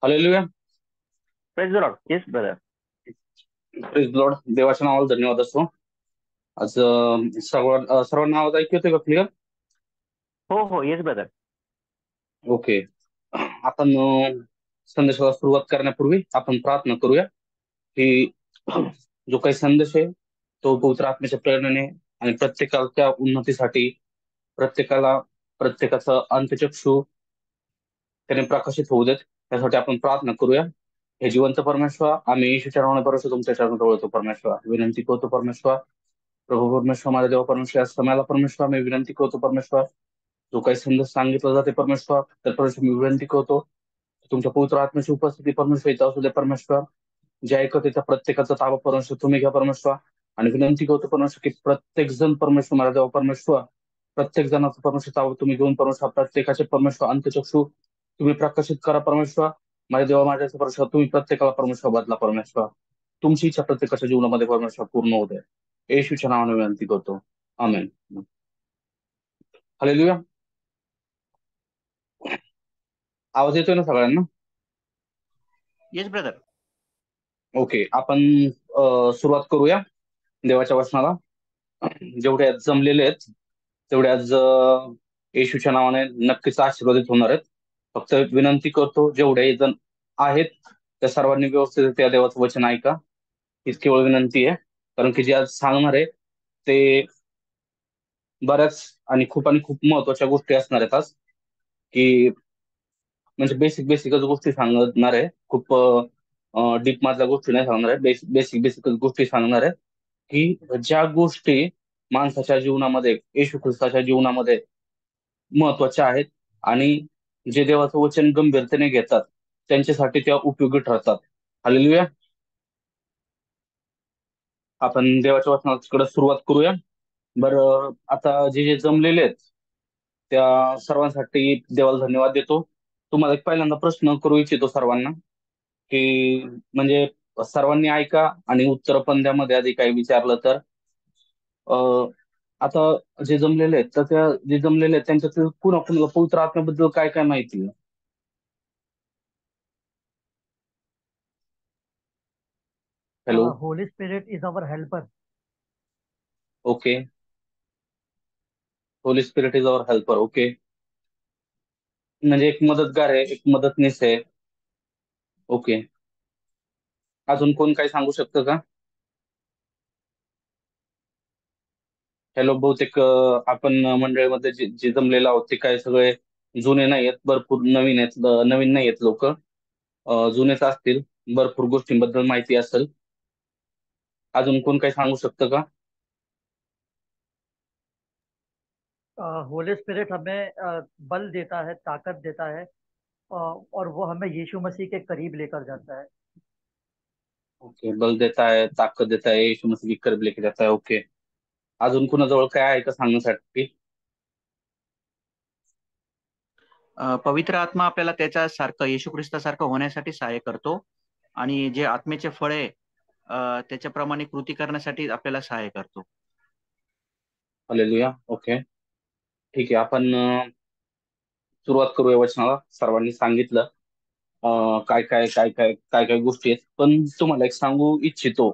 Hallelujah. Praise the Lord. Yes brother. Praise Lord. देवाच्या नावाला धन्यवाद असो. आज सर्वांना आवाज ऐकू येतोय का क्लिअर? हो हो येस ब्रदर. ओके. आपण संदेशाला सुरुवात करण्यापूर्वी आपण प्रार्थना करूया की जो काही संदेश आहे तो पवित्र आत्म्याच्या प्रेरणेने आणि प्रत्येकाच्या उन्नतीसाठी प्रत्येकाचं अंतचक्षु त्याने प्रकाशित होऊ देत. त्यासाठी आपण प्रार्थना करूया. हे जिवंत परमेश्वर, आम्ही येशूच्या नावाने परमेश्वर तुमच्या चरणात वळतो परमेश्वर. विनंती करतो परमेश्वर, प्रभू परमेश्वर, माझा देव परमेश्वर, या समयाला परमेश्वर मी विनंती करतो परमेश्वर, जो काही संदेश सांगितला जाते परमेश्वर, तर परमेश्वर मी विनंती करतो तुमच्या पवित्र आत्म्याची उपस्थिती परमेश्वर इथं असू दे परमेश्वर. जे ऐकत त्या प्रत्येकाचा ताबा परमेश्वर तुम्ही घ्या परमेश्वर. आणि विनंती करतो परमेश्वर की प्रत्येक जण परमेश्वर, माझा देव परमेश्वर, प्रत्येक जणाचा परमेश्वर ताबा तुम्ही घेऊन परमेश्वर प्रत्येकाचे परमेश्वर अंतचक्षु तुम्ही प्रकाशित करा परमेश्वर. माझ्या देवा, माझ्या परमेश्वर, तुम्ही प्रत्येकाला परमेश्वर बदला परमेश्वर. तुमची इच्छा प्रत्येकाच्या जीवनामध्ये परमेश्वर पूर्ण होऊ दे. येशूच्या नावाने विनंती करतो. आमेन. हालेलुया. आवाज येतोय ना सगळ्यांना? Yes brother. ओके. आपण सुरुवात करूया देवाच्या वचनाला. जेवढे आज जमलेले आहेत तेवढे आज येशूच्या नावाने नक्कीच आशीर्वादित होणार आहेत. फक्त विनंती करतो, जेवढे जण आहेत त्या सर्वांनी व्यवस्थित त्या देवाचं वचन ऐका, हीच केवळ विनंती आहे. कारण की जे आज सांगणार आहे ते बऱ्याच आणि खूप महत्वाच्या गोष्टी असणार आहेत आज. की म्हणजे बेसिकच गोष्टी सांगणार आहे. खूप डीप मधल्या गोष्टी नाही सांगणार आहे. बेसिकच गोष्टी सांगणार आहे की ज्या गोष्टी माणसाच्या जीवनामध्ये, येशू ख्रिस्ताच्या जीवनामध्ये महत्वाच्या आहेत आणि जे देवाचं वचन गंभीरतेने घेतात त्यांच्यासाठी त्या उपयोगी ठरतात. हालेलुया. आपण देवाच्या वचनाकडे सुरुवात करूया. बरं, आता जे जे जमलेले आहेत त्या सर्वांसाठी देवाला धन्यवाद देतो. तुम्हाला एक पहिल्यांदा प्रश्न करू इच्छितो सर्वांना की म्हणजे सर्वांनी ऐका आणि उत्तर पण द्यामध्ये आधी काही विचारलं तर आता जे जमलेले आहेत तर त्या जे जमलेले आहेत त्यांच्यातील पुन्हा पुन्हा पवित्र आत्म्याबद्दल काय काय माहिती आहे? Hello. Holy Spirit is our helper. Okay. Holy spirit is our helper. Okay. म्हणजे एक मदतगार आहे, एक मदतनीस आहे. ओके. अजून कोण काही सांगू शकतं का? हॅलो. बहुतेक आपण मंडळीमध्ये जे जमलेलो आहोत ते काय सगळे जुने नाही आहेत, भरपूर नवीन आहेत. नवीन नाही आहेत लोक, जुनेच असतील. भरपूर गोष्टींबद्दल माहिती असेल. अजून कोण काही सांगू शकतं का? होली स्पिरिट हमें बल देता है, ताकत देता है, और वो हमें यीशु मसीह के करीब लेकर जाता है. ओके. बल देता है, ताकद देता है, यीशु मसीह की करीब लेके जाता है. ओके. अजून कुणाजवळ काय आहे का सांगण्यासाठी? पवित्र आत्मा आपल्याला त्याच्यासारखं, येशू ख्रिस्तासारखं होण्यासाठी सहाय्य करतो आणि जे आत्मेचे फळे त्याच्याप्रमाणे कृती करण्यासाठी आपल्याला सहाय्य करतो. हालेलुया. ओके. ठीक आहे. आपण सुरुवात करूया वचनाला. सर्वांनी सांगितलं काय काय गोष्टी आहेत, पण तुम्हाला एक सांगू इच्छितो.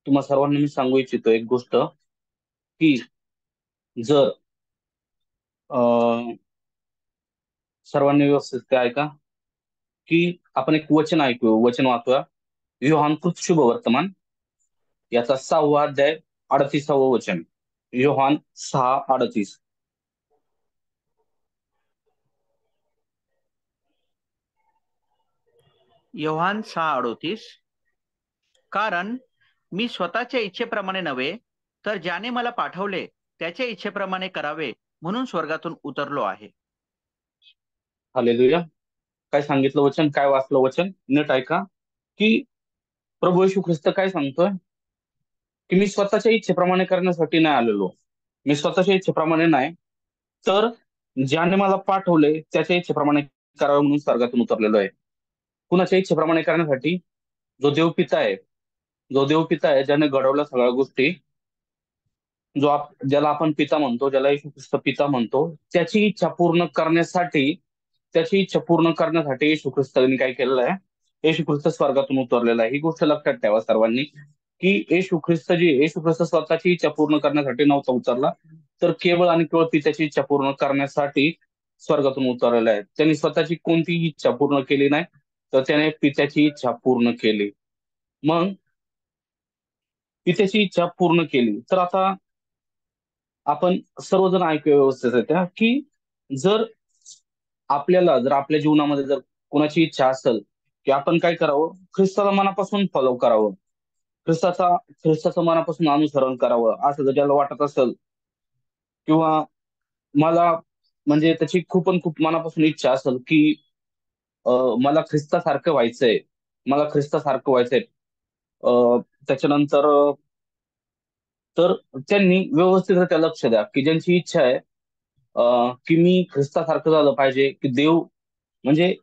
तुम्हा सर्वांना मी सांगू इच्छितो एक गोष्ट की जर सर्वांनी व्यवस्थित ते ऐका की आपण एक वचन ऐकू, वचन वाचूया. योहान शुभ वर्तमान याचा 6वा अध्याय 38वं वचन. योहान 6:38. योहान 6:38. कारण मी स्वतःच्या इच्छेप्रमाणे नव्हे, तर ज्याने मला पाठवले त्याच्या इच्छेप्रमाणे करावे म्हणून स्वर्गातून उतरलो आहे. हालेलुया. काय सांगितलं वचन, काय वाचलं वचन, नीट ऐका की प्रभू येशू ख्रिस्त काय सांगतोय की मी स्वतःच्या इच्छेप्रमाणे करण्यासाठी नाही आलेलो. मी स्वतःच्या इच्छेप्रमाणे नाही, तर ज्याने मला पाठवले त्याच्या इच्छेप्रमाणे करावं म्हणून स्वर्गातून उतरलेलो आहे. कुणाच्या इच्छेप्रमाणे करण्यासाठी? जो देवपिता आहे, जो देवपिता आहे, ज्याने घडवल्या सगळ्या गोष्टी, ज्याला आपण पिता म्हणतो, ज्याला येशू ख्रिस्त पिता म्हणतो, त्याची इच्छा पूर्ण करण्यासाठी त्याची इच्छा पूर्ण करण्यासाठी येशू ख्रिस्ताने काय केलेलं आहे? येशू ख्रिस्त स्वर्गातून उतरलेला आहे. ही गोष्ट लक्षात ठेवा सर्वांनी, की येशू ख्रिस्त स्वतःची इच्छा पूर्ण करण्यासाठी नव्हता उतरला, तर केवळ आणि केवळ पित्याची इच्छा पूर्ण करण्यासाठी स्वर्गातून उतरलेला आहे. त्यांनी स्वतःची कोणतीही इच्छा पूर्ण केली नाही, तर त्याने पित्याची इच्छा पूर्ण केली. मग पित्याची इच्छा पूर्ण केली तर आता आपण सर्वजण ऐकूया व्यवस्थित की जर जर आपल्या जीवनामध्ये जर कोणाची इच्छा असेल की आपण काय करावं, ख्रिस्ताला मनापासून फॉलो करावं, ख्रिस्ताचं मनापासून अनुसरण करावं असं जर ज्याला वाटत असेल, किंवा मला म्हणजे त्याची खूप आणि खूप मनापासून इच्छा असेल की मला ख्रिस्तासारखं व्हायचंय, मला ख्रिस्तासारखं व्हायचंय, त्याच्यानंतर तर त्यांनी व्यवस्थितरित्या लक्ष द्या की ज्यांची इच्छा आहे की मी ख्रिस्तासारखं झालं पाहिजे, की म्हणजे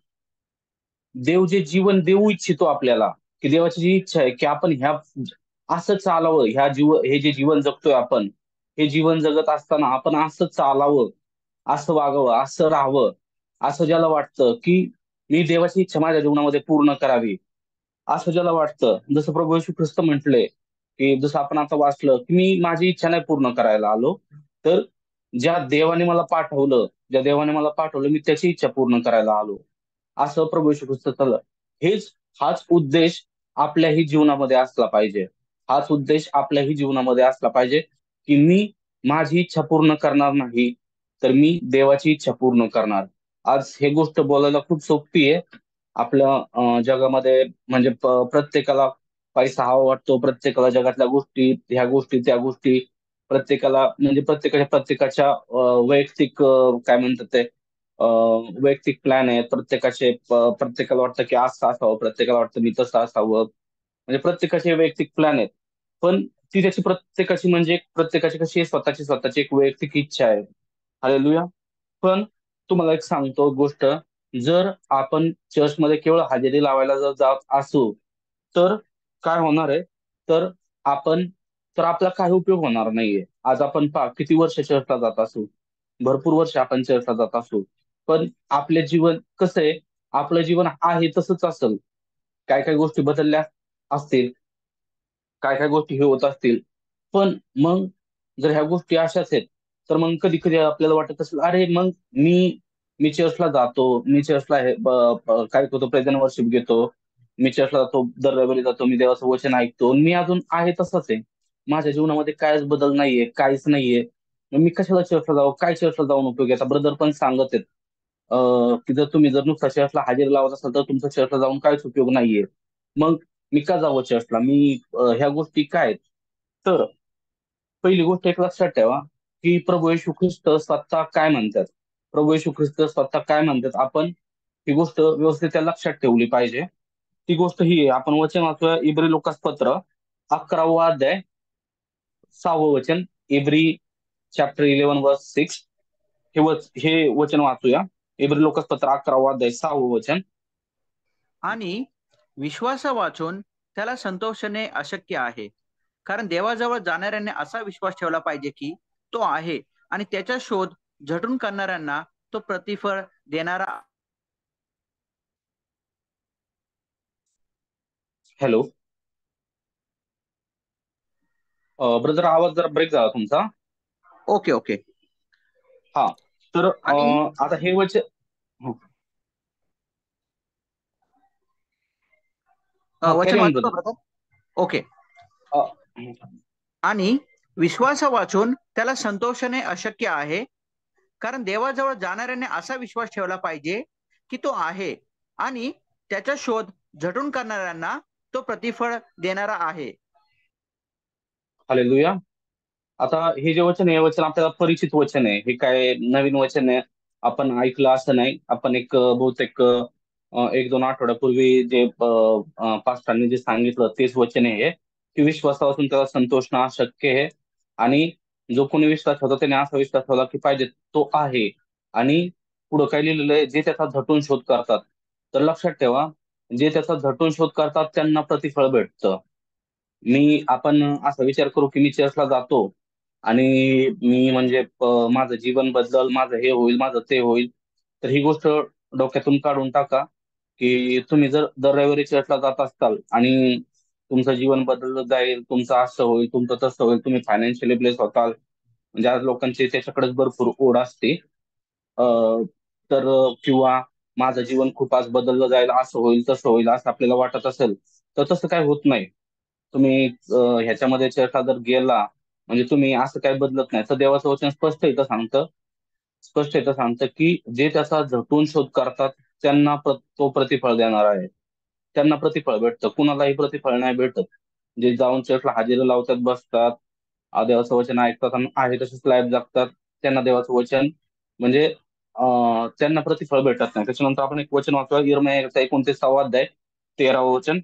देव जे जीवन देऊ इच्छितो आपल्याला, की देवाची जी इच्छा आहे की आपण असं चालावं, हे जे जीवन जगतोय आपण, हे जीवन जगत असताना आपण असं चालावं, असं वागावं, असं राहावं, असं ज्याला वाटतं की मी देवाची इच्छा माझ्या जीवनामध्ये पूर्ण करावी, असं ज्याला वाटतं, जसं प्रभू येशू ख्रिस्त म्हटले की जसं आपण आता वाचलं की मी माझी इच्छा नाही पूर्ण करायला आलो, तर ज्या देवाने मला पाठवलं मी त्याची इच्छा पूर्ण करायला आलो, असं प्रभू येशू ख्रिस्त चाललं. हाच उद्देश आपल्याही जीवनामध्ये असला पाहिजे. हाच उद्देश आपल्याही जीवनामध्ये असला पाहिजे की मी माझी इच्छा पूर्ण करणार नाही, तर मी देवाची इच्छा पूर्ण करणार. आज हे गोष्ट बोलायला खूप सोपी आहे आपल्या जगामध्ये, म्हणजे प्रत्येकाला पैसा हवा वाटतो, प्रत्येकाला जगातल्या गोष्टी, ह्या गोष्टी, त्या गोष्टी, प्रत्येकाला म्हणजे प्रत्येकाच्या वैयक्तिक काय म्हणतात ते वैयक्तिक प्लॅन आहेत प्रत्येकाला वाटतं की असं असावं, प्रत्येकाला वाटतं मी तसं असावं, म्हणजे प्रत्येकाचे वैयक्तिक प्लॅन आहेत. पण ती त्याची प्रत्येकाची कशी आहे, स्वतःची एक वैयक्तिक इच्छा आहे. हालेलुया. पण तुम्हाला एक सांगतो गोष्ट, जर आपण चर्चमध्ये केवळ हजेरी लावायला जर जात असू, तर काय होणार आहे, तर आपण तर आपला काही उपयोग होणार नाहीये. आज आपण किती वर्ष चर्चला जात असू, भरपूर वर्ष आपण चर्चला जात असू, पण आपले जीवन कसं आहे, आपलं जीवन आहे तसंच असेल. काय काय गोष्टी बदलल्या असतील, काय काय गोष्टी हे होत असतील, पण मग जर ह्या गोष्टी अशाच आहेत, तर मग कधी कधी आपल्याला वाटत असेल, अरे मग मी चर्चला जातो, मी चर्चला काय करतो, प्रेझेंट वर्शिप घेतो, मी चर्चला जातो, दर रविवारी जातो, मी देवाचं वचन ऐकतो, मी अजून आहे तसंच आहे, माझ्या जीवनामध्ये कायच बदल नाहीये, काहीच नाहीये, मग मी कशाला चर्चला जाऊ, काय चर्चला जाऊन उपयोग आहे? आता ब्रदर पण सांगत आहेत की जर तुम्ही नुसता चर्चला हजेरी लावत असाल तर तुमचा चर्चला जाऊन काहीच उपयोग नाहीये. मग मी का जावं चर्चला, ह्या गोष्टी काय आहेत? तर पहिली गोष्ट एक लक्षात ठेवा की प्रभू येशू ख्रिस्त स्वतः काय म्हणतात. प्रभू येशू ख्रिस्त स्वतः काय म्हणतात, आपण ही गोष्ट व्यवस्थित त्या लक्षात ठेवली पाहिजे. ती गोष्ट ही आहे, आपण वचन वाचूया इब्री लोकास पत्र 11वा अध्याय 6वं वचन. इब्री चॅप्टर 11 वर्स 6. हे वचन वाचूया. इब्री लोकास पत्र 11वा अध्याय 6वं वचन. आणि विश्वास वाचून त्याला संतोषणे अशक्य आहे, कारण देवाजवळ जाणाऱ्यांनी असा विश्वास ठेवला पाहिजे की तो आहे, आणि त्याचा शोध झटून करणाऱ्यांना तो प्रतिफळ देणारा. हॅलो ब्रदर, आवाज जरा ब्रेक झाला तुमचा. Okay okay. हा, तर आणि आता हे वचन वचन कॅरी ऑन वाचतो ब्रदर. ब्रदर. ओके. आणि विश्वास वाचून त्याला संतोषणे अशक्य आहे, कारण देवाजवळ जाणाऱ्याने असा विश्वास ठेवला पाहिजे की तो आहे, आणि त्याचा शोध झटून करणाऱ्यांना तो प्रतिफळ देणारा आहे. हालेलुया. आता हे जे वचन आहे, हे वचन आपल्याला परिचित वचन आहे, हे काय नवीन वचन आहे, आपण ऐकलं असं नाही. आपण बहुतेक 1-2 आठवड्यापूर्वी जे पास्टरांनी जे सांगितलं तेच वचन आहे हे, की विश्वासापासून त्याला संतोषणं अशक्य आहे, आणि जो कोणी विश्वास ठेवतो त्याने असा विश्वास ठेवला की पाहिजे तो आहे. आणि पुढं काय लिहिलेलं आहे, जे त्याचा झटून शोध करतात. तर लक्षात ठेवा, जे त्याचा झटून शोध करतात त्यांना प्रतिफळ भेटतं. आपण असा विचार करू की मी चर्चला जातो आणि मी म्हणजे माझं जीवन बदलल, माझं हे होईल, माझं ते होईल, तर ही गोष्ट डोक्यातून काढून टाका की तुम्ही जर दर रविवारी चर्चला जात असताल आणि तुमचं जीवन बदललं जाईल, तुमचं असं होईल, तुमचं तसं होईल, तुम्ही फायनान्शियली ब्लेस होताल, म्हणजे आज लोकांची त्याच्याकडेच भरपूर ओढ असते. तर किंवा माझं जीवन खूप आज बदललं जाईल, असं होईल तसं होईल असं आपल्याला वाटत असेल, तर तसं काय होत नाही. तुम्ही ह्याच्यामध्ये चर्चला जर गेला म्हणजे तुम्ही असं काय बदलत नाही. तर देवाचं वचन स्पष्ट इथं सांगतं की जे त्याचा झटून शोध करतात त्यांना तो प्रतिफळ देणार आहे. त्यांना प्रतिफळ भेटतं, कुणालाही प्रतिफळ नाही भेटत. जे जाऊन चर्चला हजेरी लावतात, बसतात, देवाचं वचन ऐकतात आणि आहे तसेच लाईफ जगतात, त्यांना देवाचं वचन म्हणजे त्यांना प्रतिफळ भेटत नाही. त्याच्यानंतर आपण एक वचन वाचूया, यिर्मयाचा 29वा अध्याय 13वं वचन.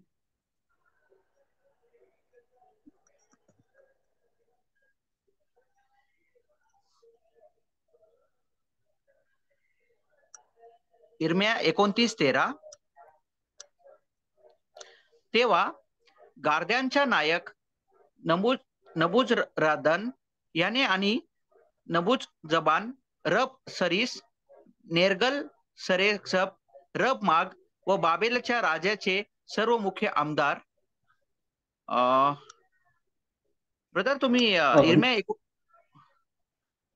इर्म्या 29:13. तेव्हा गारद्यांच्या नायक नबूजरदान याने आणि नबूज जबान, रब सरीस, नेर्गल सरेसप, रब माग व बाबेलच्या राजाचे सर्व मुख्य आमदार. ब्रदर तुम्ही इर्म्या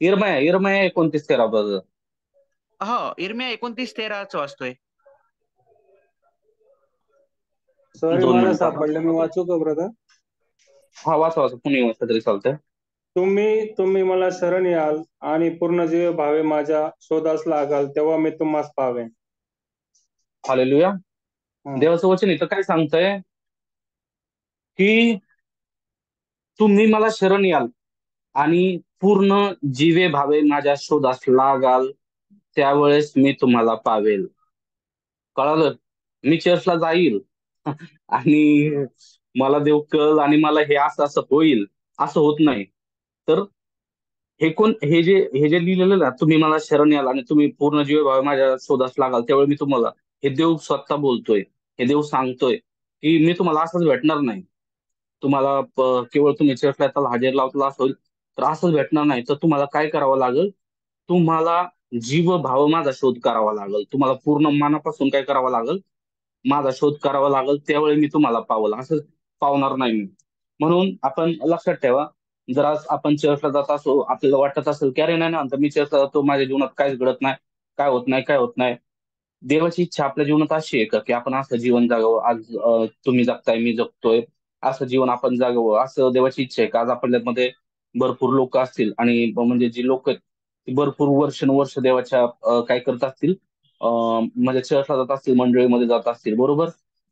यिर्मया 29:13 बघ. इर्म्या 29:13 वाचतोय. सॉरी, 2 मला मिनिटं. सापडलं, मी वाचू का ब्रदर? हा, वाचा कुणी वाचलं तरी चालतंय. तुम्ही मला शरण याल आणि पूर्ण जीव भावे माझ्या शोधास लागाल, तेव्हा मी तुम्हास पावेन. हालेलुया. देवाचं वचन इथं काय सांगतंय की तुम्ही मला शरण याल आणि पूर्ण जीवे भावे माझ्या शोधास लागाल, त्यावेळेस मी तुम्हाला पावेल. कळालं? मी चर्चला जाईल आणि मला देव कळ आणि मला हे असं असं होईल, असं होत नाही. तर हे जे लिहिलेलं ना, तुम्ही मला शरण याल आणि तुम्ही पूर्ण जीव भावे माझ्या शोधास लागाल, त्यावेळी मी तुम्हाला, हे देव स्वतः बोलतोय, हे देव सांगतोय की मी तुम्हाला असंच भेटणार नाही. तुम्हाला केवळ तुम्ही चर्चला येताल, हजेरी लावताल असं होईल, तर असंच भेटणार नाही. तर तुम्हाला काय करावं लागेल? तुम्हाला जीव भाव माझा शोध करावा लागेल. तुम्हाला पूर्ण मनापासून काय करावं लागेल? माझा शोध करावा लागेल, त्यावेळी मी तुम्हाला पावल, असं पावणार नाही मी. म्हणून आपण लक्षात ठेवा, जर आज आपण चर्चला जात असो, आपल्याला वाटत असेल की अरे नाही ना, मी चर्चला जातो, माझ्या जीवनात काहीच घडत नाही, काय होत नाही. देवाची इच्छा आपल्या जीवनात अशी आहे का की आपण असं जीवन जगावं? आज तुम्ही जगताय, मी जगतोय, असं जीवन आपण जगावं, असं देवाची इच्छा आहे का? आज आपल्यामध्ये भरपूर लोक असतील आणि म्हणजे जी लोक आहेत ती भरपूर वर्षानुवर्ष देवाच्या काय करत असतील, म्हणजे चर्चला जात असतील, मंडळीमध्ये जात असतील, बरोबर.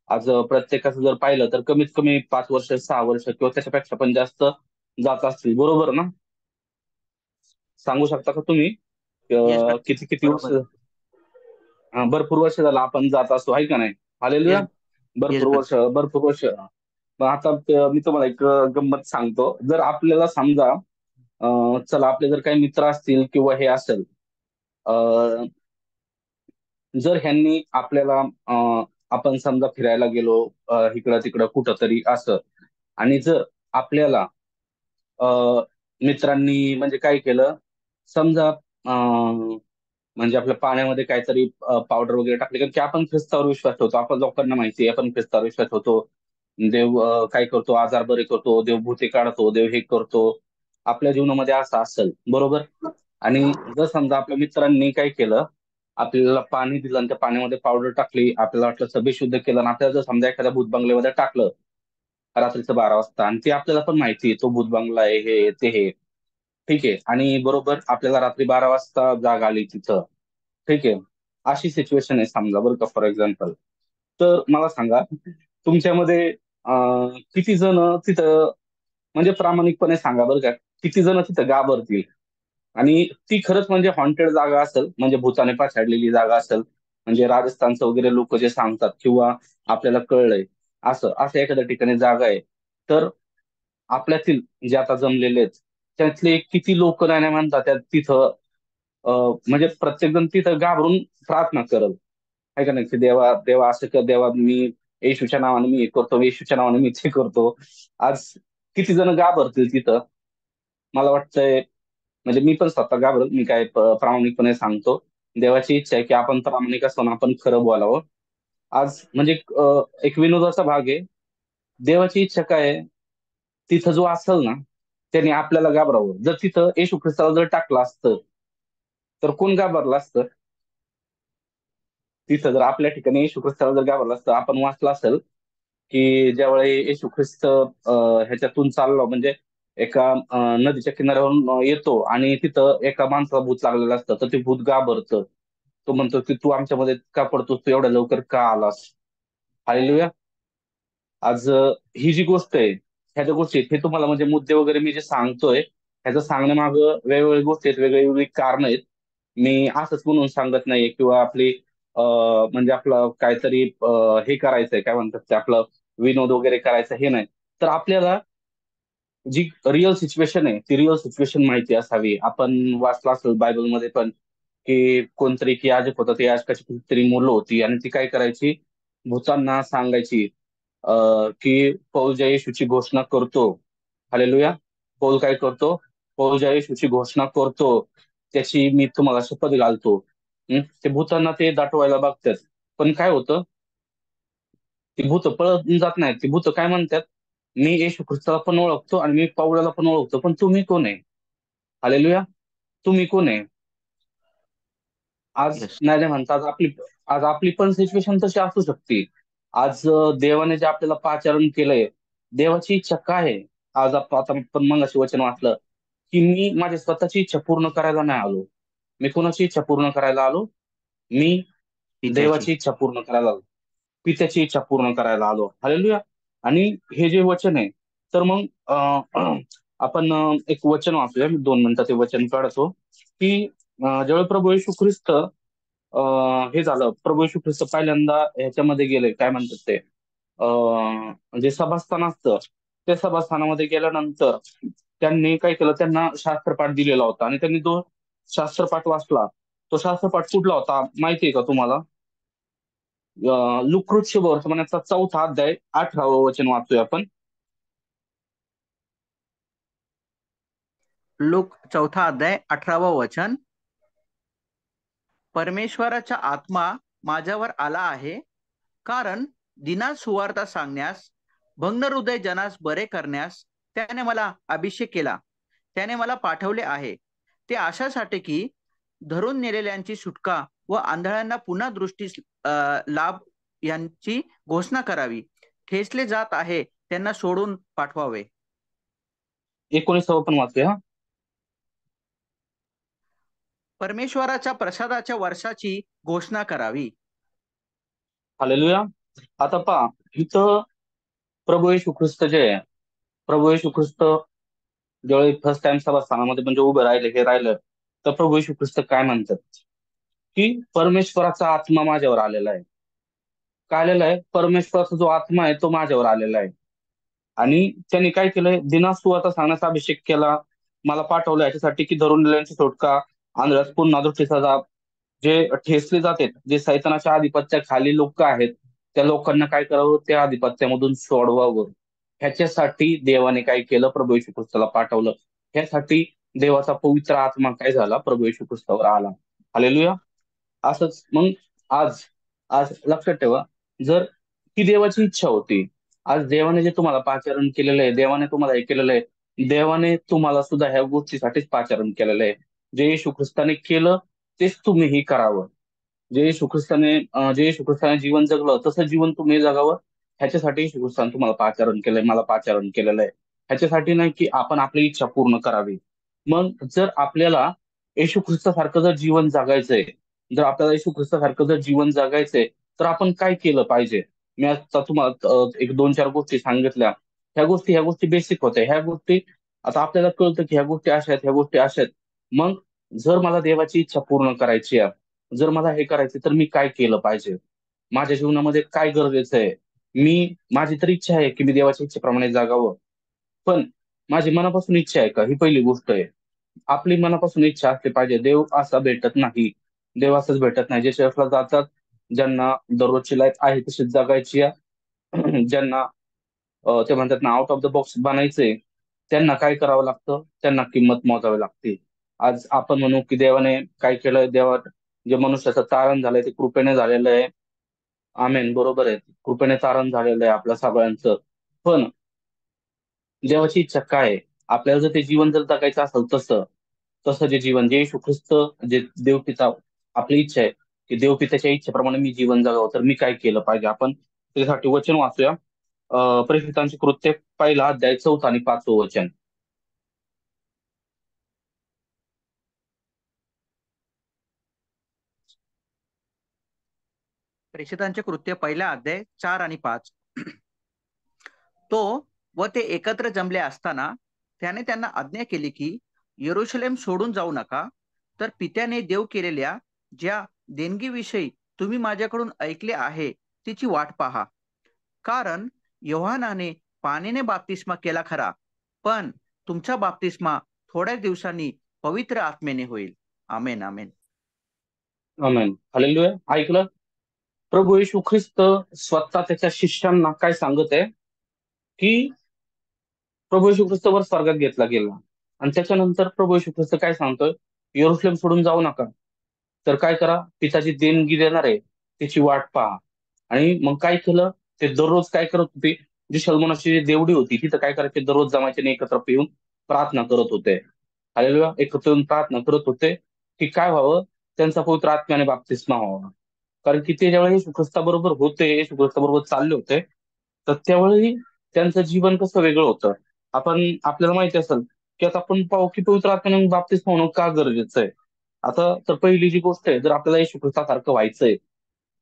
आज प्रत्येकाचं जर पाहिलं तर कमीत कमी 5 वर्ष, 6 वर्ष किंवा त्याच्यापेक्षा पण जास्त जात असतील, बरोबर ना? सांगू शकता का तुम्ही Yes, brother. किती किती वर्ष? बरोबर. भरपूर वर्ष झालं आपण जात असतो, आहे का नाही? हालेलुया. Yes, भरपूर brother. वर्ष. मग आता मी तुम्हाला एक गंमत सांगतो. जर आपल्याला समजा चला, आपले जर काही मित्र असतील किंवा हे असेल, जर ह्यांनी आपल्याला आपण समजा फिरायला गेलो इकडं तिकडं कुठं तरी असं, आणि जर आपल्याला मित्रांनी म्हणजे काय केलं, समजा म्हणजे आपल्या पाण्यामध्ये काहीतरी पावडर वगैरे टाकले, कारण की आपण ख्रिस्तावर विश्वास ठेवतो, आपण लोकांना माहिती आहे आपण ख्रिस्तावर विश्वास ठेवतो. देव काय करतो? आजार बरे करतो, देव भूते काढतो, देव हे करतो. आपल्या जीवनामध्ये असं असेल, बरोबर. आणि जर समजा आपल्या मित्रांनी काय केलं, आपल्याला पाणी दिलं आणि त्या पाण्यामध्ये पावडर टाकली, आपल्याला वाटलं सगळे शुद्ध केलं, आणि आपल्याला जर समजा एखाद्या भूत बंगल्यामध्ये टाकलं रात्रीचं 12 वाजता, आणि ते आपल्याला पण माहिती आहे तो भूत बंगला आहे, हे ते हे, ठीक आहे, आणि बरोबर आपल्याला रात्री 12 वाजता जाग आली तिथं, ठीक आहे, अशी सिच्युएशन आहे समजा, बरं का, फॉर एक्झाम्पल. तर मला सांगा, तुमच्यामध्ये किती जण तिथं, म्हणजे प्रामाणिकपणे सांगा बरं का, किती जण तिथं घाबरतील? आणि ती खरंच म्हणजे हॉन्टेड जागा असेल, म्हणजे भूताने पछाडलेली जागा असेल, म्हणजे राजस्थानचं वगैरे लोक जे सांगतात, किंवा आपल्याला कळलंय असं असं एखाद्या ठिकाणी जागा आहे, तर आपल्यातील जे आता जमलेले आहेत त्यातले किती लोक नाही म्हणतात त्या तिथं, म्हणजे प्रत्येक जण तिथं घाबरून प्रार्थना करल, आहे का नाही, की देवा देवा असं कर, देवा मी येशूच्या नावाने मी हे करतो, येशूच्या नावाने मी ते करतो. आज किती जण घाबरतील तिथं? मला वाटतंय, म्हणजे मी पण स्वतः घाबरल, मी काय प्रामाणिकपणे सांगतो. देवाची इच्छा आहे की आपण प्रामाणिक असून आपण खरं बोलावं. आज म्हणजे एक विनोदाचा भाग आहे. देवाची इच्छा काय आहे? तिथं जो असेल ना त्याने आपल्याला घाबरावं. जर तिथं येशू ख्रिस्ताला जर टाकलं असतं तर कोण घाबरलं असतं? तिथं जर आपल्या ठिकाणी येशू ख्रिस्ताला जर घाबरलं असतं, आपण वाचलं असेल की ज्यावेळी येशू ख्रिस्त ह्याच्यातून चाललो म्हणजे एका नदीच्या किनाऱ्यावरून येतो आणि तिथं एका माणसाला भूत लागलेलं असतं, तर ते भूत घाबरतं. तो म्हणतो की तू आमच्यामध्ये का पडतोस, तू एवढ्या लवकर का आलास? हालेलुया. आज ही जी गोष्ट आहे, ह्या ज्या गोष्टी आहेत, हे तुम्हाला म्हणजे मुद्दे वगैरे मी जे सांगतोय ह्याचं सांगण्यामागं वेगवेगळ्या गोष्टी आहेत, वेगवेगळी कारण आहेत. मी असंच म्हणून सांगत नाहीये किंवा आपली म्हणजे आपलं काहीतरी हे करायचंय काय म्हणतात ते आपलं विनोद वगैरे करायचं हे नाही. तर आपल्याला जी रिअल सिच्युएशन आहे ती रिअल सिच्युएशन माहिती असावी. आपण वाचलं असेल बायबलमध्ये पण की कोणतरी की याजक होता, ते याजकाची कितीतरी मुलं होती आणि ती काय करायची, भूतांना सांगायची की पौल ज्या येशूची घोषणा करतो. हालेलुया. पौल काय करतो? पौल ज्या येशूची घोषणा करतो त्याची मी तुम्हाला शपथ घालतो. ते भूतांना ते दाटवायला बघतात. पण काय होतं? ती भूत पळत जात नाहीत. ती भूत काय म्हणतात? मी येशू ख्रिस्ताला पण ओळखतो आणि मी पौलाला पण ओळखतो, पण तुम्ही कोण आहे? हालेलुया. तुम्ही कोण आहे? आज येस. नाही म्हणतात आज आपली पण सिच्युएशन तशी असू शकते. आज देवाने जे आपल्याला पाचारण केलंय, देवाची इच्छा काय आहे? आज आता आपण मगाशी वचन वाचलं की मी माझी स्वतःची इच्छा पूर्ण करायला नाही आलो. मी कोणाची इच्छा पूर्ण करायला आलो? मी पित्याची. देवाची इच्छा पूर्ण करायला आलो. पित्याची इच्छा पूर्ण करायला आलो. हालेलुया. आणि हे जे वचन आहे, तर मग आपण एक वचन वाचूया. मी 2 मिनिटात ते वचन काढतो की ज्यावेळी प्रभू येशू ख्रिस्त हे झालं, प्रभू येशू ख्रिस्त पहिल्यांदा ह्याच्यामध्ये गेले, काय म्हणतात ते जे सभास्थान असतं, त्या सभास्थानामध्ये गेल्यानंतर त्यांनी काय केलं, त्यांना शास्त्रपाठ दिलेला होता आणि त्यांनी तो शास्त्रपाठ वाचला. तो शास्त्रपाठ कुठला होता माहितीये का तुम्हाला? लुकृत शुभवर्तमानाचा 4था अध्याय 18वं वचन वाचतोय आपण. लूक 4 अध्याय 18 वचन. परमेश्वराचा आत्मा माझ्यावर आला आहे, कारण दिनात सुवार्ता सांगण्यास, भंग हृदय जनास बरे करण्यास त्याने मला अभिषेक केला. त्याने मला पाठवले आहे ते अशासाठी की धरून नेलेल्यांची सुटका व आंधळ्यांना पुन्हा दृष्टी लाभ यांची घोषणा करावी. ठेचले जात आहे त्यांना सोडून पाठवावे. 19व पण वाचूया. परमेश्वराच्या प्रसादाच्या वर्षाची घोषणा करावी. हालेलुया. आता पहा, इथं प्रभू येशू ख्रिस्त जे आहे, प्रभू येशू ख्रिस्त ज्यावेळी फर्स्ट टाइम सभास्थानामध्ये म्हणजे उभे राहिले, हे राहिलं, तर प्रभू येशू ख्रिस्त काय म्हणतात की परमेश्वराचा आत्मा माझ्यावर आलेला आहे. काय आलेला आहे? परमेश्वराचा जो आत्मा आहे तो माझ्यावर आलेला आहे. आणि त्यांनी काय केलंय? दिनास सुवार्ता सांगण्याचा अभिषेक केला. मला पाठवलं याच्यासाठी की धरून नेल्यांची सुटका, आंधळ्यास पुन्हा दृष्टीचा लाभ, जे ठेचले जातात, जे सैतानाच्या आधिपत्याखाली लोक आहेत, त्या लोकांना काय करावं? त्या आधिपत्यामधून सोडवावं. ह्याच्यासाठी देवाने काय केलं? प्रभू येशू ख्रिस्ताला पाठवलं. ह्यासाठी देवाचा पवित्र आत्मा काय झाला? प्रभू येशू ख्रिस्तावर आला. हालेलुया. असंच मग आज आज लक्षात ठेवा, जर ही देवाची इच्छा होती, आज देवाने जे तुम्हाला पाचारण केलेलं आहे, देवाने तुम्हाला हे केलेलं आहे, देवाने तुम्हाला सुद्धा ह्या गोष्टीसाठीच पाचारण केलेलं आहे. जे येशू ख्रिस्ताने केलं तेच तुम्हीही करावं. जे येशू ख्रिस्ताने जीवन जगलं तसं जीवन तुम्ही जगावं. ह्याच्यासाठी येशू ख्रिस्ताने तुम्हाला पाचारण केलंय, मला पाचारण केलेलं आहे. ह्याच्यासाठी नाही की आपण आपली इच्छा पूर्ण करावी. मग जर आपल्याला येशू ख्रिस्तासारखं जर जीवन जगायचंय, जर आपल्याला येशू ख्रिस्तासारखं जर जीवन जगायचंय, तर आपण काय केलं पाहिजे? मी आता तुम्हाला एक 2-4 गोष्टी सांगितल्या. ह्या गोष्टी बेसिक होत्या. ह्या गोष्टी आता आपल्याला कळतं की ह्या गोष्टी अशा आहेत, ह्या गोष्टी अशा आहेत. मग जर मला देवाची इच्छा पूर्ण करायची आहे, जर मला हे करायचं, तर मी काय केलं पाहिजे? माझ्या जीवनामध्ये काय गरजेचं आहे? माझी तर इच्छा आहे की मी देवाच्या इच्छेप्रमाणे जगावं. पण माझी मनापासून इच्छा आहे का? ही पहिली गोष्ट आहे. आपली मनापासून इच्छा असली पाहिजे. देव असा भेटत नाही. देव असंच भेटत नाही. जे चर्चला जातात, ज्यांना दररोजची लाईफ आहे तशीच जगायची आहे, ज्यांना ते म्हणतात ना आउट ऑफ द बॉक्स बनायचंय, त्यांना काय करावं लागतं? त्यांना किंमत मोजावी लागते. आज आपण म्हणू की देवाने काय केलं? जे मनुष्याचं तारण झालंय ते कृपेने झालेलं आहे. आमेन, बरोबर आहे, कृपेने तारण झालेलं आहे आपल्या सगळ्यांचं. पण देवाची इच्छा काय आहे? आपल्याला जर ते जीवन जर जगायचं असेल तसं तसं जे जीवन जे येशू ख्रिस्त, जे देवपिता, आपली इच्छा आहे की देवपिताच्या इच्छेप्रमाणे मी जीवन जगावं, तर मी काय केलं पाहिजे? आपण त्यासाठी वचन वाचूया. प्रेरितांचे कृत्य, पहिला अध्याय, 4 आणि 5 वचन. प्रेषितांचे कृत्य पहिला अध्याय 4 आणि 5. तो व ते एकत्र जमले असताना त्याने त्यांना आज्ञा केली की यरूशलेम सोडून जाऊ नका, तर पित्याने देव केलेल्या ज्या देणगीविषयी तुम्ही माझ्याकडून ऐकले आहे तिची वाट पहा. कारण योहानाने पाण्याने बाप्तिस्मा केला खरा, पण तुमचा बाप्तिस्मा थोड्या दिवसांनी पवित्र आत्मेने होईल. आमेन, आमेन. आमेन, हालेलुया. ऐकलं? प्रभू येशू ख्रिस्त स्वतः त्याच्या शिष्यांना काय सांगत आहे की प्रभू येशू ख्रिस्त वर स्वर्गात घेतला गेला, आणि त्याच्यानंतर प्रभू येशू ख्रिस्त काय सांगतोय? यरूशलेम सोडून जाऊ नका, तर काय करा? पिताची देणगी देणार आहे त्याची वाट पहा. आणि मग काय केलं? ते दररोज काय करत होते? जी सलमोनाची जी देवडी होती तिथं काय करायचे? दररोज जमायचे आणि एकत्र येऊन प्रार्थना करत होते. हालेलुया. एकत्र येऊन प्रार्थना करत होते की काय व्हावं? त्यांचा पवित्र आत्म्याने बाप्तिस्मा व्हावा. कारण की ते ज्यावेळी येशू ख्रिस्ताबरोबर होते, येशू ख्रिस्ताबरोबर चालले होते, तर त्यावेळी त्यांचं जीवन कसं वेगळं होतं. आपल्याला माहिती असेल की आता आपण पाहू की पवित्र आत्म्याने बाप्तिस्मा होणं का गरजेचं आहे. आता तर पहिली जी गोष्ट आहे, जर आपल्याला येशू ख्रिस्तासारखं व्हायचंय,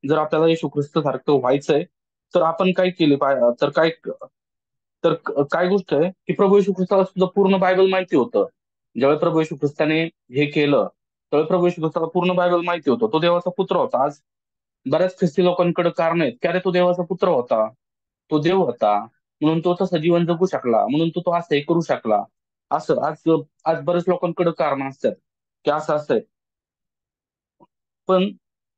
जर आपल्याला येशू ख्रिस्त सारखं व्हायचंय, तर आपण काय केले पाहिजे? काय गोष्ट आहे की प्रभू येशू ख्रिस्ताला सुद्धा पूर्ण बायबल माहिती होतं. ज्यावेळी प्रभू येशू ख्रिस्ताने हे केलं, त्यावेळी प्रभू येशू ख्रिस्ताला पूर्ण बायबल माहिती होतं. तो देवाचा पुत्र होता. आज बऱ्याच ख्रिस्ती लोकांकडे कारण आहेत की अरे तो देवाचा पुत्र होता, तो देव होता, म्हणून तो तसं जीवन जगू शकला, म्हणून तो तो असं हे करू शकला. असं आज आज बरेच लोकांकडे कारण असतात की असं असतंय. पण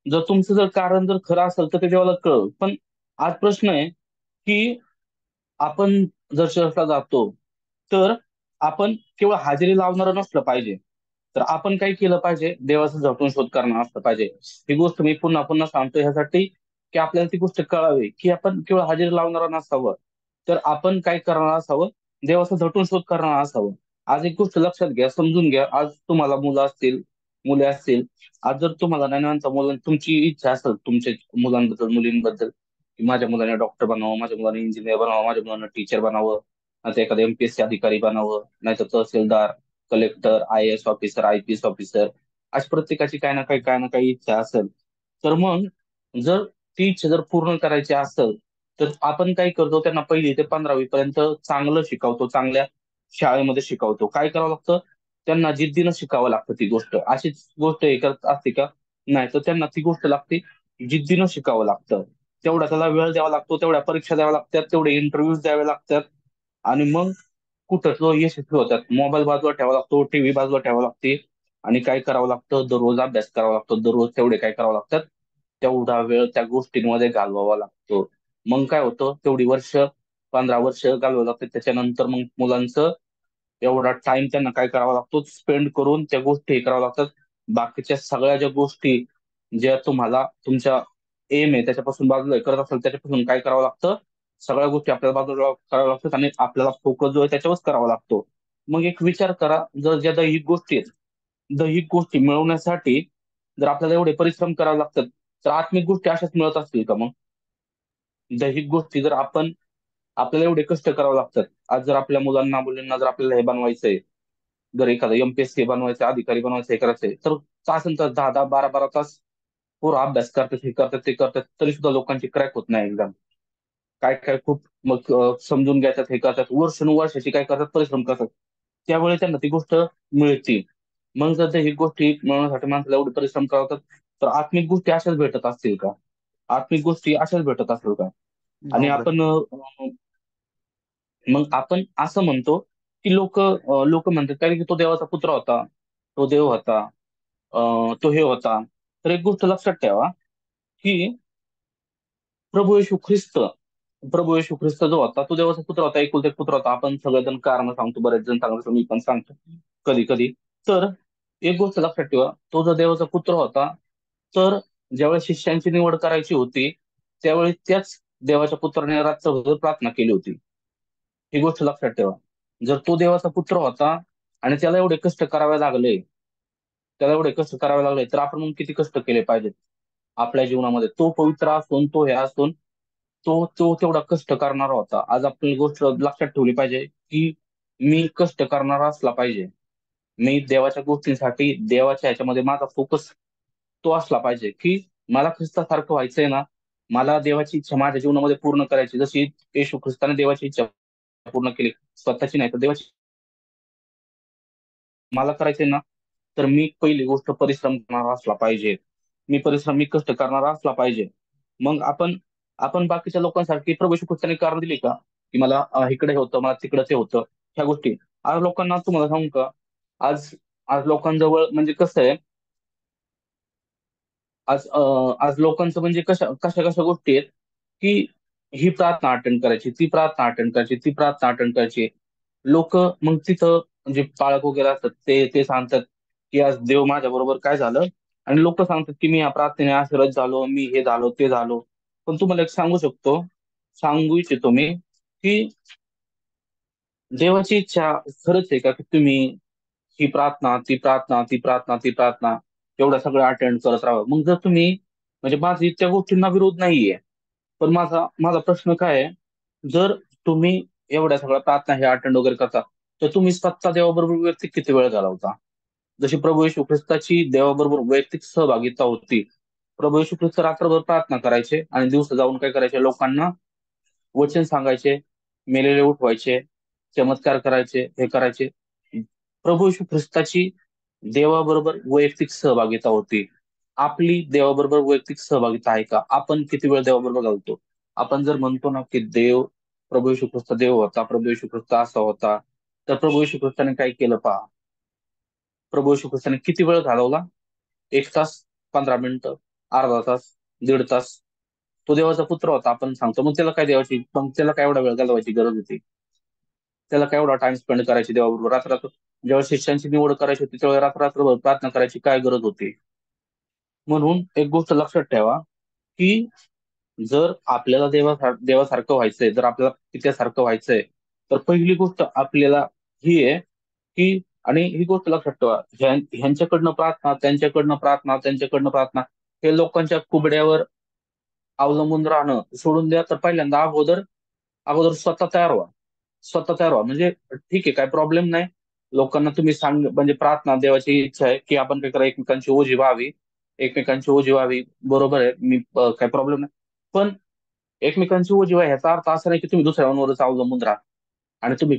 जर तुमचं जर कारण जर खरं असेल तर ते देवाला कळलं. पण आज प्रश्न आहे की आपण जर चर्चला जातो, तर आपण केवळ हजेरी लावणारं नसलं पाहिजे, तर आपण काय केलं पाहिजे? देवाचा झटून शोध करणं असलं पाहिजे. ही गोष्ट मी पुन्हा पुन्हा सांगतो ह्यासाठी की आपल्याला ती गोष्ट कळावी की आपण केवळ हजेरी लावणारं नसावं, तर आपण काय करणार असावं? देवाचा झटून शोध करणार असावं. आज एक गोष्ट लक्षात घ्या, समजून घ्या. आज तुम्हाला मुलं असतील, मुले असतील. आज जर तुम्हाला ज्ञानांचा मुलं, तुमची इच्छा असेल तुमच्या मुलांबद्दल, मुलींबद्दल, की माझ्या मुलाने डॉक्टर बनावं, माझ्या मुलाने इंजिनियर बनावं, माझ्या मुलानं टीचर बनावं, नाहीतर एखादं एमपीएससी अधिकारी बनावं, नाहीतर tehsildar, collector, IAS officer, IPS officer, अशी प्रत्येकाची काय ना काही इच्छा असेल. तर मग जर ती इच्छा जर पूर्ण करायची असेल, तर आपण काय करतो? त्यांना 1ली ते 15वी पर्यंत चांगलं शिकवतो, चांगल्या शाळेमध्ये शिकवतो. काय करावं लागतं? त्यांना जिद्दीनं शिकावं लागतं ती गोष्ट. अशीच गोष्ट हे करत असते का? नाही, तर त्यांना ती गोष्ट लागते, जिद्दीनं शिकावं लागतं. तेवढा त्याला वेळ द्यावा लागतो, तेवढ्या परीक्षा द्याव्या लागतात, तेवढे इंटरव्ह्यूज द्यावे लागतात, आणि मग कुठं तो यशस्वी होतात. मोबाईल बाजूला ठेवावा लागतो, टीव्ही बाजूला ठेवावं लागते, आणि काय करावं लागतं? दररोज अभ्यास करावा लागतो. दररोज तेवढे काय करावं लागतात? तेवढा वेळ त्या गोष्टींमध्ये घालवावा लागतो. मग काय होतं? तेवढी वर्ष, 15 वर्ष घालवावं लागतं. त्याच्यानंतर मग मुलांचं एवढा टाइम त्यांना काय करावा लागतो? स्पेंड करून त्या गोष्टी हे कराव्या लागतात. बाकीच्या सगळ्या ज्या गोष्टी, ज्या तुम्हाला तुमच्या एम आहे त्याच्यापासून बाजूला हे करत असेल, त्याच्यापासून काय करावं लागतं? सगळ्या गोष्टी आपल्याला बाजूला कराव्या लागतात, आणि आपल्याला फोकस जो आहे त्याच्यावरच करावा लागतो. मग एक विचार करा, जर ज्या दैहिक गोष्टी आहेत, दैहिक गोष्टी मिळवण्यासाठी जर आपल्याला एवढे परिश्रम करावे लागतात, तर आत्मिक गोष्टी अशाच मिळत असतील का मग? दैहिक गोष्टी जर आपल्याला एवढे कष्ट करावे लागतात. आज जर आपल्या मुलांना, मुलींना जर आपल्याला हे बनवायचंय, जर एखादं MPSC बनवायचं, अधिकारी बनायचं, हे करायचंय, तर तासन तास, 10-10, 12-12 तास पोरं अभ्यास करतात, हे करतात, ते करतात, तरी सुद्धा लोकांची क्रॅक होत नाही एक्झाम. काय काय खूप मग समजून घेतात, हे करतात, वर्षानुवर्षाची काय करतात, परिश्रम करतात, त्यावेळी त्यांना ती गोष्ट मिळते. मग जर त्या ही गोष्टी मिळवण्यासाठी माणसाला एवढे परिश्रम करावतात, तर आत्मिक गोष्टी अशाच भेटत असतील का? आत्मिक गोष्टी अशाच भेटत असतील का? आणि No, brother. आपण मग आपण असं म्हणतो की लोक म्हणतात काय की तो देवाचा पुत्र होता, तो देव होता, तो हे होता. तर एक गोष्ट लक्षात ठेवा की प्रभू येशू ख्रिस्त प्रभू येशू ख्रिस्त जो होता तो देवाचा पुत्र होता, एकुलता एक पुत्र होता. आपण सगळेजण कारण सांगतो, बरेच जण सांगतो, मी पण सांगतो कधी कधी. तर एक गोष्ट लक्षात ठेवा, तो जो देवाचा पुत्र होता, तर ज्यावेळेस शिष्यांची निवड करायची होती त्यावेळी त्याच देवाच्या पुत्राने रात्रभर प्रार्थना केली होती. ही गोष्ट लक्षात ठेवा. जर तो देवाचा पुत्र होता आणि त्याला एवढे कष्ट करावे लागले तर आपण मग किती कष्ट केले पाहिजेत आपल्या जीवनामध्ये. तो पवित्र असून तो हे असून तो तो तेवढा कष्ट करणारा होता. आज आपली गोष्ट लक्षात ठेवली पाहिजे की मी कष्ट करणारा असला पाहिजे. मी देवाच्या गोष्टींसाठी देवाच्या ह्याच्यामध्ये माझा फोकस तो असला पाहिजे की मला ख्रिस्तासारखं व्हायचंय ना. मला देवाची इच्छा माझ्या जीवनामध्ये पूर्ण करायची, जशी येशू ख्रिस्ताने देवाची इच्छा पूर्ण केली, स्वतःची नाही तर देवाची. मला करायचंय ना तर मी पहिली गोष्ट परिश्रम करणारा असला पाहिजे. मी कष्ट करणारा असला पाहिजे. मग आपण बाकीच्या लोकांसारखी प्रभू येशू ख्रिस्ताने कारण दिली का की मला इकडे होतं, मला तिकडे ते होतं, ह्या गोष्टी. आज लोकांना तुम्हाला सांगू का, आज आज लोकांजवळ म्हणजे कसं आहे, आज लोकांचं म्हणजे कशा कशा कशा गोष्टी आहेत की ही प्रार्थना अटेंड करायची, ती प्रार्थना अटेंड करायची, ती प्रार्थना अटेंड करायची. लोक मग तिथं म्हणजे पाळक वगैरे असतात ते ते सांगतात की आज देव माझ्या बरोबर काय झालं, आणि लोक सांगतात की मी या प्रार्थनेने आशीर्वाद झालो, मी हे झालो ते झालो. पण तुम्हाला एक सांगू इच्छितो मी की देवाची इच्छा खरंच आहे का की तुम्ही ही प्रार्थना ती प्रार्थना ती प्रार्थना ती प्रार्थना एवढं सगळं अटेंड करत राहावं. मग जर तुम्ही म्हणजे माझी त्या गोष्टींना विरोध नाहीये, पण माझा माझा प्रश्न काय आहे, जर तुम्ही एवढ्या सगळ्या प्रार्थना हे अटेंड वगैरे करता तर तुम्ही स्वतः देवाबरोबर वैयक्तिक किती वेळ घालवता. जशी प्रभू येशू ख्रिस्ताची देवाबरोबर वैयक्तिक सहभागिता होती. प्रभू येशू ख्रिस्त रात्रभर प्रार्थना करायचे आणि दिवस जाऊन काय करायचे, लोकांना वचन सांगायचे, मेलेले उठवायचे, चमत्कार करायचे, हे करायचे. प्रभू येशू ख्रिस्ताची देवाबरोबर वैयक्तिक सहभागिता होती. आपली देवाबरोबर वैयक्तिक सहभागिता आहे का? आपण किती वेळ देवाबरोबर घालतो? आपण जर म्हणतो ना की प्रभू येशू ख्रिस्त देव होता, प्रभू येशू ख्रिस्त असा होता, तर प्रभू येशू ख्रिस्ताने काय केलं पहा. प्रभू येशू ख्रिस्ताने किती वेळ घालवला? 1 तास, 15 मिनिटं, अर्धा तास, 1.5 तास. तो देवाचा पुत्र होता आपण सांगतो, मग त्याला काय एवढा वेळ घालवायची गरज होती? त्याला काय एवढा टाइम स्पेंड करायची देवाबरोबर? रात्र जेव्हा शिष्यांची निवड करायची होती तेव्हा रात्रभर प्रार्थना करायची काय गरज होती? म्हणून एक गोष्ट लक्षात ठेवा की जर आपल्याला देवासारखं व्हायचंय, जर आपल्याला पित्यासारखं व्हायचंय, तर पहिली गोष्ट आपल्याला ही आहे की, आणि ही गोष्ट लक्षात ठेवा, ह्यांच्याकडनं प्रार्थना, त्यांच्याकडनं प्रार्थना, हे लोकांच्या कुबड्यावर अवलंबून राहणं सोडून द्या. तर पहिल्यांदा अगोदर अगोदर स्वतः तयार व्हा. म्हणजे ठीक आहे, काय प्रॉब्लेम नाही. लोकांना तुम्ही म्हणजे प्रार्थना देवाची इच्छा आहे की आपण काय करा, एकमेकांची ओझी व्हावी. बरोबर आहे, काय प्रॉब्लेम नाही. पण एकमेकांची ओझी व्हा ह्याचा अर्थ असा नाही की तुम्ही दुसऱ्यांवरच अवलंबून राहा आणि तुम्ही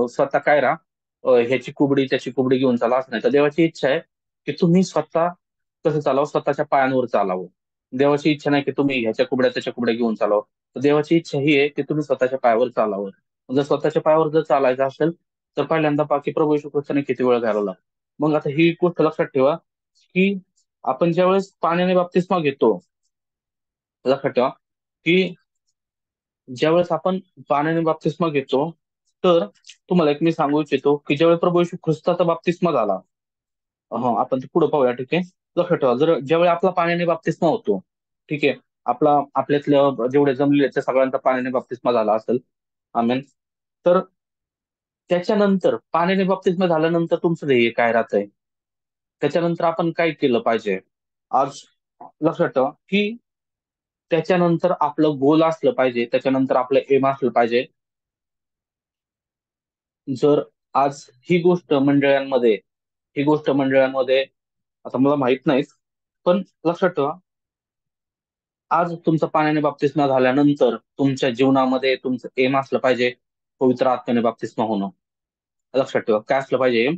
स्वतः काय राहा, ह्याची कुबडी त्याची कुबडी घेऊन चाला, असं नाही. तर देवाची इच्छा आहे की तुम्ही स्वतः कसं चालावं, स्वतःच्या पायांवर चालावं. देवाची इच्छा नाही की तुम्ही ह्याच्या कुबड्या त्याच्या कुबड्या घेऊन चालावं. तर देवाची इच्छा ही आहे की तुम्ही स्वतःच्या पायावर चालावं. जर स्वतःच्या पायावर जर चालायचं असेल तर पहिल्यांदा बाकी प्रभू येशू ख्रिस्ताने किती वेळ घालवला. मग आता ही गोष्ट लक्षात ठेवा की आपण ज्यावेळेस पाण्याने बाप्तिस्मा घेतो, लक्षात ठेवा की ज्यावेळेस आपण पाण्याने बाप्तिस्मा घेतो, तर तुम्हाला एक मी सांगू इच्छितो की ज्यावेळेस प्रभू येशू ख्रिस्ताचा बाप्तिस्मा झाला, हा आपण ते पुढे पाहूया, ठीक आहे. लक्षात ठेवा, जर ज्यावेळी आपला पाण्याने बाप्तिस्मा होतो, ठीक आहे, आपल्यातल्या जेवढे जमलेले त्या सगळ्यांचा पाण्याने बाप्तिस्मा झाला असेल, आमेन. तर त्याच्यानंतर पाण्याने बाप्तिस्मा झाल्यानंतर तुमचं ध्येय काय राहतंय, त्याच्यानंतर आपण काय केलं पाहिजे? आज लक्षात ठेवा की त्याच्यानंतर आपलं गोल असलं पाहिजे, त्याच्यानंतर आपलं एम असलं पाहिजे. जर आज ही गोष्ट मंडळांमध्ये आता मला माहित नाही, पण लक्षात ठेवा, आज तुमचं पाण्याने बाप्तिस्मा झाल्यानंतर तुमच्या जीवनामध्ये तुमचं एम असलं पाहिजे पवित्र आत्म्याने बाप्तिस्मा होणं. लक्षात ठेवा, काय असलं पाहिजे एम?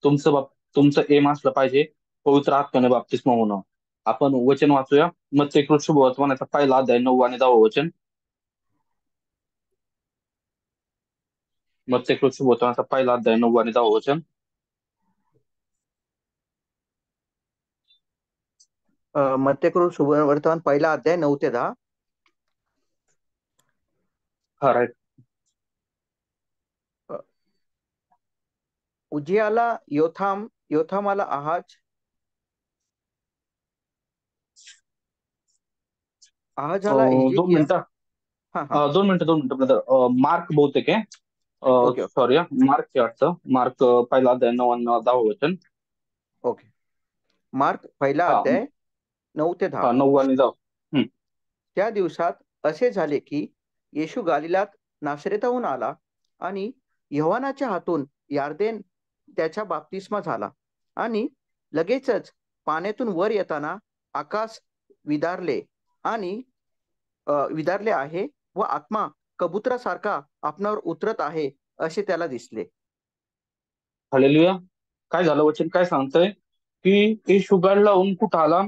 तुमचं एम असलं पाहिजे पवित्र आत्म्याने बाप्तिस्मा होणं. आपण वचन वाचूया, मत्ती शुभवर्तमानाचा 1 अध्याय 9 आणि 10 वचन. मत्ती शुभवर्तमानाचा 1 अध्याय 9 आणि 10 वचन. मत्तेकृत शुभवर्तमान 1 अध्याय 9 ते 10. हा, राईट. उजियाला योथामाला आहाज, आहाजाला 2 हिजकिया. मिनिटं. हा हा. 2 मिनिटं ब्रदर. मार्क बहुतेक आहे. ओके ओके सॉरी, मार्क वाटतं. मार्क पहिला अध्याय 9-10 वचन. ओके. मार्क पहिला हा अध्याय 9 ते 10. हा 9 आणि 10. त्या दिवसात असे झाले की येशू गालिलात नासरेताहून आला आणि योहानाच्या हातून यार्देन त्याच्या बाप्तिस्मा झाला. आणि लगेचच पाण्यातून वर येताना आकाश विदारले आणि विदारले आहे व आत्मा कबुतरासारखा आपणावर उतरत आहे असे त्याला दिसले. हालेलुया. काय झालं वचन काय सांगतंय की येशू गालिलाहून कुठं आला?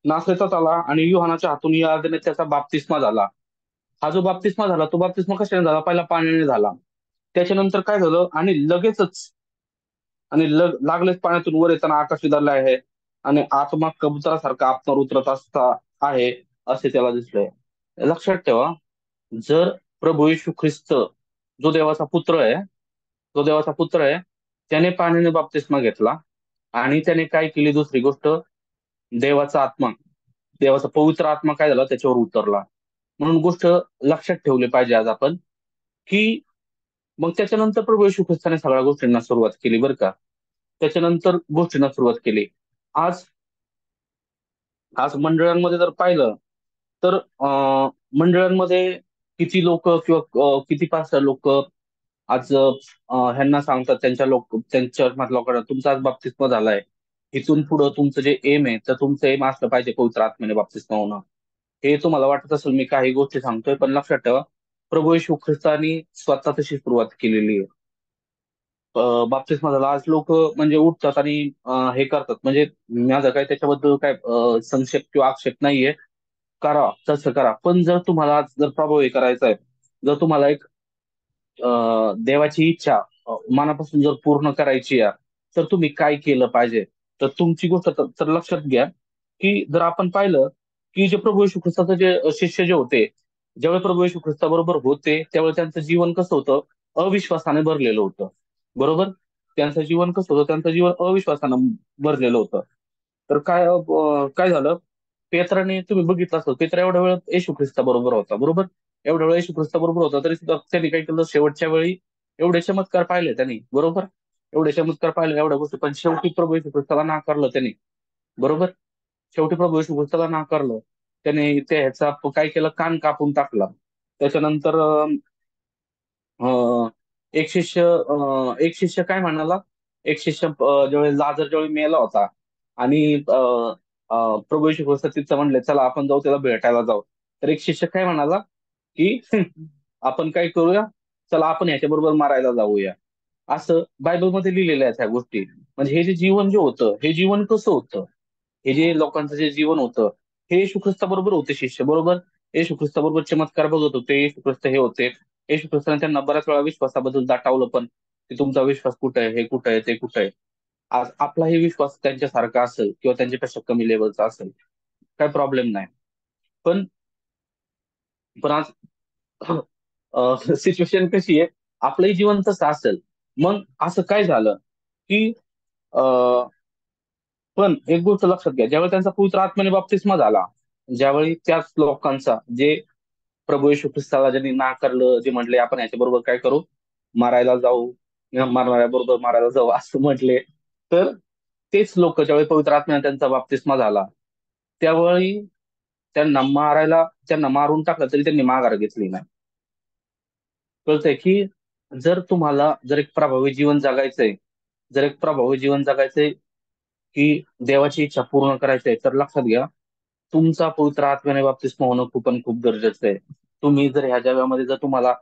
नासरेतात आला आणि युहानाच्या हातून यार्देने त्याचा बाप्तिस्मा झाला. हा जो बाप्तिस्मा झाला तो बाप्तिस्मा कशाने झाला? पहिला पाण्याने झाला. त्याच्यानंतर काय झालं? आणि लगेचच लागलेच पाण्यातून वर येताना आकाश विदारले आहे आणि आत्मा कबुतरासारखा आपणावर उतरत असता आहे असे त्याला दिसलंय. लक्षात ठेवा, जर प्रभू येशू ख्रिस्त जो देवाचा पुत्र आहे, त्याने पाण्याने बाप्तिस्मा घेतला आणि त्याने काय केली? दुसरी गोष्ट, देवाचा आत्मा, देवाचा पवित्र आत्मा काय झाला? त्याच्यावर उतरला. म्हणून गोष्ट लक्षात ठेवली पाहिजे आज आपण, की मग त्याच्यानंतर प्रभू येशू ख्रिस्ताने सगळ्या गोष्टींना सुरुवात केली बरं का. त्याच्यानंतर गोष्टींना सुरुवात केली. आज आज मंडळांमध्ये जर पाहिलं तर मंडळांमध्ये किती लोक किंवा किती पास्टर लोक आज ह्यांना सांगतात त्यांच्या लोकांना, तुमचा आज बाप्तिस्मा झालाय, इथून पुढं तुमचं जे एम आहे तर तुमचं एम असलं पाहिजे पवित्र आत्म्याने बाप्तिस्मा होणं. हे तुम्हाला वाटत असेल मी काही गोष्टी सांगतोय, पण लक्षात ठेवा, प्रभू येशू ख्रिस्तानी स्वतः तशी सुरुवात केलेली आहे. बाप्तिस्मा झाला. आज लोक म्हणजे उठतात आणि हे करतात. म्हणजे माझा काय त्याच्याबद्दल काय संक्षेप किंवा आक्षेप नाहीये. करा, तसं करा. पण जर तुम्हाला आज जर प्रभावी करायचा आहे, जर तुम्हाला एक देवाची इच्छा मनापासून जर पूर्ण करायची आहे, तर तुम्ही काय केलं पाहिजे? तर तुमची गोष्ट तर लक्षात घ्या, की जर आपण पाहिलं की जे प्रभू येशू ख्रिस्ताचे जे शिष्य जे होते, ज्यावेळी प्रभू येशू ख्रिस्ताबरोबर होते त्यावेळी त्यांचं जीवन कसं होतं? अविश्वासाने भरलेलं होतं. बरोबर? त्यांचं जीवन कसं होतं? त्यांचं जीवन अविश्वासानं भरलेलं होतं. तर काय झालं? पेत्राने, तुम्ही बघितलं असेल, पेत्रा एवढ्या वेळ येशू ख्रिस्ताबरोबर होता. बरोबर? एवढ्या वेळ येशू ख्रिस्ताबरोबर होता तरी सुद्धा त्यांनी काय केलं? शेवटच्या वेळी एवढे चमत्कार पाहिले त्यांनी. बरोबर? एवढे चमत्कार पाहिले, एवढ्या गोष्टी, पण शेवटी प्रभू येशू ख्रिस्ताला नाकारलं त्यांनी. बरोबर? शेवटी प्रभू येशू ख्रिस्ताला नाकारलं त्याने. त्या ह्याचा काय केलं? कान कापून टाकला. त्याच्यानंतर अं, एक शिष्य काय म्हणाला? एक शिष्य ज्यावेळी मेला होता आणि प्रभू येशू ख्रिस्त तिथं म्हणले, चला आपण जाऊ त्याला भेटायला जाऊ. तर एक शिष्य काय म्हणाला की आपण काय करूया, चला आपण ह्याच्याबरोबर मारायला जाऊया. असं बायबलमध्ये लिहिलेलं आहे त्या गोष्टी. म्हणजे हे जे जीवन जे होतं, हे जीवन कसं होतं? हे जे लोकांचं जे जीवन होतं, हे येशू ख्रिस्ताबरोबर होते शिष्य. बरोबर? येशू ख्रिस्ताबरोबर चमत्कार बघत होते. येशू ख्रिस्त हे होते. येशू ख्रिस्ताने त्यांना बऱ्याच वेळा विश्वासाबद्दल दाटावलं पण, की तुमचा विश्वास कुठे आहे? हे कुठे आहे? ते कुठे आहे? आज आपलाही विश्वास त्यांच्यासारखा असेल किंवा त्यांच्यापेक्षा कमी लेवलचा असेल, काय प्रॉब्लेम नाही. पण पण आज सिच्युएशन कशी आहे? आपलंही जीवन तसं असेल. मग असं काय झालं की पण एक गोष्ट लक्षात घ्या, ज्यावेळी त्यांचा पवित्र आत्म्याने बाप्तिस्मा झाला, ज्यावेळी त्याच लोकांचा जे प्रभू येशू ख्रिस्ताला ज्यांनी नाकारलं, जे म्हटले आपण याच्या बरोबर काय करू? मारायला जाऊ, या मारणाऱ्या बरोबर मारायला जाऊ असं म्हटले, तर तेच लोक ज्यावेळी पवित्र आत्म्याने त्यांचा बाप्तिस्मा झाला, त्यावेळी त्यांना मारून टाकलं तरी त्यांनी माघार घेतली नाही. कळतंय की जर एक प्रभावी जीवन जगायचंय, की देवाची इच्छा पूर्ण करायची आहे, तर लक्षात घ्या, तुमचा पवित्र आत्म्याने बाप्तिस्मा होणं खूप आणि खूप गरजेचं आहे. तुम्ही जर ह्या जगामध्ये जर तुम्हाला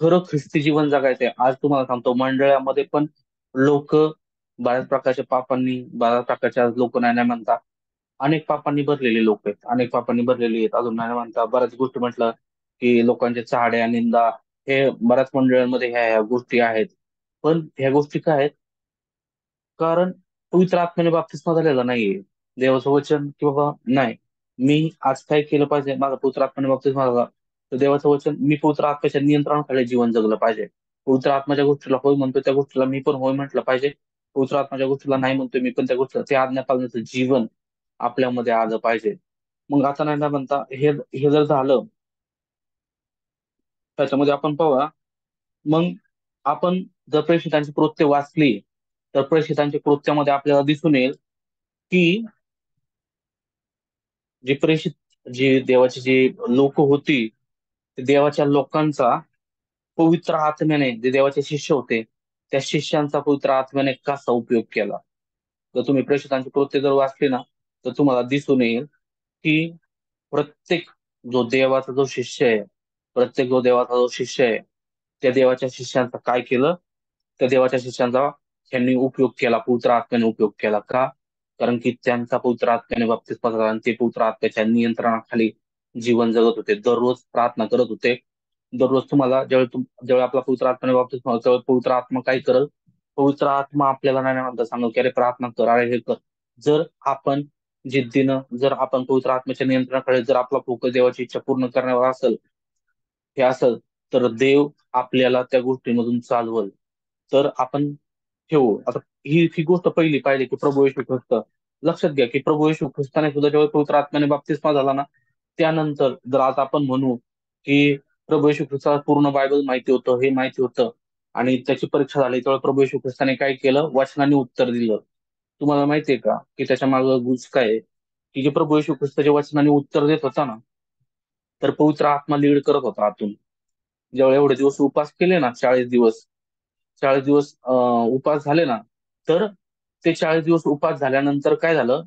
खरं ख्रिस्ती जीवन जगायचंय, आज तुम्हाला सांगतो मंडळामध्ये पण लोक बऱ्याच प्रकारच्या पापांनी, बऱ्याच प्रकारच्या लोक नाही नाही म्हणता, अनेक पापांनी भरलेले लोक आहेत, अनेक पापांनी भरलेली आहेत. अजून नाही म्हणता बऱ्याच गोष्टी म्हटलं की लोकांच्या चाड्या, निंदा, हे बऱ्याच मंडळांमध्ये ह्या गोष्टी आहेत. पण ह्या गोष्टी काय आहेत? कारण पवित्र आत्म्याने बाप्तिस्मा झालेला नाहीये. देवाचं वचन की बाबा नाही, मी आज काय केलं पाहिजे? माझा पवित्र आत्म्याने बाप्तिस्मा झाला तर देवाचं वचन, मी पवित्र आत्म्याच्या नियंत्रणाखाली जीवन जगलं पाहिजे. पवित्र आत्म्याच्या गोष्टीला होय म्हणतो त्या गोष्टीला मी पण होय म्हटलं पाहिजे. पवित्र आत्म्याच्या गोष्टीला नाही म्हणतोय मी पण त्या गोष्टीला, त्या आज्ञा पाळण्याचं जीवन आपल्यामध्ये आलं पाहिजे. मग आता नाही ना म्हणता हे हे जर झालं त्याच्यामध्ये आपण पाहूया. मग आपण जर प्रेषितांची कृत्य वाचली तर प्रेषितांच्या कृत्यामध्ये आपल्याला दिसून येईल की जे प्रेषित जे देवाची जी लोक होती ते देवाच्या लोकांचा पवित्र आत्म्याने जे देवाचे शिष्य होते त्या शिष्यांचा पवित्र आत्म्याने कसा उपयोग केला. जर तुम्ही प्रेषितांची कृत्य जर वाचली ना तर तुम्हाला दिसून येईल की प्रत्येक जो देवाचा जो शिष्य आहे प्रत्येक जो देवाचा जो शिष्य आहे त्या देवाच्या शिष्यांचा काय केलं त्या देवाच्या शिष्यांचा त्यांनी उपयोग केला पवित्र आत्म्याने उपयोग केला का कारण की त्यांचा पवित्र आत्म्याने बाबतीस्मा झाला आणि ते पवित्र आत्म्याच्या नियंत्रणाखाली जीवन जगत होते दररोज प्रार्थना करत होते. दररोज तुम्हाला ज्यावेळी आपला पवित्र आत्म्याने बाबतीस्मा होतो त्यावेळी पवित्र आत्मा काय करल पवित्र आत्मा आपल्याला नाही म्हणता सांगू की अरे प्रार्थना कर अरे हे कर. जर आपण जिद्दीनं जर आपण पवित्र आत्म्याच्या नियंत्रणाकडे जर आपला फोकस देवाची इच्छा पूर्ण करण्यावर असेल हे असेल तर देव आपल्याला त्या गोष्टीमधून चालवल. तर आपण ठेवू आता ही गोष्ट पहिली पाहिली की प्रभू येशू ख्रिस्त लक्षात घ्या की प्रभू येशू ख्रिस्ताने सुद्धा जेव्हा पवित्र आत्म्याने बाप्तिस्मा झाला ना त्यानंतर जर आता आपण म्हणू की प्रभू येशू ख्रिस्ताला पूर्ण बायबल माहिती होतं हे माहिती होतं आणि त्याची परीक्षा झाली तेव्हा प्रभू येशू ख्रिस्ताने काय केलं वचनाने उत्तर दिलं. तुम्हाला माहितीये का की त्याच्या मागं गुज काय आहे? की जे प्रभू येशू ख्रिस्ताच्या वचनाने उत्तर देत होता ना तर पवित्र आत्मा लीड करत होता आतून. जेव्हा एवढे दिवस उपास केले ना 40 दिवस 40 दिवस उपास झाले ना तर ते 40 दिवस उपास झाल्यानंतर काय झालं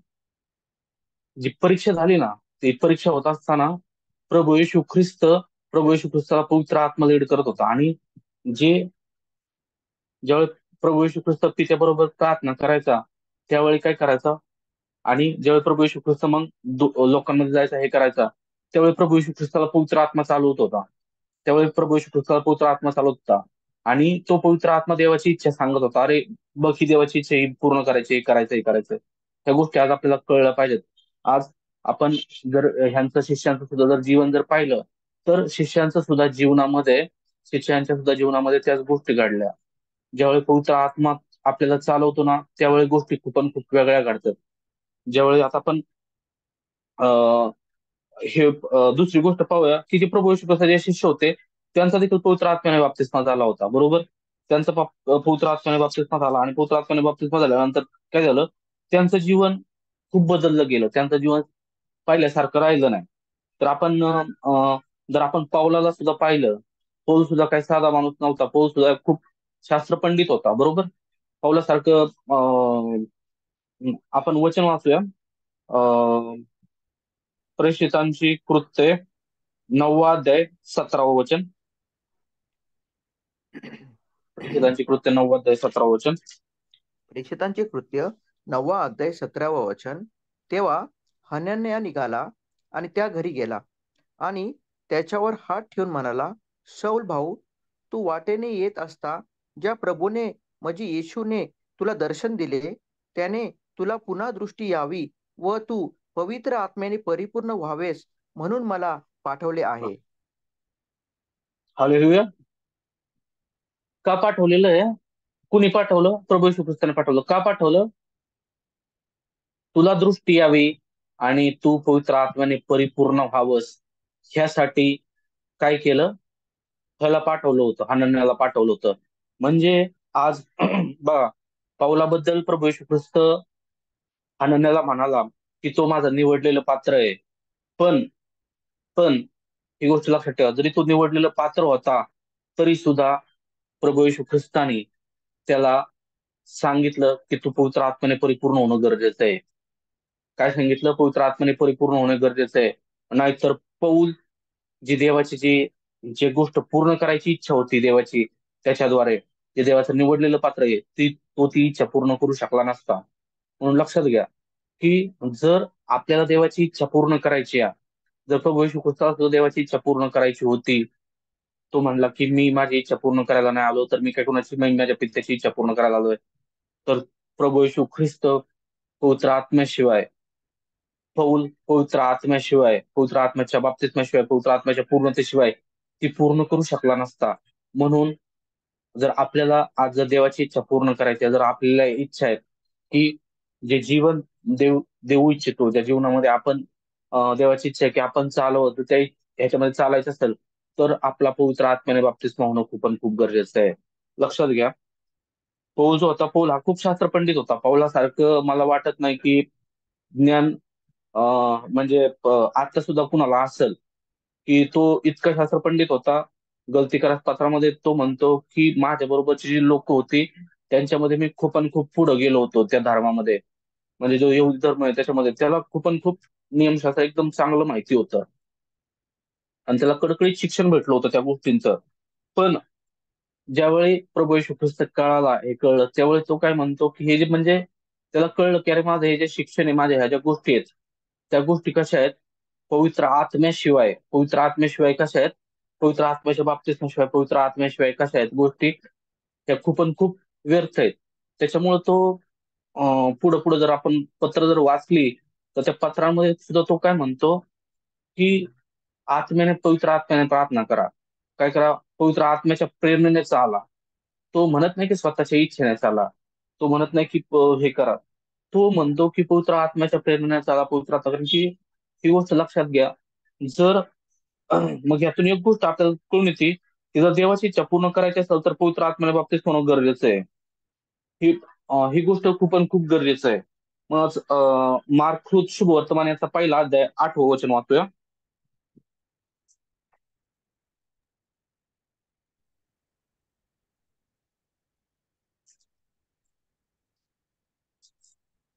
जी परीक्षा झाली ना ती परीक्षा होत असताना प्रभू येशू ख्रिस्ताला पवित्र आत्मा लीड करत होता आणि जे ज्यावेळी प्रभू येशू ख्रिस्त पित्याबरोबर प्रार्थना करायचा त्यावेळी काय करायचा आणि ज्यावेळी प्रभू येशू ख्रिस्त मग लोकांमध्ये जायचा हे करायचा त्यावेळी प्रभू येशू ख्रिस्ताला पवित्र आत्मा चालवत होता. त्यावेळी प्रभू येशू ख्रिस्ताला पवित्र आत्मा चालवत होता आणि तो पवित्र आत्मा देवाची इच्छा सांगत होता अरे बघ ही देवाची इच्छा ही पूर्ण करायची हे करायचं हे करायचं. ह्या गोष्टी आज आपल्याला कळल्या पाहिजेत. आज आपण जर ह्यांचं शिष्यांचं सुद्धा जर जीवन जर पाहिलं तर शिष्यांच्या सुद्धा जीवनामध्ये त्याच गोष्टी घडल्या. ज्यावेळी पवित्र आत्मा आपल्याला चालवतो ना त्यावेळी गोष्टी खूप वेगळ्या घडतात. ज्यावेळी आता आपण अं, दुसरी गोष्ट पाहूया की जे प्रभू येशू ख्रिस्ताचे शिष्य होते त्यांचा देखील पवित्र आत्म्याने बाप्तिस्मा झाला होता बरोबर. त्यांचा पवित्र आत्म्याने बाप्तिस्मा झाला आणि पवित्र आत्म्याने बाप्तिस्मा झाल्यानंतर काय झालं त्यांचं जीवन खूप बदललं गेलं त्यांचं जीवन पहिल्यासारखं राहिलं नाही. तर आपण जर आपण पावलाला सुद्धा पाहिलं पौल सुद्धा काही साधा माणूस नव्हता. पौल सुद्धा खूप शास्त्रपंडित होता बरोबर. पावलासारखं आपण वचन वाचूया प्रेषितांची कृत्ये 9 अध्याय 17 वचन. प्रेषितांची कृत्य 9 अध्याय 17 वचन. प्रेषितांचे कृत्य 9 अध्याय 17 वचन. तेव्हा हनन्या निघाला आणि त्या घरी गेला आणि त्याच्यावर हात ठेवून म्हणाला, शौल भाऊ, तू वाटेने येत असता ज्या प्रभूने म्हणजे येशूने तुला दर्शन दिले त्याने तुला पुन्हा दृष्टी यावी व तू पवित्र आत्म्याने परिपूर्ण व्हावेस म्हणून मला पाठवले आहे. हालेलुया. का पाठवलेलं आहे? कुणी पाठवलं? प्रभू येशू ख्रिस्ताने पाठवलं. का पाठवलं? तुला दृष्टी यावी आणि तू पवित्र आत्म्याने परिपूर्ण व्हावंस ह्यासाठी काय केलं ह्याला पाठवलं होतं हनन्याला पाठवलं होतं. म्हणजे आज बघा पावलाबद्दल प्रभू येशू ख्रिस्त हनन्याला म्हणाला की तो माझं निवडलेलं पात्र आहे. पण पण ही गोष्ट लक्षात ठेवा जरी तो निवडलेलं पात्र होता तरी सुद्धा प्रभू येशू ख्रिस्तानी त्याला सांगितलं की तू पवित्र आत्म्याने परिपूर्ण होणं गरजेचं आहे. काय सांगितलं? पवित्र आत्म्याने परिपूर्ण होणं गरजेचं आहे. नाहीतर पौल जी जे गोष्ट पूर्ण करायची इच्छा होती देवाची त्याच्याद्वारे जे देवाचं निवडलेलं पात्र आहे ती इच्छा पूर्ण करू शकला नसता. म्हणून लक्षात घ्या की जर आपल्याला देवाची इच्छा पूर्ण करायची आहे जर प्रभू येशू ख्रिस्ताला सुद्धा देवाची इच्छा पूर्ण करायची होती तो म्हणला की मी माझी इच्छा पूर्ण करायला नाही आलो तर मी काय कोणाची माझ्या पित्याची इच्छा पूर्ण करायला आलोय. तर प्रभू येशू ख्रिस्त पवित्र आत्म्याशिवाय पवित्र आत्म्याच्या बाप्तिस्म्याशिवाय पवित्र आत्म्याच्या पूर्णतेशिवाय ती पूर्ण करू शकला नसता. म्हणून जर आपल्याला आज जर देवाची इच्छा पूर्ण करायची आहे जर आपल्याला इच्छा आहे की जे जीवन देऊ इच्छितो ज्या जीवनामध्ये आपण देवाची इच्छा आहे की आपण चालवत तर त्या ह्याच्यामध्ये चालायचं असेल तर आपला पवित्र आत्म्याने बाप्तिस्मा होणं खूप आणि खूप गरजेचं आहे. लक्षात घ्या, पौल जो होता, पौल हा खूप शास्त्रपंडित होता. पौलासारखं मला वाटत नाही की ज्ञान म्हणजे आता सुद्धा कुणाला असेल की तो इतका शास्त्रपंडित होता. गलती करा पत्रामध्ये तो म्हणतो की माझ्या बरोबरची जी लोक होती त्यांच्यामध्ये मी खूप आणि खूप पुढे गेलो होतो त्या धर्मामध्ये. म्हणजे जो यहुदी धर्म आहे त्याच्यामध्ये त्याला खूप आणि खूप नियमशास्त्र एकदम चांगलं माहिती होतं आणि त्याला कडकडीत शिक्षण भेटलं होतं त्या गोष्टींचं. पण ज्यावेळी प्रभू येशू ख्रिस्त कळाला, हे कळलं, त्यावेळी तो काय म्हणतो की हे जे म्हणजे त्याला कळलं की अरे माझं हे जे शिक्षण आहे, माझ्या ह्या ज्या गोष्टी आहेत त्या गोष्टी कशा आहेत, पवित्र आत्म्याशिवाय कशा आहेत, पवित्र आत्म्याच्या बाबतीत पवित्र आत्म्याशिवाय कशा आहेत गोष्टी, त्या खूप आणि खूप व्यर्थ आहेत. त्याच्यामुळे तो पुढे पुढे जर आपण पत्र जर वाचली तर त्या पत्रामध्ये सुद्धा तो काय म्हणतो की पवित्र आत्म्याने प्रार्थना करा. काय करा? पवित्र आत्म्याच्या प्रेरणेने चाला. तो म्हणत नाही की स्वतःच्या इच्छेने चाला. तो म्हणत नाही की हे करा. तो म्हणतो की पवित्र आत्म्याच्या प्रेरणेने चाला, पवित्र आत्मा, कारण की ही गोष्ट लक्षात घ्या. जर मग यातून एक गोष्ट आपल्याला कळून येते की जर देवाची इच्छा पूर्ण करायची असेल तर पवित्र आत्म्याच्या बाबतीत होणं गरजेचं आहे. ही ही गोष्ट खूप आणि खूप गरजेचं आहे. मग मार्क शुभ वर्तमान याचा पहिला अध्याय 8वं वचन वाचूया.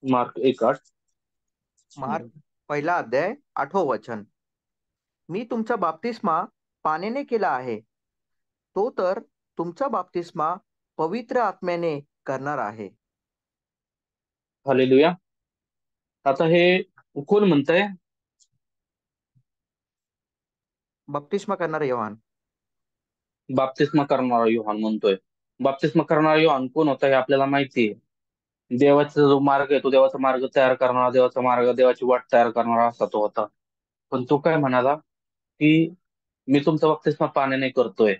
मार्क 1:8. मार्क पहिला अध्याय 8वं वचन. मी तुमचा बाप्तिस्मा पाण्याने केला आहे, तो तर तुमचा बाप्तिस्मा पवित्र आत्म्याने करणार आहे. हालेलुया. आता हे कोण म्हणतंय? बाप्तिस्मा करणारा योहान. बाप्तिस्मा करणारा योहान म्हणतोय. बाप्तिस्मा करणारा योहान कोण होता हे आपल्याला माहिती आहे. देवाचा जो मार्ग आहे तो देवाचा मार्ग तयार करणारा, देवाचा मार्ग, देवाची वाट तयार करणारा असा तो होता. पण तो काय म्हणाला की मी तुमचा बाप्तिस्मा पाण्याने करतोय,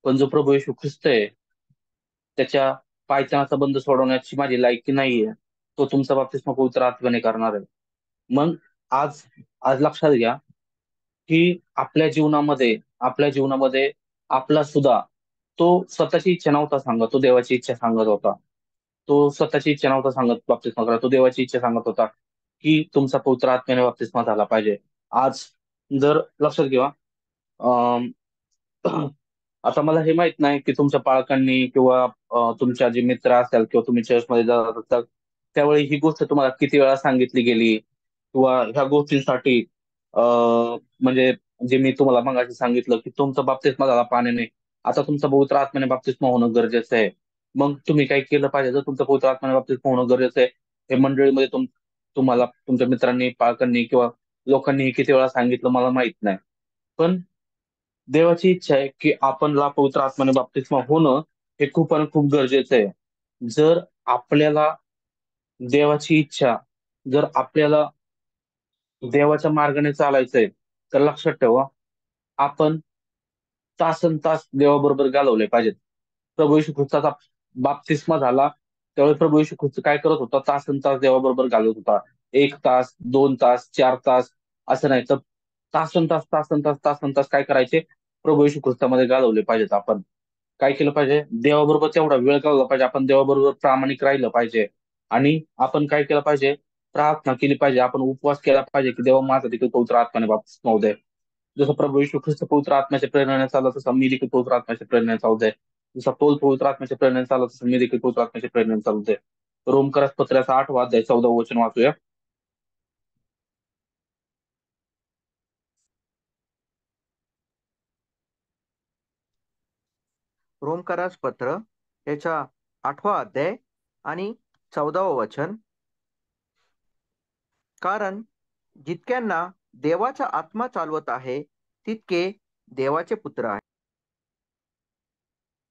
पण जो प्रभू येशू ख्रिस्त आहे त्याच्या पायथ्याचा बंद सोडवण्याची माझी लायकी नाहीये, तो तुमचा बाप्तिस्मा पवित्र आत्म्याने करणार आहे. मग आज आज लक्षात घ्या की आपल्या जीवनामध्ये आपला सुद्धा तो स्वतःची इच्छा नव्हता सांगत, तो देवाची इच्छा सांगत होता. तो स्वतःची इच्छा नव्हता सांगत बाप्तिस्मा करा, तो देवाची इच्छा सांगत होता की तुमचा पवित्र आत्म्याने बाप्तिस्मा झाला पाहिजे. आज जर लक्षात घ्या, अं, आता मला हे माहित नाही की तुमच्या पालकांनी किंवा तुमच्या जे मित्र असेल किंवा तुम्ही चर्चमध्ये जात असाल त्यावेळी ही गोष्ट तुम्हाला किती वेळा सांगितली गेली किंवा ह्या गोष्टींसाठी म्हणजे जे मी तुम्हाला मगाशी सांगितलं की तुमचा बाप्तिस्मा झाला पाण्याने, आता तुमचा पवित्र आत्म्याने बाप्तिस्मा होणं गरजेचं आहे. मग तुम्ही काय केलं पाहिजे? जर तुमचा पवित्र आत्म्याने बाप्तिस्मा होणं गरजेचं आहे, हे मंडळीमध्ये तुम्हाला तुमच्या मित्रांनी, पालकांनी किंवा लोकांनी किती वेळा सांगितलं मला माहित नाही. पण देवाची इच्छा आहे की आपणला पवित्र आत्म्याने बाप्तिस्मा होणं हे खूप आणि खूप गरजेचं आहे. जर आपल्याला देवाची इच्छा, जर आपल्याला देवाच्या मार्गाने चालायचंय तर लक्षात ठेवा, आपण तासन तास देवाबरोबर घालवले पाहिजेत. प्रभू येशू ख्रिस्ताचा बाप्तिस्मा झाला त्यावेळी प्रभू येशू ख्रिस्त काय करत होता? तासन तास देवाबरोबर घालवत होता. 1 तास, 2 तास, 4 तास असं नाही तर तासन तास काय करायचे? प्रभू येशू ख्रिस्तामध्ये घालवले पाहिजेत. आपण काय केलं पाहिजे? देवाबरोबर तेवढा वेळ घालवला पाहिजे. आपण देवाबरोबर प्रामाणिक राहिलं पाहिजे आणि आपण काय केलं पाहिजे? प्रार्थना केली पाहिजे. आपण उपवास केला पाहिजे की देवा माझा देखील पवित्र आत्म्याने बाप्तिस्मा होऊ दे. जसं प्रभू येशू ख्रिस्त पवित्र आत्म्याच्या प्रेरणेने चालला तसा मी देखील पवित्र आत्म्याच्या प्रेरणेने चालू दे. जसा पौल पवित्र आत्म्याच्या प्रेरणेने चालला तसं मी देखील पवित्र आत्म्याच्या प्रेरणेने चालू दे. रोमकरास पत्राचा 8वा अध्याय 14वं वचन वाचूया. रोमकारास पत्र याचा 8वा अध्याय आणि 14वं वचन. कारण जितक्यांना देवाचा आत्मा चालवत आहे तितके देवाचे पुत्र आहे.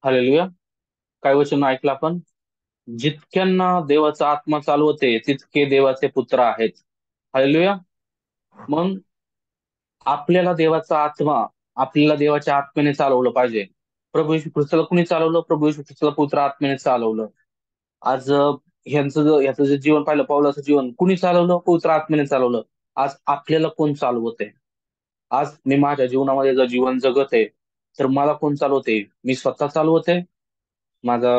हालेलुया. काय वचन ऐकलं आपण? जितक्यांना देवाचा आत्मा चालवते तितके देवाचे पुत्र आहेत. हालेलुया. मग आपल्याला देवाच्या आत्म्याने चालवलं पाहिजे. प्रभू येशू ख्रिस्ताला कुणी चालवलं? प्रभू येशू ख्रिस्ताला पवित्र आत्म्याने चालवलं. आज ह्याचं जे जीवन पाहिलं, पौलाचं जीवन कुणी चालवलं? पवित्र आत्म्याने चालवलं. आज आपल्याला कोण चालवते? आज मी माझ्या जीवनामध्ये जर जीवन जगत आहे, तर मला कोण चालवते? मी स्वतः चालवते, माझा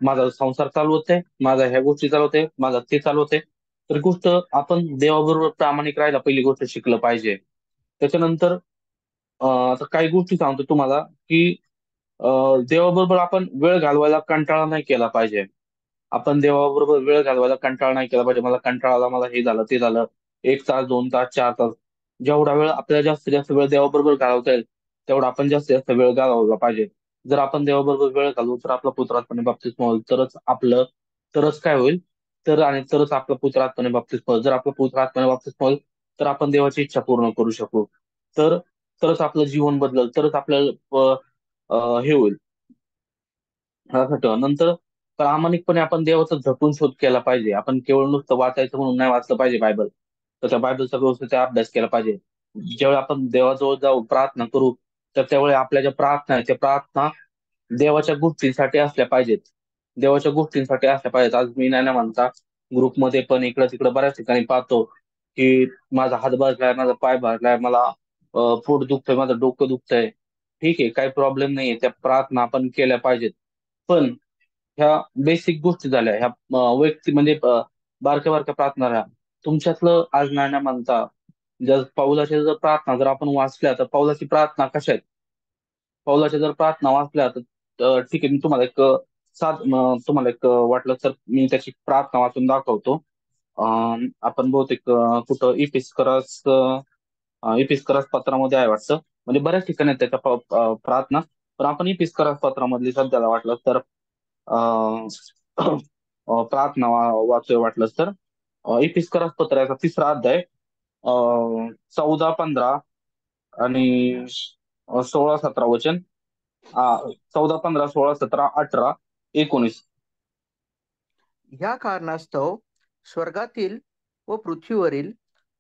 माझा संसार चालवते, माझा ह्या गोष्टी चालवते, माझा ते चालवते. तर गोष्ट आपण देवाबरोबर प्रामाणिक राहायला पहिली गोष्ट शिकलं पाहिजे. त्याच्यानंतर आता काही गोष्टी सांगतो तुम्हाला की देवाबरोबर आपण वेळ घालवायला कंटाळा नाही केला पाहिजे. आपण देवाबरोबर वेळ घालवायला कंटाळा नाही केला पाहिजे. मला कंटाळा आला, मला हे झालं ते झालं. 1 तास, 2 तास, 4 तास, जेवढा वेळ आपल्याला जास्तीत जास्त वेळ देवाबरोबर घालवता येईल तेवढा आपण जास्तीत जास्त वेळ घालवला पाहिजे. जर आपण देवाबरोबर वेळ घालवू तर आपला पुत्रात्माने बाबतीस्मा होईल, तरच काय होईल, तरच आपला पुत्रात्माने बाबतीस्मा होईल. जर आपला पुत्रात्माने बाबतीस्मा होईल तर आपण देवाची इच्छा पूर्ण करू शकू. तर तरच आपलं जीवन बदलल, तरच आपल्याला हे होईल. लक्षात ठेवा. नंतर प्रामाणिकपणे आपण देवाचा झटून शोध केला पाहिजे. आपण केवळ नुसतं वाचायचं म्हणून नाही वाचलं पाहिजे बायबल, तर त्या बायबलचा व्यवस्थित अभ्यास केला पाहिजे. ज्यावेळी आपण देवाजवळ जाऊ प्रार्थना करू, तर त्यावेळी आपल्या ज्या प्रार्थना आहेत त्या प्रार्थना देवाच्या गोष्टींसाठी असल्या पाहिजेत. देवाच्या गोष्टींसाठी असल्या पाहिजेत. आज मी नाही ना म्हणता ग्रुपमध्ये पण इकडं तिकडं बऱ्याच ठिकाणी पाहतो की माझा हात भाजलाय, माझा पाय भाजलाय, मला पोट दुखतंय, माझं डोकं दुखतंय. ठीक आहे, काही प्रॉब्लेम नाहीये, त्या प्रार्थना आपण केल्या पाहिजेत. पण ह्या बेसिक गोष्टी झाल्या, ह्या वैयक्तिक म्हणजे बारक्या बारक्या प्रार्थना राहा. तुमच्यातलं आज नाही ना म्हणता जर पाऊलाच्या जर प्रार्थना जर आपण वाचल्या तर पाऊलाची प्रार्थना कशा आहेत? पौलाच्या जर प्रार्थना वाचल्या तर ठीक आहे. मी तुम्हाला तुम्हाला एक वाटलं तर मी त्याची प्रार्थना वाचून दाखवतो. आपण बहुतेक कुठं इपिस्करस पत्रामध्ये आहे वाटतं. म्हणजे बऱ्याच ठिकाणी आहेत त्याच्या प्रार्थना. पण आपण इपिस्करस पत्रामधली सध्याला वाटलं तर अं, प्रार्थना वाचूया वाटलं तर. इपिस्करस पत्राचा 3रा अध्याय 14, 15 आणि 16, 17 वचन. 14, 15, 16, 17, 18, 19. ह्या कारणास्तव स्वर्गातील व पृथ्वीवरील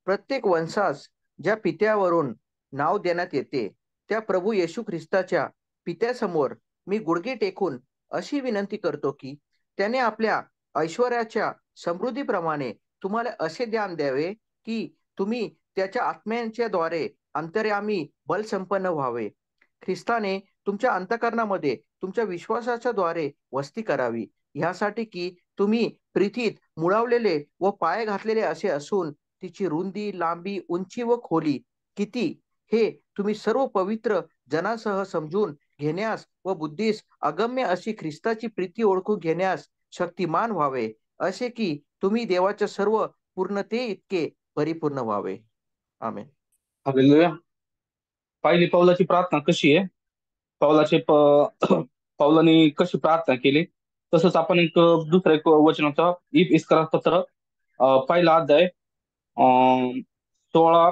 प्रत्येक वंशास ज्या पित्यावरून नाव देण्यात येते त्या प्रभू येशू ख्रिस्ताच्या पित्यासमोर मी गुडघे टेकून अशी विनंती करतो की त्याने आपल्या ऐश्वर्याच्या समृद्धीप्रमाणे तुम्हाला असे ज्ञान द्यावे की तुम्ही त्याच्या आत्म्यांच्या द्वारे अंतर्यामी बलसंपन्न व्हावे. ख्रिस्ताने तुमच्या अंतःकरणामध्ये तुमच्या विश्वासाच्या द्वारे वस्ती करावी, ह्यासाठी की तुम्ही प्रीतीत मुळावलेले व पाय घातलेले असे असून तिची रुंदी, लांबी, उंची व खोली किती हे तुम्ही सर्व पवित्र जनासह समजून घेण्यास व बुद्धीस अगम्य अशी ख्रिस्ताची प्रीती ओळखून घेण्यास शक्तिमान व्हावे, असे की तुम्ही देवाच्या सर्व पूर्णते इतके परिपूर्ण व्हावे. आमेन. हालेलुया. पहिली पौलाची प्रार्थना कशी आहे? पौलाने कशी प्रार्थना केली तसंच आपण एक दुसरं एक वचनाचा इस्करास पत्र 1ला अध्याय 16,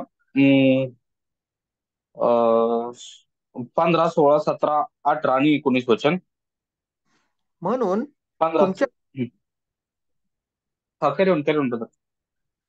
15, 16, 17, 18 आणि 19 वचन. म्हणून 15. तुमच्या हा, कॅरी ऑन brother.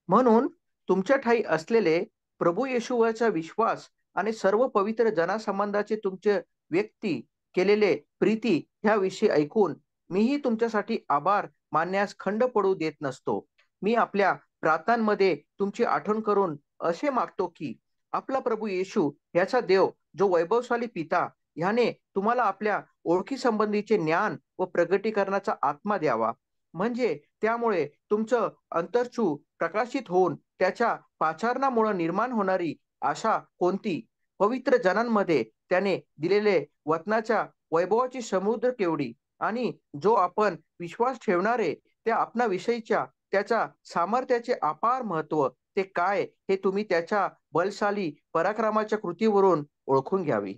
म्हणून तुमच्या ठाई असलेले प्रभू येशूवरचा विश्वास आणि सर्व पवित्र जनासंबंधाचे तुमचे व्यक्ती केलेले प्रीती ह्याविषयी ऐकून मीही तुमच्यासाठी आभार मानण्यास खंड पडू देत नसतो. मी आपल्या प्रार्थनांमध्ये तुमची आठवण करून असे मागतो की आपला प्रभू येशू ह्याचा देव जो वैभवशाली पिता ह्याने तुम्हाला आपल्या ओळखी संबंधीचे ज्ञान व प्रगटीकरणाचा आत्मा द्यावा, म्हणजे त्यामुळे तुमचं अंतर्चू प्रकाशित होऊन त्याच्या पाचारणामुळे निर्माण होणारी आशा कोणती, पवित्र जनांमध्ये त्याने दिलेले वचनाच्या वैभवाची समुद्र केवढी आणि जो आपण विश्वास ठेवणारे त्या आपणाविषयीच्या त्याच्या सामर्थ्याचे अपार महत्व ते काय हे तुम्ही त्याच्या बलशाली पराक्रमाच्या कृतीवरून ओळखून घ्यावी.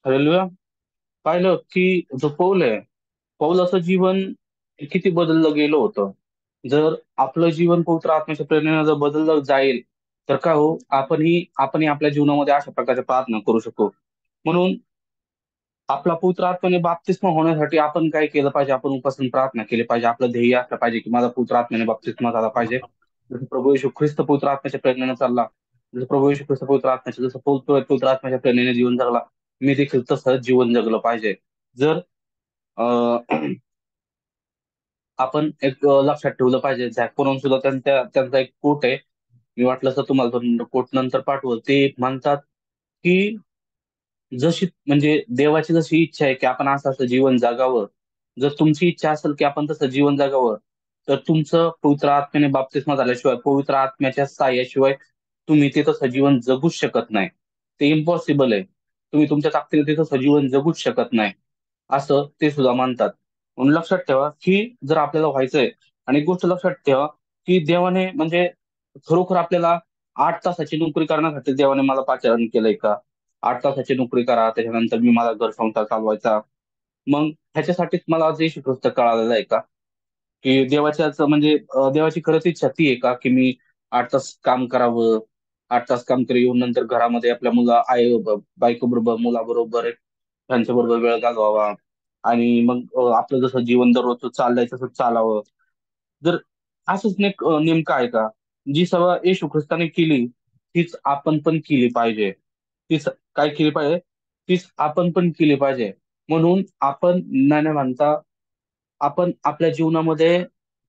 हालेलुया. पाहिलं की जो पौलाचं जीवन किती बदललं गेलं होतं. जर आपलं जीवन पवित्र आत्म्याच्या प्रेरणेने जर बदललं जाईल तर काय हो, आपणही आपल्या जीवनामध्ये अशा प्रकारच्या प्रार्थना करू शकू. म्हणून आपला पवित्र आत्म्याने बाप्तिस्मा होण्यासाठी आपण काय केलं पाहिजे? आपण उपासून प्रार्थना केली पाहिजे. आपलं ध्येय असलं पाहिजे की माझा पवित्र आत्म्याने बाप्तिस्मा झाला पाहिजे. जसं प्रभू येशू ख्रिस्त पवित्र आत्म्याच्या प्रेरणेने चालला, जसं प्रभू येशू ख्रिस्त जसं पवित्र आत्म्याच्या प्रेरणेने जीवन जगला, मी देखील तसं जीवन जगलं पाहिजे. जर आपण एक लक्षात ठेवलं पाहिजे. झॅकपरून सुद्धा त्यांचा एक कोट आहे. मी वाटलं तर तुम्हाला तो कोट नंतर पाठवलं. ते म्हणतात की जशी म्हणजे देवाची जशी इच्छा आहे की आपण असं असं जीवन जगावं, जर तुमची इच्छा असेल की आपण तसं जीवन जगावं, तर तुमचं पवित्र आत्म्याने बाप्तिस्मा झाल्याशिवाय, पवित्र आत्म्याच्या साह्याशिवाय तुम्ही ते तसं जीवन जगूच शकत नाही. ते इम्पॉसिबल आहे. तुम्ही तुमच्या ताकदीने ते तसं जीवन जगूच शकत नाही, असं ते सुद्धा मानतात. म्हणून लक्षात ठेवा की जर आपल्याला व्हायचंय, आणि एक गोष्ट लक्षात ठेवा की देवाने म्हणजे खरोखर आपल्याला 8 तासाची नोकरी करण्यासाठी देवाने मला पाचारण केलंय का? 8 तासाची नोकरी करा, त्याच्यानंतर मी मला घर संसार चालवायचा. मग ह्याच्यासाठीच मला आज येशू ख्रिस्त कळालेला आहे का? की देवाच्याच म्हणजे देवाची खरंच इच्छा ती आहे का की मी 8 तास काम करावं, 8 तास काम करी येऊन नंतर घरामध्ये आपल्या मुला आई बायको बरोबर, मुलाबरोबर त्यांच्या बरोबर वेळ घालवावा, आणि मग आपलं जसं जीवन दररोजचं चाललंय तसं चालावं. जर असंच नेमकं आहे का? जी सेवा येशू ख्रिस्ताने केली तीच आपण पण केली पाहिजे. तीच काय केली पाहिजे? तीच आपण पण केली पाहिजे. म्हणून आपण न म्हणता आपण आपल्या जीवनामध्ये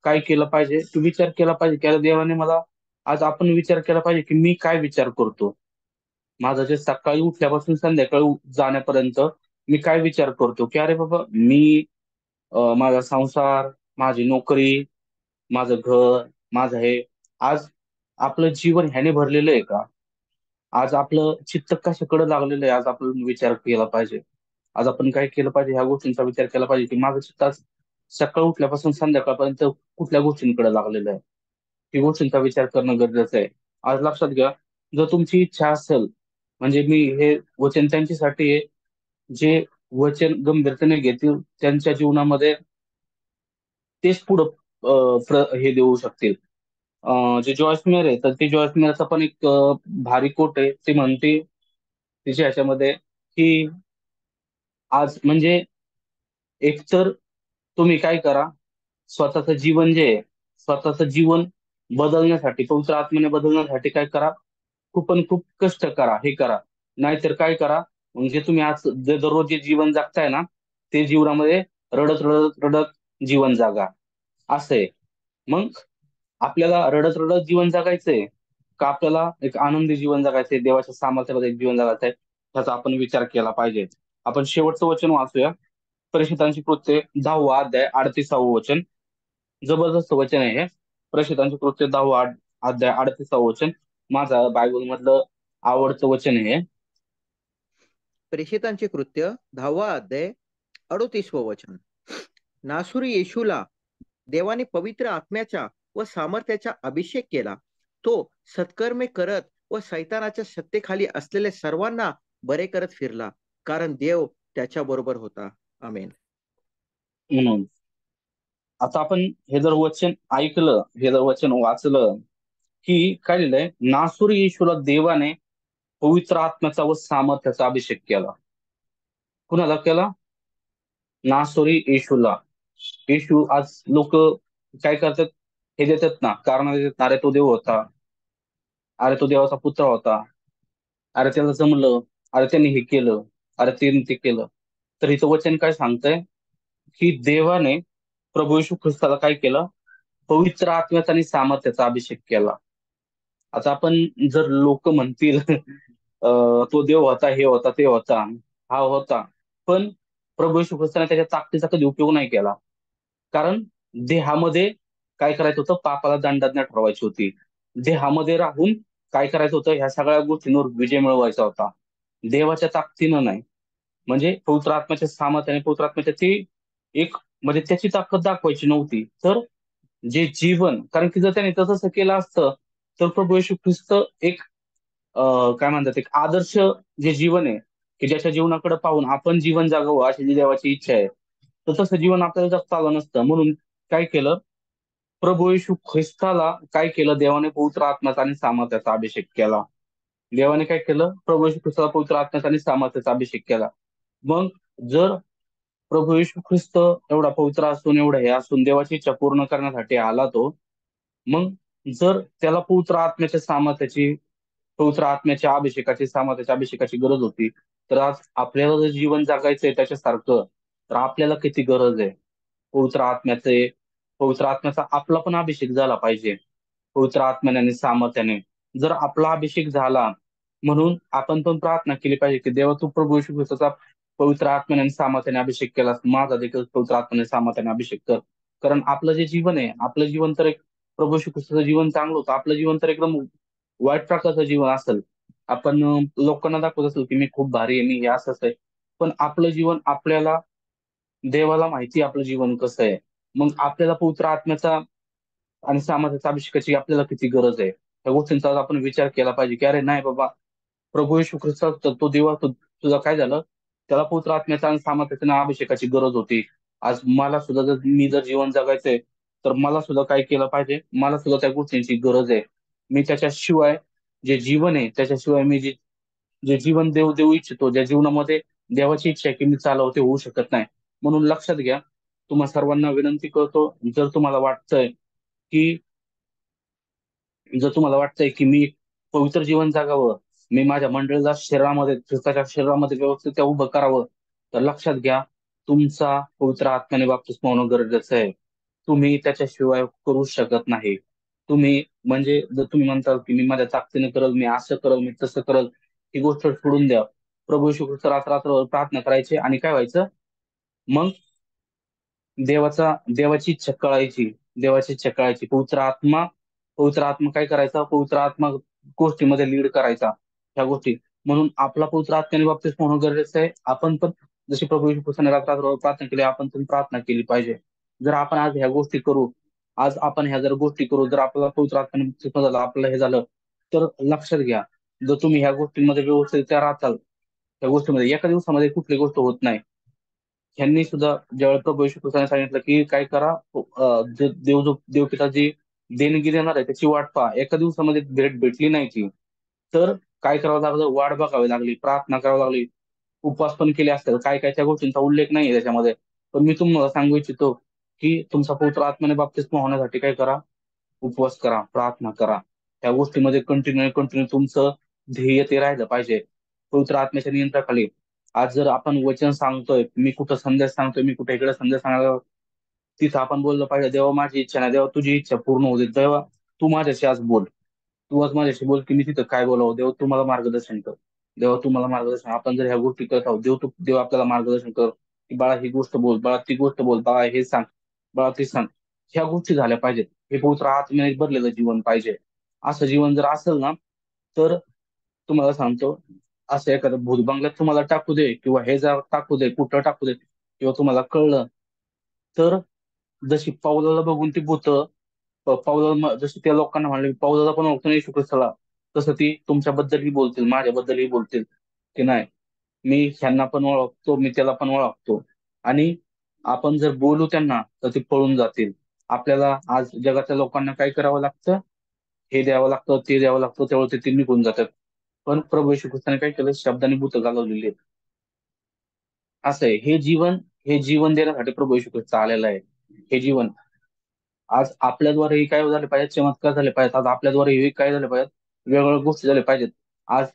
काय केलं पाहिजे, तो विचार केला पाहिजे की अरे देवाने मला, आज आपण विचार केला पाहिजे की मी काय विचार करतो. माझं जे सकाळी उठल्यापासून संध्याकाळी जाण्यापर्यंत मी काय विचार करतो की अरे बाबा मी माझा संसार, माझी नोकरी, माझं घर, माझं हे, आज आपलं जीवन ह्याने भरलेलं आहे का? आज आपलं चित्त कशाकडे लागलेलं आहे, आज आपण विचार केला पाहिजे. आज आपण काय केलं पाहिजे, ह्या गोष्टींचा विचार केला पाहिजे की माझं चित्त आज सकाळ उठल्यापासून संध्याकाळपर्यंत कुठल्या गोष्टींकडे लागलेलं आहे. ही गोष्टींचा विचार करणं गरजेचं आहे. आज लक्षात घ्या, जर तुमची इच्छा असेल, म्हणजे मी हे वचन त्यांच्यासाठी आहे जे वचन गंभीरतेने घेतील, त्यांच्या जीवनामध्ये तेच पुढं हे देऊ शकतील. जे जॉयस मेयर आहे, तर ते जॉयस मेयरचा पण एक भारी कोट आहे. ते म्हणते तिच्या ह्याच्यामध्ये की आज म्हणजे एकतर तुम्ही काय करा, स्वतःचं जीवन जे आहे, स्वतःचं जीवन बदलण्यासाठी, पवित्र आत्म्याने बदलण्यासाठी काय करा, खूप आणि खूप कष्ट करा, हे करा. नाहीतर काय करा, म्हणजे तुम्ही आज जे दररोज जे जीवन जगताय ना, ते जीवनामध्ये रडत रडत रडत जीवन जागा, असं आहे. मग आपल्याला रडत रडत जीवन जगायचंय का आपल्याला एक आनंदी जीवन जगायचंय, देवाच्या सामर्थ्यामध्ये एक जीवन जगायचंय, ह्याचा आपण विचार केला पाहिजे. आपण शेवटचं वचन वाचूया. प्रेषितांची कृत्ये 10वा अध्याय 38वा वचन. जबरदस्त वचन आहे हे. प्रेषितांची कृत्ये 10वा अध्याय 38वा वचन. माझा बायबल मधलं आवडतं वचन आहे हे. प्रेषितांचे कृत्य 10वा अध्याय 38वं वचन. नासुरी येशूला देवाने पवित्र आत्म्याच्या व सामर्थ्याचा अभिषेक केला. तो सत्कर्मे करत व सैतानाच्या सत्तेखाली असलेल्या सर्वांना बरे करत फिरला, कारण देव त्याच्या बरोबर होता. आमेन. म्हणून आता आपण हे जर वचन ऐकलं, हे जर वचन वाचलं, की काय लिहिलंय, नासुरी येशूला देवाने पवित्र आत्म्याचा व सामर्थ्याचा अभिषेक केला. कुणाला केला? नासोरी येशूला. येशू, आज लोक काय करतात, हे देतात ना कारण देतात, अरे तो देव होता, अरे तो देवाचा पुत्र होता, अरे त्याला जमलं, अरे त्यांनी हे केलं, अरे त्यांनी ते केलं. तर इथं वचन काय सांगतंय की देवाने प्रभू येशू ख्रिस्ताला काय केलं, पवित्र आत्म्याचा आणि सामर्थ्याचा अभिषेक केला. आता आपण जर लोक म्हणतील तो देव होता, हे होता, ते होता, हा होता, पण प्रभू येशू ख्रिस्ताने त्याच्या ताकदीचा कधी उपयोग नाही केला. कारण देहामध्ये काय करायचं होतं, पापाला दंडाज्ञा ठरवायची होती. देहामध्ये राहून काय करायचं होतं, ह्या सगळ्या गोष्टींवर विजय मिळवायचा होता, देवाच्या ताकदीनं नाही. म्हणजे पवित्र आत्म्याच्या सामर्थ्याने, पवित्र आत्म्याच्या ती एक म्हणजे त्याची ताकद दाखवायची नव्हती. तर जे जीवन, कारण की जर त्याने तसं केलं असतं तर प्रभू येशू ख्रिस्त एक काय म्हणतात, एक आदर्श जे जीवन आहे की ज्याच्या जीवनाकडे पाहून आपण जीवन जगावं अशी जी देवाची इच्छा आहे, तर तसं जीवन आपल्याला जगता आलं नसतं. म्हणून काय केलं, प्रभू येशू ख्रिस्ताला काय केलं, देवाने पवित्र आत्म्याचा आणि सामर्थ्याचा अभिषेक केला. देवाने काय केलं, प्रभू येशू ख्रिस्ताला पवित्र आत्म्याचा आणि सामर्थ्याचा अभिषेक केला. मग जर प्रभू येशू ख्रिस्त एवढा पवित्र असून, एवढा हे असून, देवाची इच्छा पूर्ण करण्यासाठी आला तो, मग जर त्याला पवित्र आत्म्याच्या अभिषेकाची, सामर्थ्याच्या अभिषेकाची गरज होती, तर आज आपल्याला जर जीवन जगायचंय त्याच्यासारखं, तर आपल्याला किती गरज आहे पवित्र आत्म्याचे, पवित्र आत्म्याचा आपला पण अभिषेक झाला पाहिजे पवित्र आत्म्याने आणि सामर्थ्याने. जर आपला अभिषेक झाला म्हणून आपण पण प्रार्थना केली पाहिजे की देवा तू प्रभू येशू ख्रिस्ताचा पवित्र आत्म्याने आणि सामर्थ्याने अभिषेक केलास, माझा देखील पवित्र आत्म्याने सामर्थ्याने अभिषेक कर. कारण आपलं जे जीवन आहे, आपलं जीवन तर एक प्रभू येशू ख्रिस्ताचं जीवन चांगलं होतं, आपलं जीवन तर एकदम वाईट प्रकारचं जीवन असेल. आपण लोकांना दाखवत असेल की मी खूप भारी आहे, मी हे असंच आहे. पण आपलं जीवन आपल्याला, देवाला माहिती आहे आपलं जीवन कसं आहे. मग आपल्याला पवित्र आत्म्याचा आणि सामर्थ्याच्या अभिषेकाची आपल्याला किती गरज आहे, त्या गोष्टींचा आपण विचार केला पाहिजे की अरे नाही बाबा, प्रभू येशू ख्रिस्त तो देवा तुझा काय झालं, त्याला पवित्र आत्म्याचा आणि सामर्थ्याच्या आणि अभिषेकाची गरज होती. आज मला सुद्धा जर मी जर जीवन जगायचंय तर मला सुद्धा काय केलं पाहिजे, मला सुद्धा त्या गोष्टींची गरज आहे. मी त्याच्याशिवाय जे जीवन आहे त्याच्याशिवाय मी जे जे जीवन देऊ देऊ इच्छितो, ज्या जीवनामध्ये देवाची इच्छा आहे की मी चालव, ते होऊ शकत नाही. म्हणून लक्षात घ्या, तुम्हा सर्वांना विनंती करतो, जर तुम्हाला वाटतंय की जर तुम्हाला वाटतंय की मी पवित्र जीवन जगावं, मी माझ्या मंडळीला शरीरामध्ये, ख्रिस्ताच्या शरीरामध्ये व्यवस्थित त्या उभं करावं, तर लक्षात घ्या, तुमचा पवित्र आत्म्याने बाप्तिस्मा होणं गरजेचं आहे. तुम्ही त्याच्याशिवाय करू शकत नाही. तुम्ही म्हणजे जर तुम्ही म्हणताल की मी माझ्या ताकदीने करल, मी असं करल, मी तसं करल, ही गोष्ट सोडून द्या. प्रभू येशू ख्रिस्त रात्र प्रार्थना करायची आणि काय व्हायचं मग, देवाची इच्छा कळायची, देवाची इच्छा कळायची. पवित्र आत्मा काय करायचा, पवित्र आत्मा गोष्टीमध्ये लीड करायचा ह्या गोष्टी. म्हणून आपला पवित्र आत्म्याने बाबतीत होणं गरजेचं आहे. आपण पण जशी प्रभू येशू ख्रिस्ताने रात्र प्रार्थना केली, आपण पण प्रार्थना केली पाहिजे. जर आपण आज ह्या गोष्टी करू, आज आपण ह्या जर गोष्टी करू, जर आपल्याला पवित्र आत्म्याने बाप्तिस्मा झाला, आपलं हे झालं, तर लक्षात घ्या, जर तुम्ही ह्या गोष्टींमध्ये व्यवस्थित राहताल, त्या गोष्टीमध्ये एका दिवसामध्ये कुठली गोष्ट होत नाही. ह्यांनी सुद्धा ज्यावेळेस प्रभू येशू ख्रिस्ताने सांगितलं की काय करा, देवपिता जी देणगी देणार आहे त्याची वाट पहा, एका दिवसामध्ये भेट भेटली नाही ती, तर काय करावं लागलं, वाट बघावी लागली, प्रार्थना करावी लागली, उपवास पण केले असतात. काय काय त्या गोष्टींचा उल्लेख नाही त्याच्यामध्ये. पण मी तुम्हाला सांगू इच्छितो की तुमचा पवित्र आत्म्याने बाप्तिस्मा होण्यासाठी काय करा, उपवास करा, प्रार्थना करा. त्या गोष्टीमध्ये कंटिन्यू कंटिन्यू तुमचं ध्येय ते राहिलं पाहिजे पवित्र आत्म्याच्या नियंत्रणाखाली. आज जर आपण वचन सांगतोय, मी कुठं संदेश सांगतोय, मी कुठे इकडे संदेश सांगायला, तिथं आपण बोललं पाहिजे देवा माझी इच्छा नाही, देवा तुझी इच्छा पूर्ण होऊ दे, देवा तू माझ्याशी आज बोल, तू आज माझ्याशी बोल की मी तिथं काय बोलावं, देव तू मला मार्गदर्शन कर, देवा तू मला मार्गदर्शन. आपण जर ह्या गोष्टी करत आहोत, देव आपल्याला मार्गदर्शन कर की बाळा ही गोष्ट बोल, बाळा ती गोष्ट बोल, बाळा हे सांग, बाळा ते सांग. ह्या गोष्टी झाल्या पाहिजेत. हे पवित्र आत्म्याने भरलेलं जीवन पाहिजे. असं जीवन जर असेल ना, तर तुम्हाला सांगतो, असं एखादं भूत बंगल्यात तुम्हाला टाकू दे किंवा हे जर टाकू दे, कुठं टाकू दे, किंवा तुम्हाला कळलं तर जशी पावलाला बघून ती भूत, पावलाला जशी त्या लोकांना म्हणले पावलाला पण ओळखतो नाही शुक्रस्थळा, तसं ती तुमच्याबद्दलही बोलतील, माझ्याबद्दलही बोलतील की नाही, मी ह्यांना पण ओळखतो, मी त्याला पण ओळखतो. आणि आपण जर बोलू त्यांना तर ते पळून जातील. आपल्याला आज जगातल्या लोकांना काय करावं लागतं, हे द्यावं लागतं, ते द्यावं लागतं, त्यामुळे ते निघून जातात. पण प्रभू येशू ख्रिस्ताने काय केलं, शब्दाने भूत घालवलेली आहेत. असं आहे हे जीवन देण्यासाठी प्रभू येशू ख्रिस्त आलेला आहे. हे जीवन आज आपल्याद्वारे काय झाले पाहिजे, चमत्कार झाले पाहिजेत, आज आपल्याद्वारे हे काय झाले पाहिजेत, वेगवेगळ्या गोष्टी झाल्या पाहिजेत. आज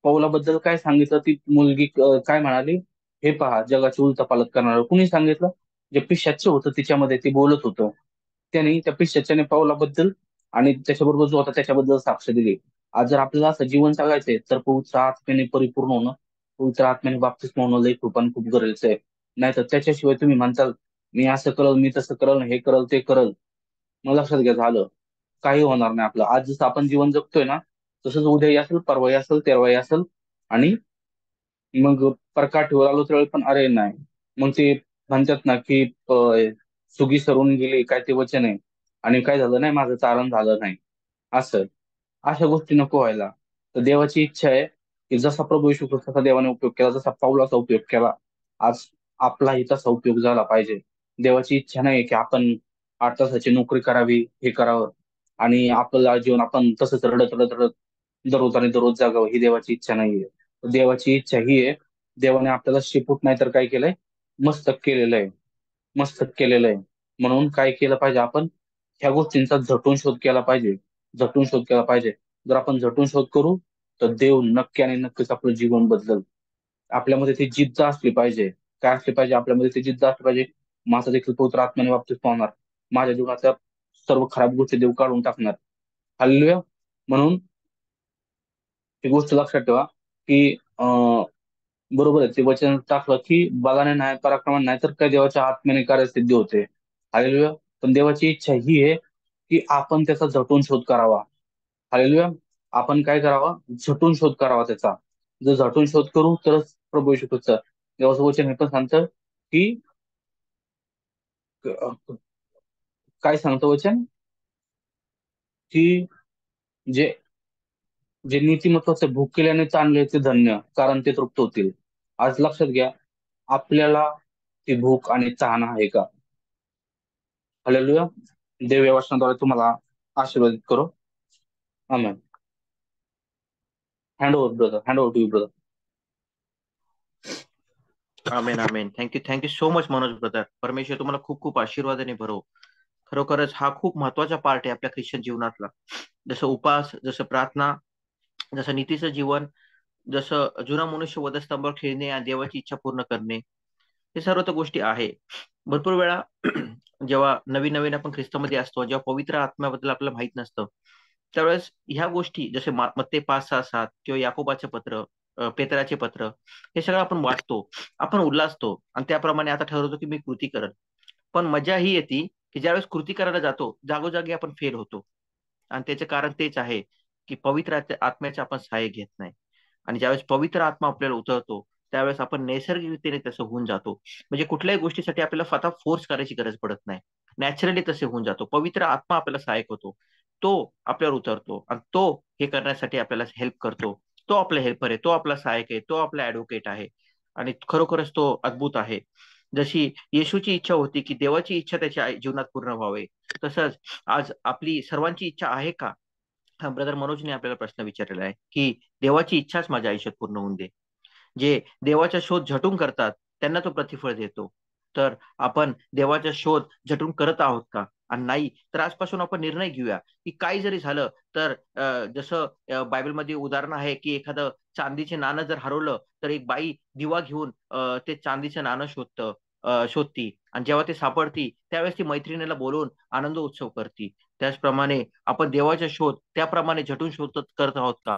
पौलाबद्दल काय सांगितलं, ती मुलगी काय म्हणाली, हे पहा जगाची उलथापालथ करणार कुणी सांगितलं, जे पिशाच्च होतं तिच्यामध्ये ते बोलत होतं, त्याने त्या पिशाच्याने पौलाबद्दल आणि त्याच्याबरोबर जो होता त्याच्याबद्दल साक्ष दिली. आज जर आपल्याला असं जीवन जगायचंय तर पवित्र आत्म्याने परिपूर्ण होणं, पवित्र आत्म्याने बाप्तिस्मा होणं लई खूप आणि खूप गरजेचं आहे. नाहीतर त्याच्याशिवाय तुम्ही म्हणताल मी असं करल, मी तसं करल, हे करल, ते करल, मग लक्षात घ्या झालं, काही होणार नाही आपलं. आज जसं आपण जीवन जगतोय ना, तसंच उद्याही असेल, परवाही असेल, तेरवाही असेल. आणि मग परकाठीवर आलो त्यावेळी पण अरे नाही, मग ते म्हणतात ना की सुगी सरून गेली, काय ते वचन आहे, आणि काय झालं नाही, माझं चारण झालं नाही. असं अशा गोष्टी नको व्हायला. तर देवाची इच्छा आहे की जसा प्रभू येशू ख्रिस्ताचा देवाने उपयोग केला, जसा पाऊलाचा उपयोग केला, आज आपलाही तसा उपयोग झाला पाहिजे. देवाची इच्छा नाही की आपण 8 तासाची नोकरी करावी, हे करावं, आणि आपलं जीवन आपण तसंच रडत रडत रडत दररोज आणि दररोज जागावं, ही देवाची इच्छा नाहीये. देवाची इच्छा ही आहे, देवाने आपल्याला शेपूट नाही तर काय केलंय, मस्तक केलेलं आहे, मस्तक केलेलं आहे. म्हणून काय केलं पाहिजे आपण, ह्या गोष्टींचा झटून शोध केला पाहिजे, झटून शोध केला पाहिजे. जर आपण झटून शोध करू तर देव नक्की आणि नक्कीच आपलं जीवन बदलल. आपल्यामध्ये ती जिद्द असली पाहिजे. काय असली पाहिजे आपल्यामध्ये, ती जिद्द असली पाहिजे, माझा देखील पवित्र आत्म्याने बाबतीत पावणार, माझ्या जीवनातल्या सर्व खराब गोष्टी देव काढून टाकणार. हालेलुया. म्हणून ही गोष्ट लक्षात ठेवा की बरोबर आहे, ते वचन टाकलं की बलाने नाही, पराक्रमाने नाही, तर काय देवाच्या आत्म्याने कार्यसिद्धी होते. हालेलुया. पण देवाची इच्छा ही आहे की आपण त्याचा झटून शोध करावा. हालेलुया. आपण काय करावा? झटून शोध करावा त्याचा. जर झटून शोध करू तरच प्रभू येशू ख्रिस्त. देवाचं वचन हे पण सांगतं की काय सांगतं वचन? की जे जे नीतिमत्वाचे भुकेल्याने ताणले ते धन्य, कारण ते तृप्त होतील. आज लक्षात घ्या, आपल्याला ती भूक आणि तहान आहे का? हालेलुया. देव या वचनाद्वारे तुम्हाला आशीर्वादित करो. आमेन. Hand over brother, hand over to you brother. आमेन आमेन. Thank you so much Manoj brother. परमेश्वर तुम्हाला खूप खूप आशीर्वादाने भरो. खरोखरच हा खूप महत्वाचा पार्ट आहे आपल्या ख्रिश्चन जीवनातला. जसं उपास, जसं प्रार्थना, जसं नीतीचं जीवन, जसं जुना मनुष्य वधस्तंभावर खेळणे आणि देवाची इच्छा पूर्ण करणे, हे सर्व तर गोष्टी आहे. भरपूर वेळा जेव्हा नवीन नवीन आपण ख्रिस्तामध्ये असतो, जेव्हा पवित्र आत्म्याबद्दल आपल्याला माहित नसतं, त्यावेळेस ह्या गोष्टी जसे मत्ते 5:6-7 किंवा याकोबाचे पत्र, पेत्राचे पत्र, हे सगळं आपण वाचतो, आपण उल्हासतो आणि त्याप्रमाणे आता ठरवतो की मी कृती करत. पण मजा ही येते की ज्यावेळेस कृती करायला जातो, जागोजागी आपण फेल होतो. आणि त्याचे कारण तेच आहे की पवित्र आत्म्याचे आपण सहाय्य घेत नाही. आणि ज्यावेळेस पवित्र आत्मा आपल्याला उतरतो, त्यावेळेस आपण नैसर्गिकतेने तसं होऊन जातो. म्हणजे कुठल्याही गोष्टीसाठी आपल्याला स्वतः फोर्स करायची गरज पडत नाही. नॅचरली तसे होऊन जातो. पवित्र आत्मा आपल्याला सहाय्यक होतो, तो आपल्यावर उतरतो आणि तो हे करण्यासाठी आपल्याला हेल्प करतो. तो आपला हेल्पर आहे, तो आपला सहाय्यक आहे, तो आपला ऍडव्होकेट आहे. आणि खरोखरच तो अद्भुत आहे. जशी येशूची इच्छा होती की देवाची इच्छा त्याच्या जीवनात पूर्ण व्हावी, तसंच आज आपली सर्वांची इच्छा आहे का? हा ब्रदर मनोजने आपल्याला प्रश्न विचारलेला आहे की देवाची इच्छाच माझ्या आयुष्यात पूर्ण होऊन दे. जे देवाचा शोध झटून करतात त्यांना तो प्रतिफळ देतो. तर आपण देवाचा शोध झटून करत आहोत का? आणि नाही तर आजपासून आपण निर्णय घेऊया की काही जरी झालं तर जसं बायबलमध्ये उदाहरण आहे की एखादं चांदीचे नाणं जर हरवलं तर एक बाई दिवा घेऊन ते चांदीचं नाणं शोधती आणि जेव्हा ते सापडती त्यावेळेस ती मैत्रिणीला बोलवून आनंद उत्सव करती. त्याचप्रमाणे आपण देवाचा शोध त्याप्रमाणे झटून शोध करत आहोत का?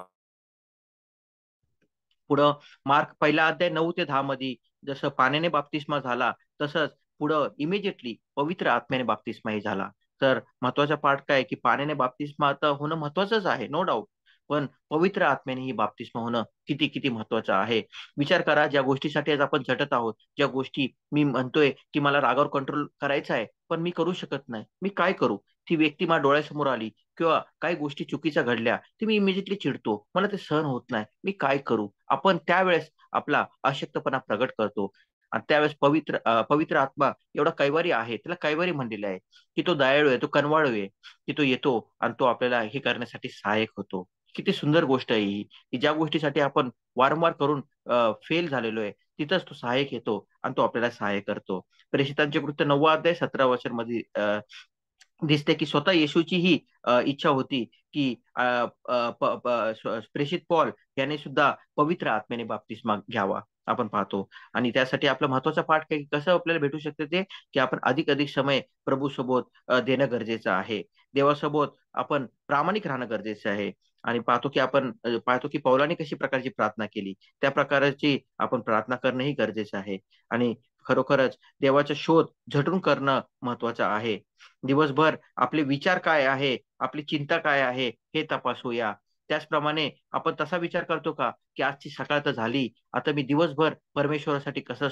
पुढं मार्क 1:9-10 मध्ये जसं पाण्याने बाप्तिस्मा झाला, तसंच पुढं इमिजिएटली पवित्र आत्म्याने बाप्तिस्माही झाला. तर महत्वाचा पार्ट काय की पाण्याने बाप्तिस्मा आता होणं महत्वाचंच आहे, नो डाऊट. पण पवित्र आत्म्याने ही बाप्तिस्मा होणं किती किती महत्वाचं आहे. विचार करा, ज्या गोष्टीसाठी आज आपण झटत आहोत, ज्या गोष्टी मी म्हणतोय की मला रागावर कंट्रोल करायचा आहे, पण मी करू शकत नाही, मी काय करू? ती व्यक्ती माझ्या डोळ्यासमोर आली किंवा काही गोष्टी चुकीच्या घडल्या, ती मी इमिजिएटली चिडतो, मला ते सहन होत नाही, मी काय करू? आपण त्यावेळेस आपला अशक्तपणा प्रगट करतो. आणि त्यावेळेस पवित्र आत्मा एवढा कैवारी आहे, त्याला कैवारी म्हणलेलं आहे की तो दयाळू आहे, तो कनवाळू आहे, की तो येतो आणि तो आपल्याला हे करण्यासाठी सहाय्यक होतो. किती सुंदर गोष्ट आहे ही, की ज्या गोष्टीसाठी आपण वारंवार करून फेल झालेलो आहे, तिथंच तो सहाय्यक येतो आणि तो आपल्याला सहाय्य करतो. प्रेषितांचे कृत्य 9 अध्याय 17 वचनमध्ये दिसते की स्वतः येशूची ही इच्छा होती की प्रेषित पॉल याने सुद्धा पवित्र आत्म्याने बाप्तिस्मा घ्यावा, आपण पाहतो. आणि त्यासाठी आपला महत्वाचा पाठ काय, कसं आपल्याला भेटू शकते ते, की आपण अधिक अधिक समय प्रभू सोबत देणं गरजेचं आहे. देवासोबत आपण प्रामाणिक राहणं गरजेचं आहे. आणि पाहतो की पौलाने कशी प्रकारची प्रार्थना केली, त्या प्रकारची आपण प्रार्थना करणंही गरजेचं आहे. आणि खरोखरच देवाचा शोध झटून करणं महत्वाचं आहे. दिवसभर आपले विचार काय आहे, आपली चिंता काय आहे, हे तपासूया. त्याचप्रमाणे आपण तसा विचार करतो का की आजची सकाळ तर झाली, आता मी दिवसभर परमेश्वरासाठी कसं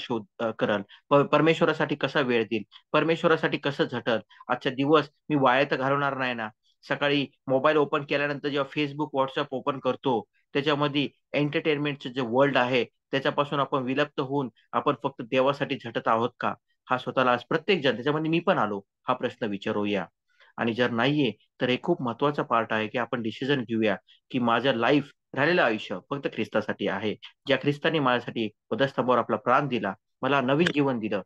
करल, परमेश्वरासाठी कसा वेळ देईल, परमेश्वरासाठी कसं झटल, आजचा दिवस मी वाया तर घालवणार नाही ना? सकाळी मोबाईल ओपन केल्यानंतर जेव्हा फेसबुक, व्हॉट्सअप ओपन करतो, त्याच्यामध्ये एंटरटेनमेंटचं जे वर्ल्ड आहे त्याच्यापासून आपण विलप्त होऊन आपण फक्त देवासाठी झटत आहोत का? हा स्वतःला आज प्रत्येक जण, त्याच्यामध्ये मी पण आलो, हा प्रश्न विचारूया. आणि जर नाहीये तर हे खूप महत्वाचा पार्ट आहे की आपण डिसिजन घेऊया की माझं लाईफ, राहिलेलं आयुष्य फक्त ख्रिस्तासाठी आहे. ज्या ख्रिस्ताने माझ्यासाठी वधस्तंभावर आपला प्राण दिला, मला नवीन जीवन दिलं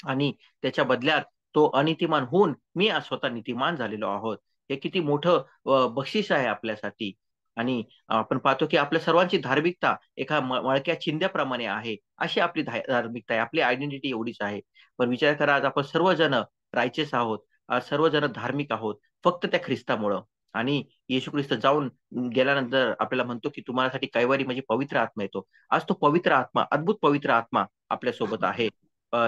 आणि त्याच्या बदल्यात तो अनितिमान होऊन मी आज स्वतः नीतिमान झालेलो आहोत. हे किती मोठं बक्षीस आहे आपल्यासाठी. आणि आपण पाहतो की आपल्या सर्वांची धार्मिकता एका मळक्या चिंध्याप्रमाणे आहे, अशी आपली धार्मिकता आहे, आपली आयडेंटिटी एवढीच आहे. पण विचार करा, आज आपण सर्वजण रायचेच आहोत, सर्वजण धार्मिक आहोत फक्त त्या ख्रिस्तामुळं. आणि येशू ख्रिस्त जाऊन गेल्यानंतर आपल्याला म्हणतो की तुम्हासाठी कैवारी म्हणजे पवित्र आत्मा येतो. आज तो पवित्र आत्मा, अद्भुत पवित्र आत्मा आपल्या सोबत आहे.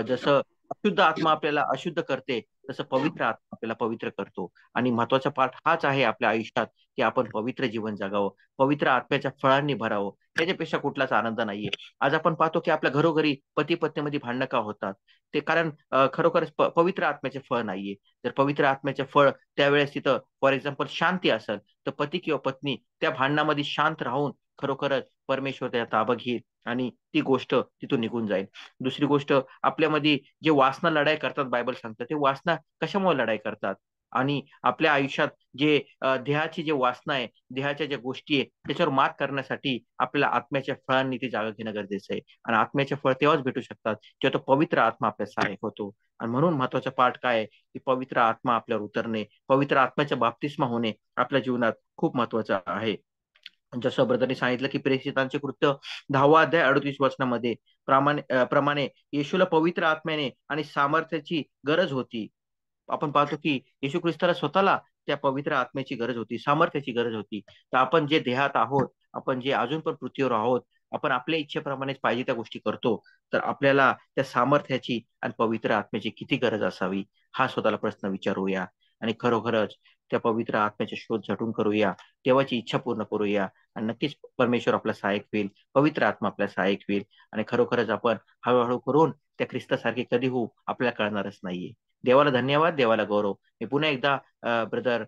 जसं अशुद्ध आत्मा आपल्याला अशुद्ध करते, तसं पवित्र आत्मा आपल्याला पवित्र करतो. आणि महत्वाचा पाठ हाच आहे आपल्या आयुष्यात की आपण पवित्र जीवन जगावं, पवित्र आत्म्याच्या फळांनी भरावं. त्याच्यापेक्षा कुठलाच आनंद नाहीये. आज आपण पाहतो की आपल्या घरोघरी पती पत्नीमध्ये भांडणं का होतात? ते कारण खरोखरच पवित्र आत्म्याचे फळ नाहीये. जर पवित्र आत्म्याचे फळ त्यावेळेस तिथं फॉर एक्झाम्पल शांती असेल, तर पती किंवा पत्नी त्या भांडणामध्ये शांत राहून खरोखरच परमेश्वर त्या ताबा घेईल आणि ती गोष्ट तिथून निघून जाईल. दुसरी गोष्ट, आपल्यामध्ये जे वासना लढाई करतात, बायबल सांगतं ते वासना कशामुळे लढाई करतात? आणि आपल्या आयुष्यात जे देहाची जे वासना आहे, देहाच्या ज्या गोष्टी आहे, त्याच्यावर मात करण्यासाठी आपल्याला आत्म्याच्या फळांनी ती जागा घेणं गरजेचं आहे. आणि आत्म्याचे फळ तेव्हाच भेटू शकतात जेव्हा तो पवित्र आत्मा आपल्या सहाय्यक होतो. आणि म्हणून महत्वाचा पाठ काय आहे की पवित्र आत्मा आपल्यावर उतरणे, पवित्र आत्म्याच्या बाप्तिस्मा होणे आपल्या जीवनात खूप महत्वाचं आहे. जसं ब्रदरने सांगितलं की प्रेषितांचे कृत्य 10वा अध्याय 38 वचनामध्ये प्रमाणे येशूला पवित्र आत्म्याने आणि सामर्थ्याची गरज होती. आपण पाहतो की येशू ख्रिस्ताला स्वतःला त्या पवित्र आत्म्याची गरज होती, सामर्थ्याची गरज होती. तर आपण जे देहात आहोत, आपण जे अजून पण पृथ्वीवर आहोत, आपण आपल्या इच्छेप्रमाणेच पाहिजे त्या गोष्टी करतो, तर आपल्याला त्या सामर्थ्याची आणि पवित्र आत्म्याची किती गरज असावी, हा स्वतःला प्रश्न विचारूया. आणि खरोखरच त्या पवित्र आत्म्याचे शोध झटून करूया, देवाची इच्छा पूर्ण करूया. आणि नक्कीच परमेश्वर आपला सहाय्यक होईल, पवित्र आत्मा आपला सहाय्यक होईल. आणि खरोखरच आपण हळूहळू करून त्या ख्रिस्तासारखे कधी होऊ आपल्याला कळणारच नाहीये. देवाला धन्यवाद, देवाला गौरव. मी पुन्हा एकदा ब्रदर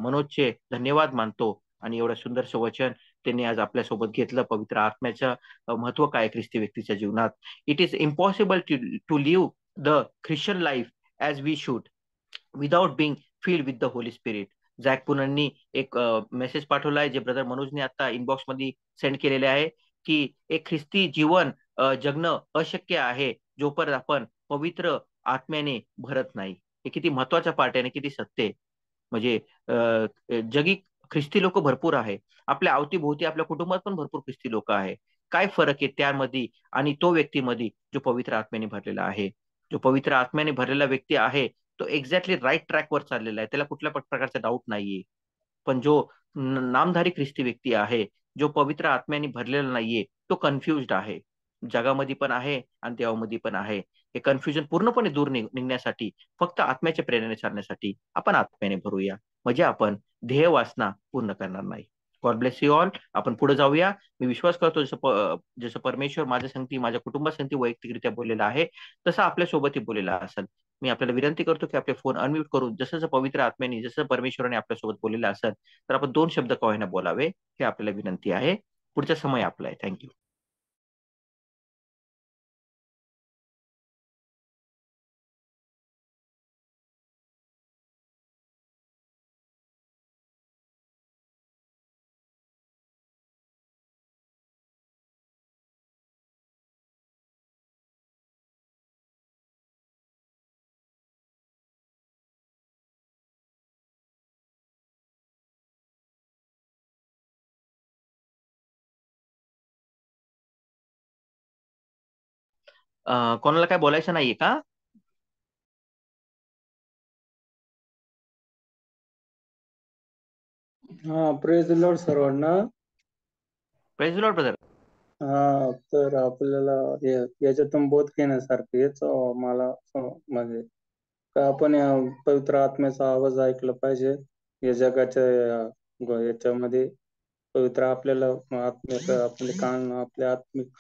मनोजचे धन्यवाद मानतो. आणि एवढं सुंदरसं वचन त्यांनी आज आपल्या सोबत घेतलं. पवित्र आत्म्याचं महत्व काय ख्रिस्ती व्यक्तीच्या जीवनात. It is impossible to live the Christian life as we should without being filled with the Holy Spirit. Zack पुनननी एक मेसेज पाठवलाय, जे ब्रदर मनोजने आता इनबॉक्स मध्ये सेंड केलेले आहे, की एक ख्रिस्ती जीवन जगणं अशक्य आहे जोपर्यंत आपण पवित्र आत्म्याने भरत नाही. हे किती महत्वाचा पाठ आहे आणि किती सत्य आहे. म्हणजे जगी ख्रिस्ती लोक भरपूर आहे, आपल्या अवतीभोवती आपल्या कुटुंबात पण भरपूर ख्रिस्ती लोक आहे. काय फरक आहे त्यामध्ये आणि तो व्यक्तीमध्ये जो पवित्र आत्म्याने भरलेला आहे? जो पवित्र आत्म्याने भरलेला व्यक्ती आहे तो एक्झॅक्टली राईट ट्रॅकवर चाललेला आहे, त्याला कुठल्या प्रकारचा डाऊट नाहीये. पण जो नामधारी ख्रिस्ती व्यक्ती आहे, जो पवित्र आत्म्याने भरलेला नाहीये, तो कन्फ्युज्ड आहे. जगामध्ये पण आहे आणि देवामध्ये पण आहे. हे कन्फ्युजन पूर्णपणे दूर निघण्यासाठी, फक्त आत्म्याच्या प्रेरणेने चालण्यासाठी आपण आत्म्याने भरूया, म्हणजे आपण ध्येय वासना पूर्ण करणार नाही. God bless you all. आपण पुढे जाऊया. मी विश्वास करतो जसं परमेश्वर माझ्या संगती, माझ्या कुटुंबासंगती वैयक्तिकरित्या बोललेला आहे, तसं आपल्यासोबतही बोललेला असेल. मी आपल्याला विनंती करतो की आपले फोन अनम्यूट करून जसं पवित्र आत्म्याने, जसं परमेश्वराने आपल्यासोबत बोललेलं असेल, तर आपण 2 शब्द का होईना बोलावे, हे आपल्याला विनंती आहे. पुढचा समय आपला आहे. थँक्यू. कोणाला काय बोलायचं नाहीये का? हा, प्रेज द लॉर्ड सर्वांना. Praise the Lord brother. हा, तर आपल्याला याच्यातून बोध घेण्यासारखं हेच मला म्हणजे का आपण या पवित्र आत्म्याचा आवाज ऐकला पाहिजे. या जगाच्या याच्यामध्ये पवित्र आपल्याला आत्म्याचं आपले कान, आपले आत्मिक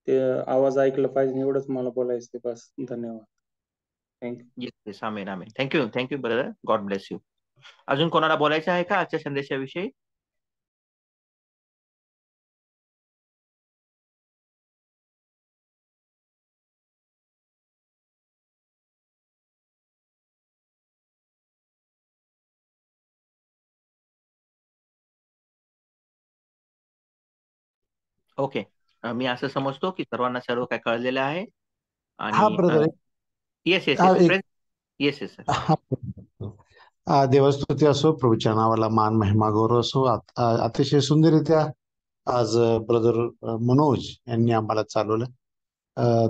ते आवाज ऐकलं पाहिजे. एवढंच मला बोलायचं आहे. बस, धन्यवाद. थँक्यू. येस, आमेन आमेन. Thank you brother. God bless you. अजून कोणाला बोलायचं आहे का आजच्या संदेशाविषयी? ओके. मी असं समजतो की सर्वांना सर्व काय कळलेलं आहे. हा आणि ब्रदर, येस येस हा येस एक प्रेज येस येस सर. देवस्तुती असो, प्रभूच्या नावाला मान महिमा गौरव असो. अतिशय सुंदररित्या आज ब्रदर मनोज यांनी आम्हाला चालवलं.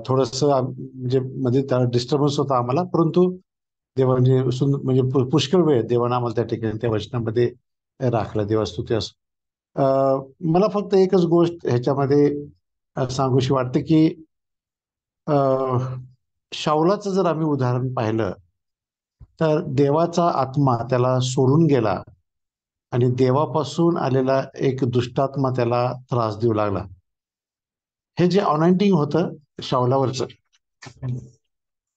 थोडस म्हणजे मध्ये डिस्टर्बन्स होता आम्हाला, परंतु देवाने म्हणजे पुष्कळ वेळ देवाने आम्हाला त्या ठिकाणी त्या वचनामध्ये राखला. देवा स्तुती असो. मला फक्त एकच गोष्ट ह्याच्यामध्ये सांगूशी वाटते की शाऊलाचं जर आम्ही उदाहरण पाहिलं तर देवाचा आत्मा त्याला सोडून गेला आणि देवापासून आलेला एक दुष्टात्मा त्याला त्रास देऊ लागला. हे जे अनॉइंटिंग होतं शाऊलावरचं,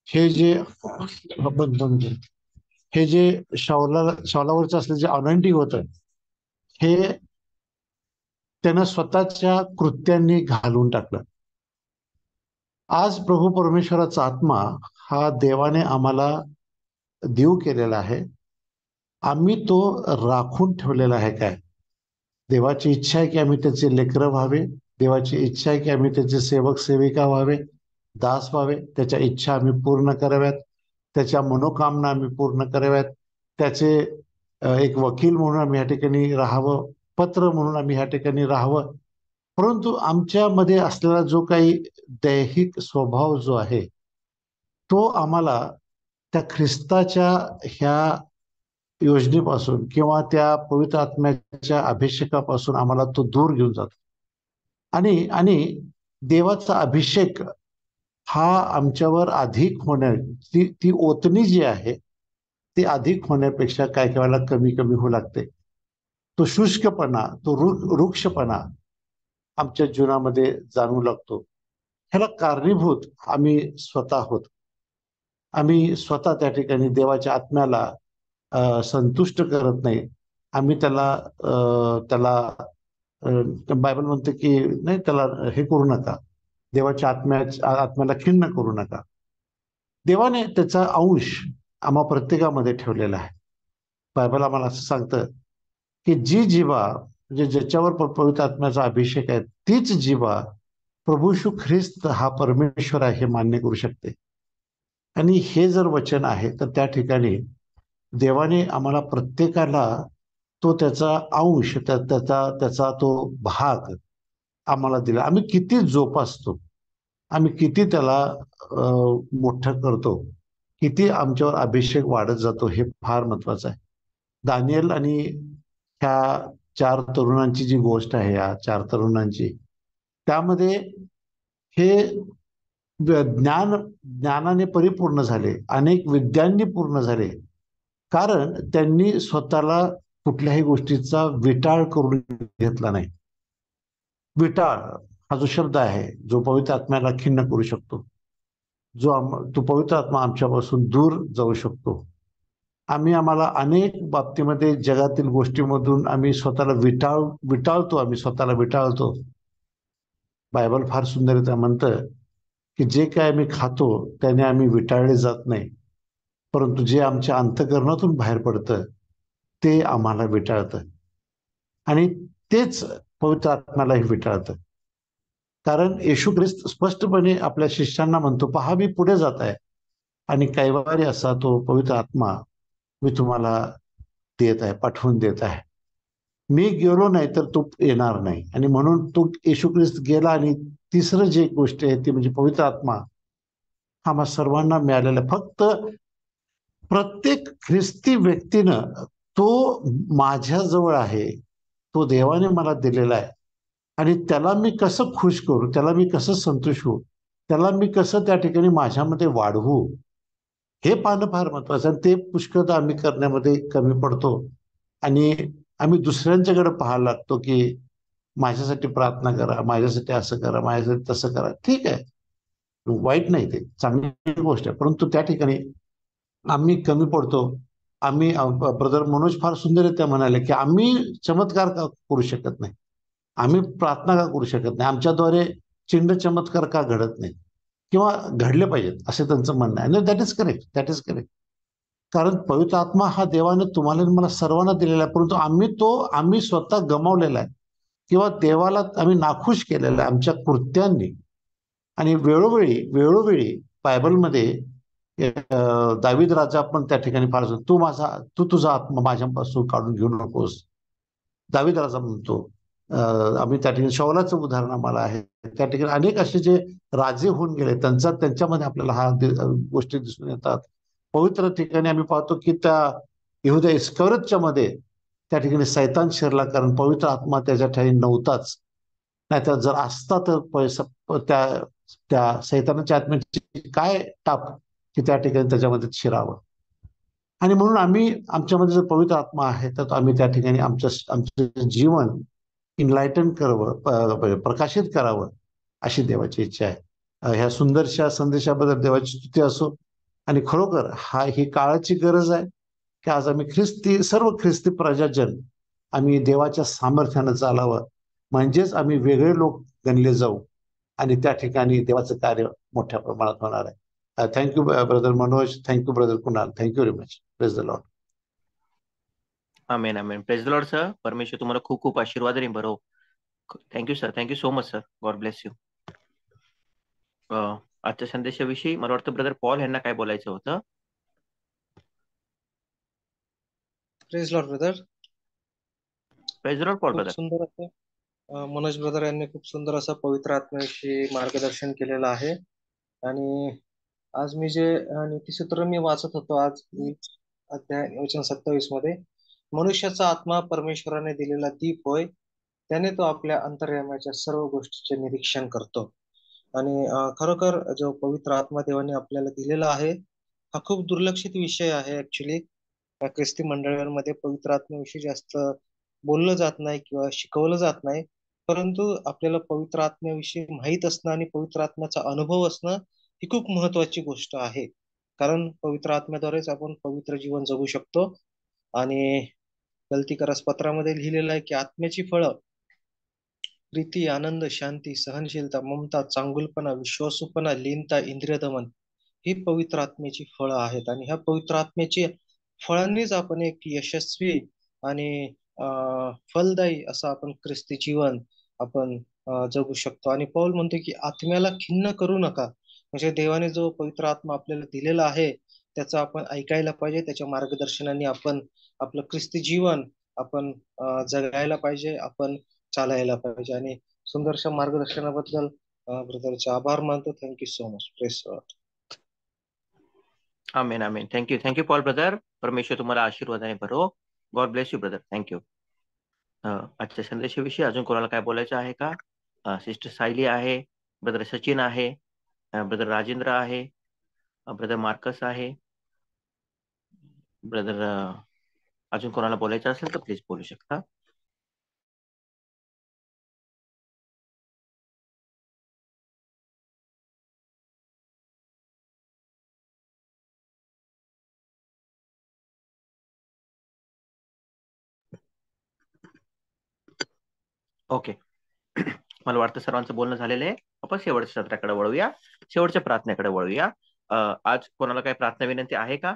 हे जे हे जे शाऊलावरचं असलं जे अनॉइंटिंग होतं हे त्यानं स्वतःच्या कृत्यांनी घालून टाकलं. आज प्रभू परमेश्वराचा आत्मा हा देवाने आम्हाला देऊ केलेला आहे. आम्ही तो राखून ठेवलेला आहे काय? देवाची इच्छा आहे की आम्ही त्याचे लेकरं व्हावे. देवाची इच्छा आहे की आम्ही त्याचे सेवक सेविका व्हावे, दास व्हावे. त्याच्या इच्छा आम्ही पूर्ण कराव्यात, त्याच्या मनोकामना आम्ही पूर्ण कराव्यात. त्याचे एक वकील म्हणून आम्ही या ठिकाणी राहावं, पत्र म्हणून आम्ही ह्या ठिकाणी राहावं. परंतु आमच्यामध्ये असलेला जो काही दैहिक स्वभाव जो आहे तो आम्हाला त्या ख्रिस्ताच्या ह्या योजनेपासून किंवा त्या पवित्र आत्म्याच्या अभिषेकापासून आम्हाला तो दूर घेऊन जातो. आणि देवाचा अभिषेक हा आमच्यावर अधिक ती ओतणी जी आहे ती अधिक होण्यापेक्षा काय काय वेळेला कमी कमी होऊ लागते. तो शुष्कपणा, तो वृक्षपणा आमच्या जीवनामध्ये जाणवू लागतो. ह्याला कारणीभूत आम्ही स्वतः आहोत. आम्ही स्वतः त्या ठिकाणी देवाच्या आत्म्याला संतुष्ट करत नाही. आम्ही त्याला बायबल म्हणते की नाही, त्याला हे करू नका, देवाच्या आत्म्याला खिन्न करू नका. देवाने त्याचा अंश आम्हा प्रत्येकामध्ये ठेवलेला आहे. बायबल आम्हाला असं सांगतं की जी जीवा म्हणजे ज्याच्यावर पवित्र आत्म्याचा अभिषेक आहे तीच जीवा प्रभू येशू ख्रिस्त हा परमेश्वर आहे हे मान्य करू शकते. आणि हे जर वचन आहे तर त्या ठिकाणी देवाने आम्हाला प्रत्येकाला तो त्याचा अंश त्याचा तो भाग आम्हाला दिला. आम्ही किती जोपासतो, आम्ही किती त्याला मोठं करतो, किती आमच्यावर अभिषेक वाढत जातो हे फार महत्वाचं आहे. दानिएल आणि ह्या 4 तरुणांची जी गोष्ट आहे, या 4 तरुणांची, त्यामध्ये हे ज्ञानाने परिपूर्ण झाले, अनेक विद्यांनी पूर्ण झाले, कारण त्यांनी स्वतःला कुठल्याही गोष्टीचा विटाळ करून घेतला नाही. विटाळ हा जो शब्द आहे जो पवित्र आत्म्याला खिन्न करू शकतो, तो पवित्र आत्मा आमच्यापासून दूर जाऊ शकतो. आम्हाला अनेक बाबतीमध्ये जगातील गोष्टीमधून आम्ही स्वतःला विटाळतो. बायबल फार सुंदररित्या म्हणतं की जे काय आम्ही खातो त्याने आम्ही विटाळले जात नाही, परंतु जे आमच्या अंतःकरणातून बाहेर पडतं ते आम्हाला विटाळतं. आणि तेच पवित्र आत्म्यालाही विटाळतं. कारण येशू ख्रिस्त स्पष्टपणे आपल्या शिष्यांना म्हणतो, पहा मी पुढे जात आहे आणि कैवारी असा तो पवित्र आत्मा मी तुम्हाला पाठवून देत आहे. मी गेलो नाही तर तो येणार नाही. आणि म्हणून तो येशू ख्रिस्त गेला आणि तिसरं जे गोष्ट आहे ती म्हणजे पवित्र आत्मा आम्हा सर्वांना मिळालेला. फक्त प्रत्येक ख्रिस्ती व्यक्तीनं तो माझ्याजवळ आहे, तो देवाने मला दिलेला आहे आणि त्याला मी कसं खुश करू, त्याला मी कसं संतुष्ट होऊ, त्याला मी कसं त्या ठिकाणी माझ्यामध्ये वाढवू, हे पाहणं फार महत्वाचं आहे. ते पुष्कळदा आम्ही करण्यामध्ये कमी पडतो आणि आम्ही दुसऱ्यांच्याकडे पाहायला लागतो की माझ्यासाठी प्रार्थना करा, माझ्यासाठी असं करा, माझ्यासाठी तसं करा. ठीक आहे, वाईट नाही, ते चांगली गोष्ट आहे. परंतु त्या ठिकाणी आम्ही कमी पडतो. ब्रदर मनोज फार सुंदररित्या म्हणाले की आम्ही चमत्कार का करू शकत नाही, आम्ही प्रार्थना का करू शकत नाही, आमच्याद्वारे चिन्ह चमत्कार का घडत नाही किंवा घडले पाहिजेत असे त्यांचं म्हणणं आहे. आणि दॅट इज करेक्ट. कारण पवित्र आत्मा हा देवाने तुम्हाला मला सर्वांना दिलेला आहे, परंतु आम्ही स्वतः गमावलेला आहे किंवा देवाला आम्ही नाखुश केलेला आहे आमच्या कृत्यांनी. आणि वेळोवेळी बायबलमध्ये दावीद राजा पण त्या ठिकाणी फार तू तुझा आत्मा माझ्यापासून काढून घेऊ नकोस, दावीद राजा म्हणतो. आम्ही त्या ठिकाणी शाऊलाचं उदाहरण आम्हाला आहे. त्या ठिकाणी अनेक असे जे राजे होऊन गेले त्यांच्यामध्ये आपल्याला गोष्टी दिसून येतात पवित्र ठिकाणी आम्ही पाहतो की त्या यहुदा इस्करियोतच्या मध्ये त्या ठिकाणी सैतान शिरला, कारण पवित्र आत्मा त्याच्या ठिकाणी नव्हताच. नाहीतर जर असता तर त्या त्या सैतानाच्या आत्म्याची काय टाप की त्या ठिकाणी त्याच्यामध्ये शिरावं. आणि म्हणून आम्ही आमच्यामध्ये जर पवित्र आत्मा आहे तर आम्ही त्या ठिकाणी आमचं जीवन इनलायटन करावं, प्रकाशित करावं, अशी देवाची इच्छा आहे. ह्या सुंदरशा संदेशाबद्दल देवाची स्तुती असो. आणि खरोखर ही काळाची गरज आहे की आज आम्ही सर्व ख्रिस्ती प्रजाजन आम्ही देवाच्या सामर्थ्यानं चालावं, म्हणजेच आम्ही वेगळे लोक गणले जाऊ आणि त्या ठिकाणी देवाचं कार्य मोठ्या प्रमाणात होणार आहे. Thank you brother Manoj, thank you brother Kunal, thank you very much. Praise the Lord. आमेन आमेन. Praise the Lord sir. परमेश्वर तुम्हाला खूप खूप आशीर्वाद आणि भरो. Thank you sir, thank you so much sir. God bless you. आजच्या संदेशाविषयी मला वाटतं ब्रदर पॉल यांना काय बोलायचं होतं. Praise Lord brother. Praise the Lord Paul खूप ब्रदर. सुंदर असं मनोज ब्रदर यांनी खूप सुंदर असं पवित्र आत्म्याविषयी मार्गदर्शन केलेलं आहे. आणि आज मी जे नीतिसूत्र मी वाचत होतो आज अध्याय वचन 27 मध्ये, मनुष्याचा आत्मा परमेश्वराने दिलेला दीप होय, त्याने तो आपल्या अंतर्यामाच्या सर्व गोष्टीचे निरीक्षण करतो. आणि खरोखर जो पवित्र आत्मा देवाने आपल्याला दिलेला आहे हा खूप दुर्लक्षित विषय आहे. ऍक्च्युली ख्रिस्ती मंडळांमध्ये पवित्र आत्म्याविषयी जास्त बोललं जात नाही किंवा शिकवलं जात नाही. परंतु आपल्याला पवित्र आत्म्याविषयी माहीत असणं आणि पवित्र आत्म्याचा अनुभव असणं ही खूप महत्वाची गोष्ट आहे. कारण पवित्र आत्म्याद्वारेच आपण पवित्र जीवन जगू शकतो. आणि गलतीकरस पत्रामध्ये लिहिलेलं आहे की आत्म्याची फळं प्रीती, आनंद, शांती, सहनशीलता, ममता, चांगुलपणा, विश्वासूपणा, लीनता, इंद्रियदमन ही पवित्र आत्म्याची फळं आहेत. आणि ह्या पवित्र आत्म्याची फळांनीच आपण एक यशस्वी आणि फलदायी असं आपण ख्रिस्ती जीवन आपण जगू शकतो. आणि पौल म्हणतो की आत्म्याला खिन्न करू नका. म्हणजे देवाने जो पवित्र आत्मा आपल्याला दिलेला आहे त्याचं आपण ऐकायला पाहिजे, त्याच्या मार्गदर्शनाने आपण आपलं ख्रिस्ती जीवन आपण जगायला पाहिजे, आपण चालायला पाहिजे. आणि सुंदरशा मार्गदर्शनाबद्दल ब्रदरचे आभार मानतो. Thank you so much. Praise Lord. आमेन आमेन. Thank you thank you Paul brother. परमेश्वर तुम्हाला आशीर्वादाने भरो. God bless you brother. Thank you. आजच्या संदेशाविषयी अजून कोणाला काय बोलायचं आहे का? सिस्टर सायली आहे, ब्रदर सचिन आहे, ब्रदर राजेंद्र आहे, ब्रदर मार्कस आहे. ब्रदर अजून कोणाला बोलायचं असेल तर प्लीज बोलू शकता. ओके. मला वाटतं सर्वांचं बोलणं झालेलं आहे. आपण शेवटच्या सत्राकडे वळूया, शेवटच्या प्रार्थनेकडे वळूया. आज कोणाला काही प्रार्थना विनंती आहे का?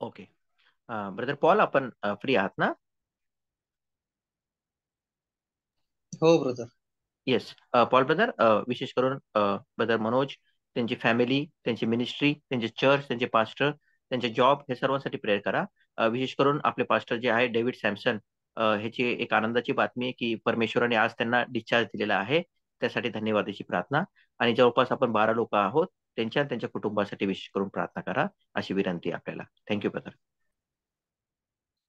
ओके. ब्रदर पॉल आपण फ्री आहात ना? हो ब्रदर. येस पॉल ब्रदर, विशेष करून ब्रदर मनोज, त्यांची फॅमिली, त्यांची मिनिस्ट्री, त्यांचे चर्च, त्यांचे पास्टर, त्यांचे जॉब, हे सर्वांसाठी प्रेयर करा. विशेष करून आपले पास्टर जे आहे डेव्हिड सॅमसन, ह्याची एक आनंदाची बातमी आहे की परमेश्वराने आज त्यांना डिस्चार्ज दिलेला आहे. त्यासाठी धन्यवादाची प्रार्थना. आणि जवळपास आपण 12 लोक आहोत, त्यांच्या कुटुंबासाठी विशेष करून प्रार्थना करा, अशी विनंती आहे आपल्याला. Thank you brother.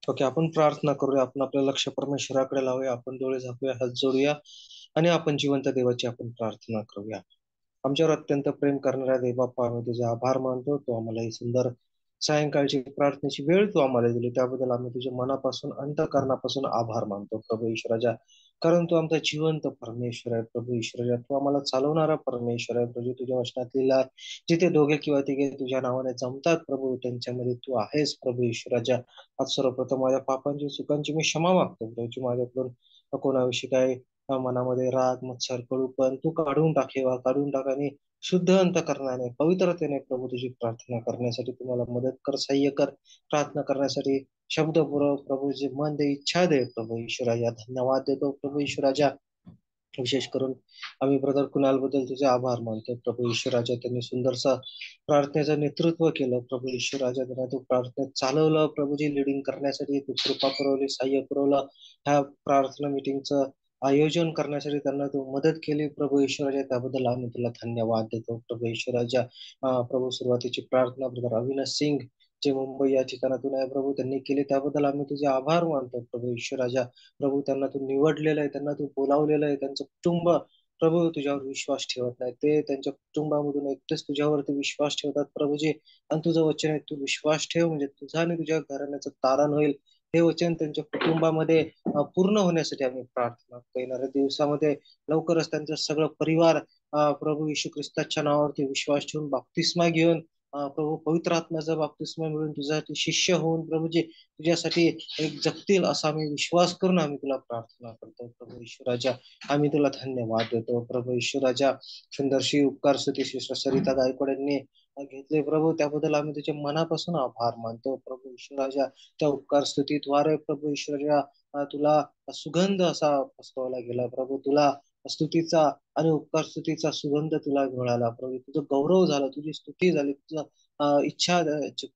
ओके, आपण प्रार्थना करूया. आपण आपलं लक्ष परमेश्वराकडे लावूया. आपण डोळे झाकूया, हात जोडूया आणि आपण जिवंत देवाची आपण प्रार्थना करूया. आमच्यावर अत्यंत प्रेम करणाऱ्या देवबाप्पा, आम्ही तुझे आभार मानतो. तो आम्हाला ही सुंदर सायंकाळची प्रार्थनेची वेळ तू आम्हाला दिली, त्याबद्दल आम्ही तुझ्या मनापासून अंतःकरणापासून आभार मानतो प्रभू ईश्वराजा. कारण तू आमचा जिवंत परमेश्वर आहे प्रभू ईश्वराजा. तू आम्हाला चालवणारा परमेश्वर आहे प्रभू. तुझ्या वचनात लिहिला जिथे दोघे किंवा तिघे तुझ्या नावाने जमतात प्रभू, त्यांच्यामध्ये तू आहेस प्रभू ईश्वराजा. आज सर्वप्रथम माझ्या पापांची चुकांची मी क्षमा मागतो प्रभू. माझ्याकडून कोणाविषयी काय मनामध्ये राग मत्सर करू पण तू काढून टाकेवा, काढून टाक. आणि शुद्ध अंतःकरणाने पवित्रतेने प्रभू तुझी प्रार्थना करण्यासाठी तुम्हाला मदत कर, सहाय्य कर. प्रार्थना करण्यासाठी शब्द पुरव प्रभू. जे मन दे, इच्छा दे प्रभू ईश्वराजा. धन्यवाद देतो प्रभू ईश्वराजा. विशेष करून आम्ही ब्रदर कुणाल बद्दल तुझे आभार मानतो प्रभू ईश्वराजा. त्यांनी सुंदरसा प्रार्थनेचं नेतृत्व केलं प्रभू ईश्वराजा. त्यांना तू प्रार्थनेत चालवलं प्रभूजी. लिडिंग करण्यासाठी तू कृपा पुरवली, सहाय्य पुरवलं. ह्या प्रार्थना मिटिंगचं आयोजन करण्यासाठी त्यांना तू मदत केली प्रभू ईश्वराच्या, त्याबद्दल आम्ही तुला धन्यवाद देतो प्रभू ईश्वराच्या. प्रभू सुरुवातीची प्रार्थना ब्रदर अविनाश सिंग जे मुंबई या ठिकाणातून आहे प्रभू त्यांनी केले, त्याबद्दल आम्ही तुझे आभार मानतो प्रभू ईश्वराच्या. प्रभू त्यांना तू निवडलेलं आहे, त्यांना तू बोलावलेलं आहे, त्यांचं कुटुंब प्रभू तुझ्यावर विश्वास ठेवत नाही, ते त्यांच्या कुटुंबामधून एकटेच तुझ्यावरती विश्वास ठेवतात प्रभूजी. आणि तुझं वचन आहे तू विश्वास ठेव म्हणजे तुझा आणि तुझ्या घराण्याचं तारण होईल. हे वचन त्यांच्या कुटुंबामध्ये पूर्ण होण्यासाठी आम्ही प्रार्थना करतो. येणाऱ्या दिवसामध्ये लवकरच त्यांचा सगळं परिवार प्रभू येशू ख्रिस्ताच्या नावावरती विश्वास ठेवून बाप्तिस्मा घेऊन प्रभू पवित्र आत्म्याचा बाप्तिस्मा मिळून तुझ्यासाठी शिष्य होऊन प्रभूजी तुझ्यासाठी एक जगतील असा आम्ही विश्वास करून आम्ही तुला प्रार्थना करतो प्रभू ईश्वराच्या. आम्ही तुला धन्यवाद देतो प्रभू ईश्वराच्या. सुंदरशी उपकार स्तुती सिस्टर सरिता गायकवाड यांनी घेतले प्रभू, त्याबद्दल आम्ही तुझ्या मनापासून आभार मानतो प्रभू ईश्वराच्या. त्या उपकार स्तुतीद्वारे प्रभू ईश्वराच्या तुला सुगंध असा पसरवला गेला प्रभू, तुला स्तुतीचा आणि उपकार स्तुतीचा सुगंध तुला मिळाला प्रभू, तुझं गौरव झाला, तुझी स्तुती झाली, तुझं इच्छा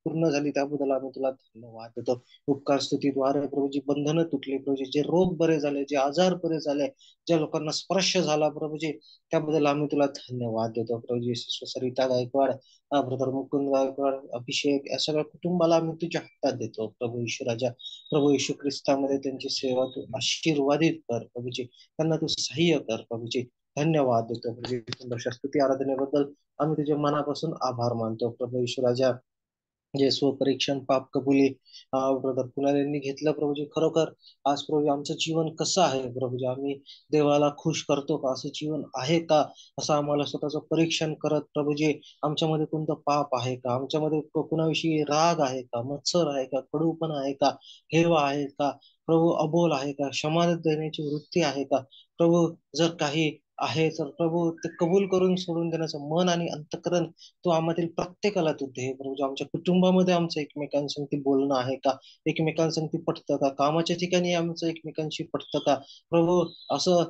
पूर्ण झाली, त्याबद्दल आम्ही तुला धन्यवाद देतो. उपकार स्तुतीद्वारे प्रभूजी बंधनं तुटली प्रभूजी, जे रोग बरे झाले, जे आजार बरे झाले, ज्या लोकांना स्पर्श झाला प्रभूजी, त्याबद्दल आम्ही तुला धन्यवाद देतो प्रभूजी. सिस्टर सरिता गायकवाड, ब्रदर मुकुंद गायकवाड, अभिषेक या सगळ्या कुटुंबाला आम्ही तुझ्या हातात देतो प्रभू ईश्वराच्या. प्रभू येशू ख्रिस्तामध्ये त्यांची सेवा तू आशीर्वादित कर प्रभूजी, त्यांना तू सहाय्य कर प्रभूजी. धन्यवाद देतो प्रभूजी. सुंदर स्तुती आराधनेबद्दल आम्ही तुझ्या मनापासून आभार मानतो प्रभू ईश्वराच्या. जे स्वपरीक्षण पाप कबुली ब्रदर कुणाल यांनी घेतलं प्रभूजी, खरोखर आज प्रभू आमचं जीवन कसं आहे प्रभूजी, आम्ही देवाला खुश करतो का, असं जीवन आहे का, असं आम्हाला स्वतःचं परीक्षण करत प्रभूजी, आमच्यामध्ये कोणतं पाप आहे का, आमच्यामध्ये कुणाविषयी राग आहे का, मत्सर आहे का, कडूपणा आहे का, हेवा आहे का प्रभू, अबोल आहे का, क्षमा देण्याची वृत्ती आहे का प्रभू, जर काही आहे तर प्रभू ते कबूल करून सोडून देण्याचं मन आणि अंतकरण तू आम्हातील प्रत्येकाला तू दे प्रभू. आमच्या कुटुंबामध्ये आमचं एकमेकांसंगती बोलणं आहे का, एकमेकांसंगती पटतं का, कामाच्या ठिकाणी आमचं एकमेकांशी पटतं का प्रभू, असं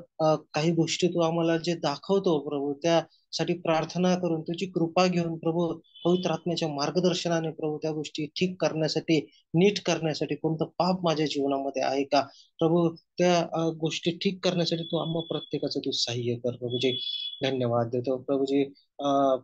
काही गोष्टी तू आम्हाला जे दाखवतो प्रभू, त्यासाठी प्रार्थना करून तुझी कृपा घेऊन प्रभू पवित्र आत्म्याच्या मार्गदर्शनाने प्रभू त्या गोष्टी ठीक करण्यासाठी, नीट करण्यासाठी, कोणतं पाप माझ्या जीवनामध्ये आहे का प्रभू, त्या गोष्टी ठीक करण्यासाठी तू आम्हा प्रत्येकाचं तू सहाय्य कर प्रभूजी. धन्यवाद देतो प्रभूजी.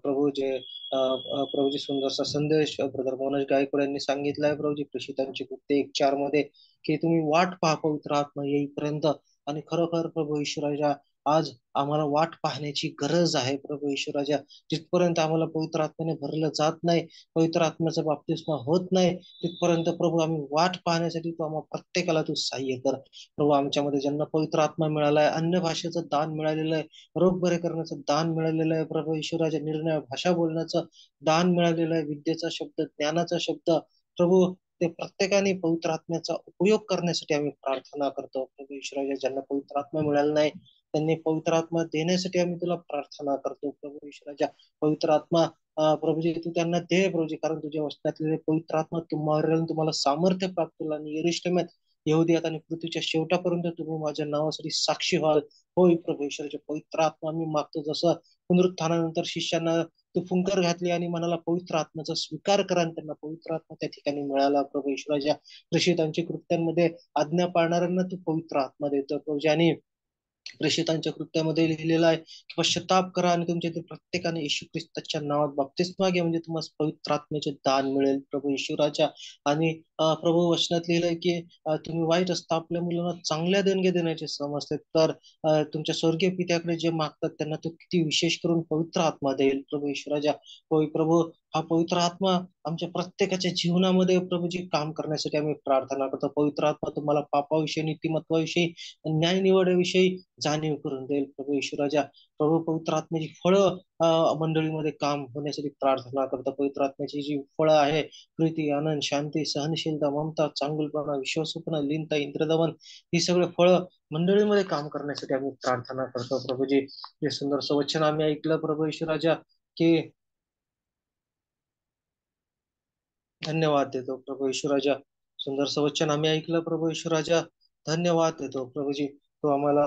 प्रभू जे प्रभूजी सुंदरसा संदेश ब्रदर मनोज गायकवाड यांनी सांगितलाय प्रभूजी, प्रेषितांची कृत्य 1:4 मध्ये की तुम्ही वाट पहा पवित्र आत्मा येईपर्यंत. आणि खरोखर प्रभू ईश्वराच्या आज आम्हाला वाट पाहण्याची गरज आहे प्रभू ईश्वराच्या. जिथपर्यंत आम्हाला पवित्र आत्म्याने भरलं जात नाही, पवित्र आत्म्याचा बाप्तिस्मा होत नाही, तिथपर्यंत प्रभू आम्ही वाट पाहण्यासाठी तू आम्हा प्रत्येकाला तू सहाय्य कर प्रभू. आमच्यामध्ये ज्यांना पवित्र आत्मा मिळालाय, अन्य भाषेचं दान मिळालेलं आहे, रोग बरे करण्याचं दान मिळालेलं आहे प्रभू ईश्वराच्या, निर्णय भाषा बोलण्याचं दान मिळालेलं आहे, विद्येचा शब्द, ज्ञानाचा शब्द प्रभू, ते प्रत्येकाने पवित्र आत्म्याचा उपयोग करण्यासाठी आम्ही प्रार्थना करतो प्रभू ईश्वराच्या. ज्यांना पवित्र आत्मा मिळाला नाही त्यांनी पवित्र आत्मा देण्यासाठी आम्ही तुला प्रार्थना करतो प्रभू ईश्वराच्या. पवित्र आत्मा प्रभूजी तू त्यांना दे प्रभूजी, कारण तुझ्या वचनातले पवित्र आत्मा तुम्हाला सामर्थ्य प्राप्त होईल आणि यरूशलेमात, यहुदियात आणि पृथ्वीच्या शेवटापर्यंत तुम्ही माझ्या नावासाठी साक्षी व्हाल. होय प्रभू ईश्वराच्या पवित्र आत्मा आम्ही मागतो, जसं पुनरुत्थानानंतर शिष्यांना तू फुंकर घातली आणि मनाला पवित्र आत्म्याचा स्वीकार करा आणि त्यांना पवित्र आत्मा त्या ठिकाणी मिळाला प्रभू ईश्वराच्या. प्रेषितांच्या कृत्यांमध्ये आज्ञा पाळणाऱ्यांना तू पवित्र आत्मा देतो प्रभूजी. आणि प्रेषितांच्या कृत्यामध्ये लिहिलेलं आहे की पश्चाताप करा आणि तुमच्या इथे प्रत्येकाने येशू ख्रिस्ताच्या नावात बाप्तिस्मा घ्या म्हणजे तुम्हाला पवित्र आत्म्याचे दान मिळेल प्रभू ईश्वराच्या. आणि प्रभू वचनात लिहिलंय की तुम्ही वाईट असता आपल्या मुलांना चांगल्या देणगे देण्याचे समजते, तर तुमच्या स्वर्गीय पित्याकडे जे मागतात त्यांना तो किती विशेष करून पवित्र आत्मा देईल प्रभू ईश्वराच्या. होय प्रभू, हा पवित्र आत्मा आमच्या प्रत्येकाच्या जीवनामध्ये प्रभूजी काम करण्यासाठी आम्ही प्रार्थना करतो. पवित्र आत्मा तुम्हाला पापाविषयी, नीतिमत्वाविषयी, न्याय निवडीविषयी जाणीव करून देईल प्रभू ईश्वराच्या. प्रभू पवित्र आत्म्याची फळं मंडळीमध्ये काम होण्यासाठी प्रार्थना करतो. पवित्र आत्म्याची जी फळं आहे, प्रीती, आनंद, शांती, सहनशीलता, ममता, चांगुलपणा, विश्वासूपणा, लीनता, इंद्रदमन, ही सगळे फळं मंडळीमध्ये काम करण्यासाठी आम्ही प्रार्थना करतो प्रभूजी. हे सुंदर वचन आम्ही ऐकलं प्रभू ईश्वराच्या, की धन्यवाद देतो प्रभू ईश्वराच्या. सुंदर वचन आम्ही ऐकलं प्रभू ईश्वराच्या, धन्यवाद देतो प्रभूजी. तो आम्हाला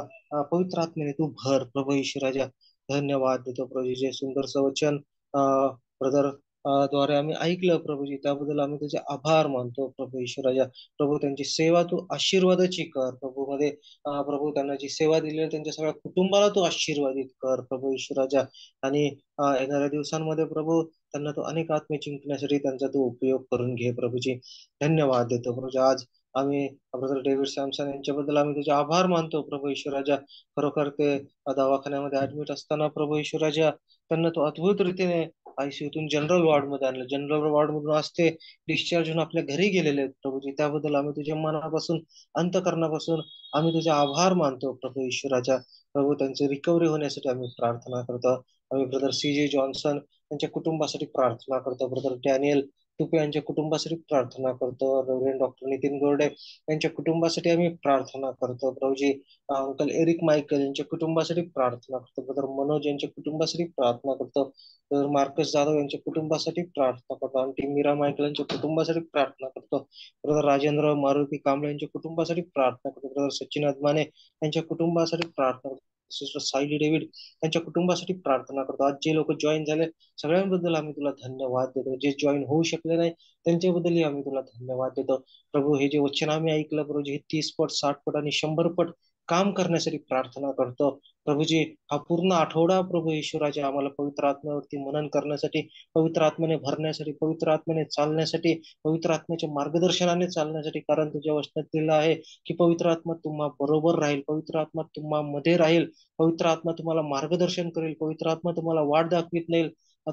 पवित्र आत्म्याने तू भर प्रभू ईश्वराच्या. धन्यवाद देतो प्रभूजी. जे सुंदर वचन ब्रदर द्वारे आम्ही ऐकलं प्रभूजी, त्याबद्दल आम्ही तुझे आभार मानतो प्रभू ईश्वराजा. प्रभू त्यांची सेवा तू आशीर्वादाची कर प्रभू. मध्ये प्रभू त्यांना जी सेवा दिली आहे त्यांच्या सगळ्या कुटुंबाला तू आशीर्वादित कर प्रभू ईश्वराजा. आणि येणाऱ्या दिवसांमध्ये प्रभू त्यांना तो अनेक आत्मे जिंकण्यासाठी त्यांचा तो उपयोग करून घे प्रभूजी. धन्यवाद देतो प्रभू. आज आम्ही ब्रदर डेव्हिड सॅमसन यांच्याबद्दल आम्ही तुझे आभार मानतो प्रभू ईश्वराजा. खरोखर ते दवाखान्यामध्ये ऍडमिट असताना प्रभू ईश्वराजा त्यांना तो अद्भुत रीतीने आयसीयूतून जनरल वॉर्ड मध्ये आणलं. जनरल वॉर्ड मधून आज ते डिस्चार्ज होऊन आपल्या घरी गेलेले आहेत प्रभूजी. त्याबद्दल आम्ही तुझ्या मनापासून अंतःकरणापासून आम्ही तुझे आभार मानतो प्रभू ईश्वराच्या. प्रभू त्यांची रिकव्हरी होण्यासाठी आम्ही प्रार्थना करतो. आम्ही ब्रदर CJ जॉन्सन यांच्या कुटुंबासाठी प्रार्थना करतो. ब्रदर डॅनियल तुपे यांच्या कुटुंबासाठी प्रार्थना करतो. रेव्हरंड डॉक्टर नितीन गोरडे यांच्या कुटुंबासाठी आम्ही प्रार्थना करतो प्रभूजी. अंकल एरिक मायकल यांच्या कुटुंबासाठी प्रार्थना करतो. ब्रदर मनोज यांच्या कुटुंबासाठी प्रार्थना करतो. ब्रदर मार्कस जाधव यांच्या कुटुंबासाठी प्रार्थना करतो. आंटी मीरा मायकल यांच्या कुटुंबासाठी प्रार्थना करतो. ब्रदर राजेंद्र मारुती कांबळे यांच्या कुटुंबासाठी प्रार्थना करतो. ब्रदर सचिन अदमाने यांच्या कुटुंबासाठी प्रार्थना करतो. सिस्टर सायली डेव्हिड यांच्या कुटुंबासाठी प्रार्थना करतो. आज जे लोक जॉईन झाले सगळ्यांबद्दल आम्ही तुला धन्यवाद देतो. जे जॉईन होऊ शकले नाही त्यांच्याबद्दलही आम्ही तुला धन्यवाद देतो प्रभू. हे जे वचन आम्ही ऐकलं प्रभूजी, हे 30 पट 60 पट आणि 100 पट काम करण्यासाठी प्रार्थना करतो प्रभूजी. हा पूर्ण आठवडा प्रभू ईश्वराच्या आम्हाला पवित्र आत्म्यावरती मनन करण्यासाठी, पवित्र आत्म्याने भरण्यासाठी, पवित्र आत्म्याने चालण्यासाठी, पवित्र आत्म्याच्या मार्गदर्शनाने चालण्यासाठी. कारण तुझ्या वचनात दिलं आहे की पवित्र आत्मा तुम्हा बरोबर राहील, पवित्र आत्मा तुम्हा मध्ये राहील, पवित्र आत्मा तुम्हाला मार्गदर्शन करेल, पवित्र आत्मा तुम्हाला वाट दाखवित नाही.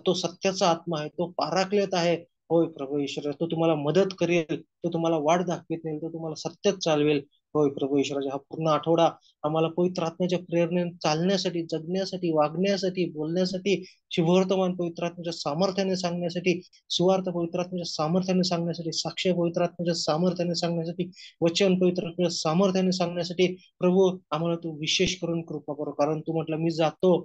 तो सत्याचा आत्मा आहे, तो पाराकलेत आहे. होय प्रभू ईश्वर, तो तुम्हाला मदत करेल, तो तुम्हाला वाट दाखवित नाही, तो तुम्हाला सत्यात चालवेल. होय प्रभू ईश्वराचा हा पूर्ण आठवडा आम्हाला पवित्र आत्म्याच्या प्रेरणेने चालण्यासाठी, जगण्यासाठी, वागण्यासाठी, बोलण्यासाठी, शुभवर्तमान पवित्र आत्म्याच्या सामर्थ्याने सांगण्यासाठी, सुवार्थ पवित्र आत्म्याच्या सामर्थ्याने सांगण्यासाठी, साक्ष पवित्र आत्म्याच्या सामर्थ्याने सांगण्यासाठी, वचन पवित्र आत्म्याच्या सामर्थ्याने सांगण्यासाठी प्रभू आम्हाला तू विशेष करून कृपा करो. कारण तू म्हटलं मी जातो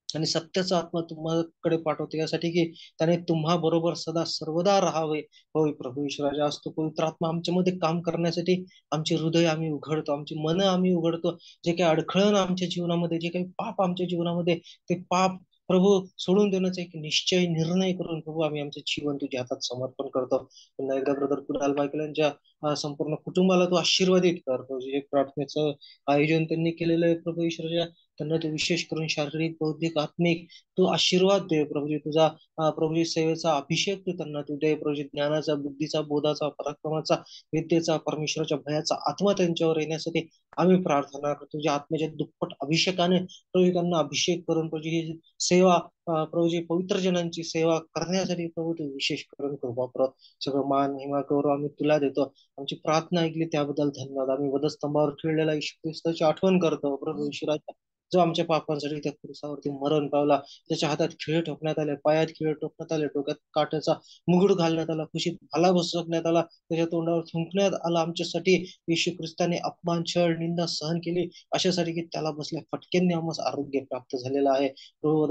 आणि सत्याचा आत्मा तुम्हाकडे पाठवतो यासाठी की त्याने तुम्हा बरोबर सदा सर्वदा राहावे. होय प्रभू ईश्वराजा, आज तो पवित्र आत्मा आमच्यामध्ये काम करण्यासाठी आमचे हृदय आम्ही उघडतो, आमची मन आम्ही उघडतो. जे काही अडखळण आमच्या जीवनामध्ये, जे काही पाप आमच्या जीवनामध्ये, ते पाप प्रभू सोडून देण्याचा एक निश्चय निर्णय करून प्रभू आम्ही आमचे जीवन तुझ्या हातात समर्पण करतो. पुन्हा एकदा ब्रदर कुणाल मायकल यांच्या संपूर्ण कुटुंबाला तू आशीर्वादित कर प्रभू. जे प्रार्थनेचं आयोजन त्यांनी केलेलं आहे प्रभू ईश्वराच्या, त्यांना तू विशेष करून शारीरिक, बौद्धिक, आत्मिक तू आशीर्वाद दे प्रभूजी. तुझा प्रभूजी सेवेचा अभिषेक तू त्यांना तू दे प्रभूजी. ज्ञानाचा, बुद्धीचा, बोधाचा, पराक्रमाचा, विद्येचा, परमेश्वराच्या भयाचा आत्मा त्यांच्यावर येण्यासाठी आम्ही प्रार्थना करतो. तुझ्या आत्म्याच्या दुप्पट अभिषेकाने प्रभू त्यांना अभिषेक करून प्रभू ही सेवा प्रभूजी पवित्र जनांची सेवा करण्यासाठी प्रभू तू विशेष करून कृपा कर. सगळं मान, महिमा, गौरव आम्ही तुला देतो. आमची प्रार्थना ऐकली त्याबद्दल धन्यवाद. आम्ही वधस्तंभावर खेळलेला येशू ख्रिस्ताची आठवण करतो प्रभू ईश्वराच्या, जो आमच्या पापांसाठी त्या क्रूसावरती मरण पावला. त्याच्या हातात खिळे ठोकण्यात आले, पायात खिळे ठोकण्यात आले, डोक्यात काट्याचा मुकुट घालण्यात आला, कुशीत भाला बसवण्यात आला, त्याच्या तोंडावर थुंकण्यात आला. आमच्यासाठी येशू ख्रिस्ताने अपमान, छळ, निंदा सहन केली अशासाठी की त्याला बसल्या फटक्यांनी आम्हाला आरोग्य प्राप्त झालेलं आहे.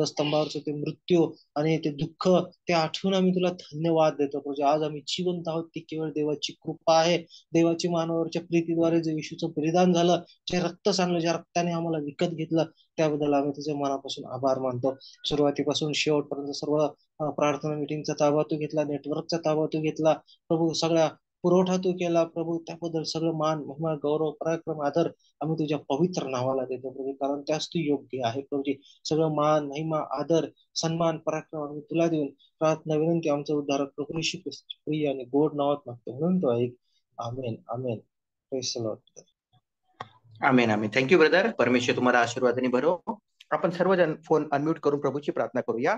स्तंभावरचं ते मृत्यू आणि ते दुःख ते आठवून आम्ही तुला धन्यवाद देतो. म्हणजे आज आम्ही जिवंत आहोत ती केवळ देवाची कृपा आहे. देवाची मानवावरच्या प्रीतीद्वारे जे येशूचं बलिदान झालं, जे रक्त सांडलं, ज्या रक्ताने आम्हाला विकत घेतलं, त्याबद्दल आम्ही तुझे मनापासून आभार मानतो. सुरुवातीपासून शेवटपर्यंत सर्व प्रार्थना मिटिंगचा ताबा तू घेतला, नेटवर्कचा ताबा तू घेतला प्रभू, सगळ्या पुरवठा तू केला प्रभू. त्याबद्दल सगळं मान, महिमा, गौरव, पराक्रम, आदर आम्ही तुझ्या पवित्र नावाला देतो प्रभू, कारण त्यास तू योग्य आहे प्रभू. सगळं मान, महिमा, आदर, सन्मान, पराक्रम आम्ही तुला देऊन प्रार्थना विनंती आमचा उद्धारक प्रभू येशू ख्रिस्ताच्या प्रिय आणि गोड नावात मागतो म्हणून तो ऐक. आमेन, आमेन. Praise the Lord. आमेन, आमेन. Thank you brother. परमेश्वर तुम्हाला आशीर्वादाने भरो. आपण सर्वजण फोन अनम्यूट करून प्रभूची प्रार्थना करूया.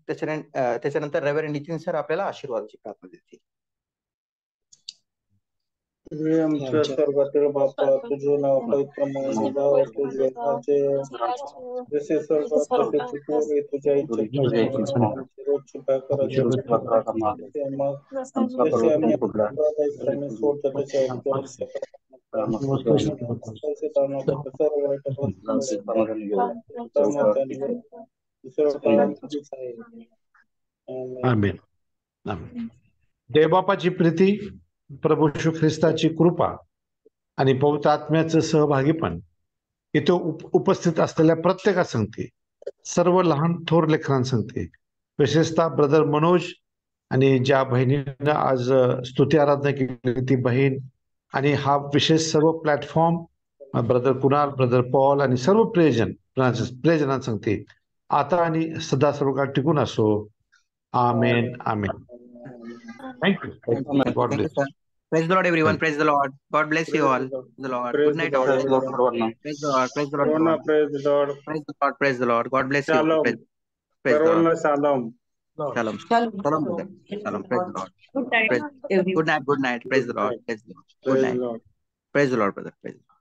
त्याच्यानंतर रेव्हरंड नितीन सर आपल्याला आशीर्वादाची प्रार्थना देतील. हे आमच्या स्वर्गातील बापा, तुझे नाव पवित्र मानले जावे, तुझे राज्य जसे स्वर्गात तसे पृथ्वीवर, तुझ्या इच्छा आमची रोजची भाकर जसे आम्ही प्रमाणे सोडतो तसे आमेन. आमेन. देवबापाची प्रीती, प्रभू येशू ख्रिस्ताची कृपा आणि पवित्र आत्म्याचं सहभागीपण इथे उपस्थित असलेल्या प्रत्येकासंगती, सर्व लहान थोर लेकरांसंगती, विशेषतः ब्रदर मनोज आणि ज्या बहिणीनं आज स्तुती आराधना केली ती बहीण आणि हा विशेष सर्व platform brother Kunal, brother Paul आणि सर्व प्रियजनांना सांगते आता आणि सदा सर्व काळ टिकून असो. आमेन आमेन. Thank you. God Thank you, bless. sir. Praise the Lord, everyone. Praise the Lord. God bless you all. Praise the Lord. Good night, all. Praise the Lord सर्वांना. Praise the Lord. Praise the Lord, सर्वांना everyone. Praise Lord. Praise the Lord. Praise the Lord. God bless you all. Shalom. Praise the Lord. सर्वांना shalom. Shalom. Shalom. Shalom, brother. Shalom. Praise the Lord. Good night, Praise. everyone. Good night. Good night. Praise the Lord. Praise the Lord. Good praise night. Lord. Praise the Lord, brother. Praise the Lord.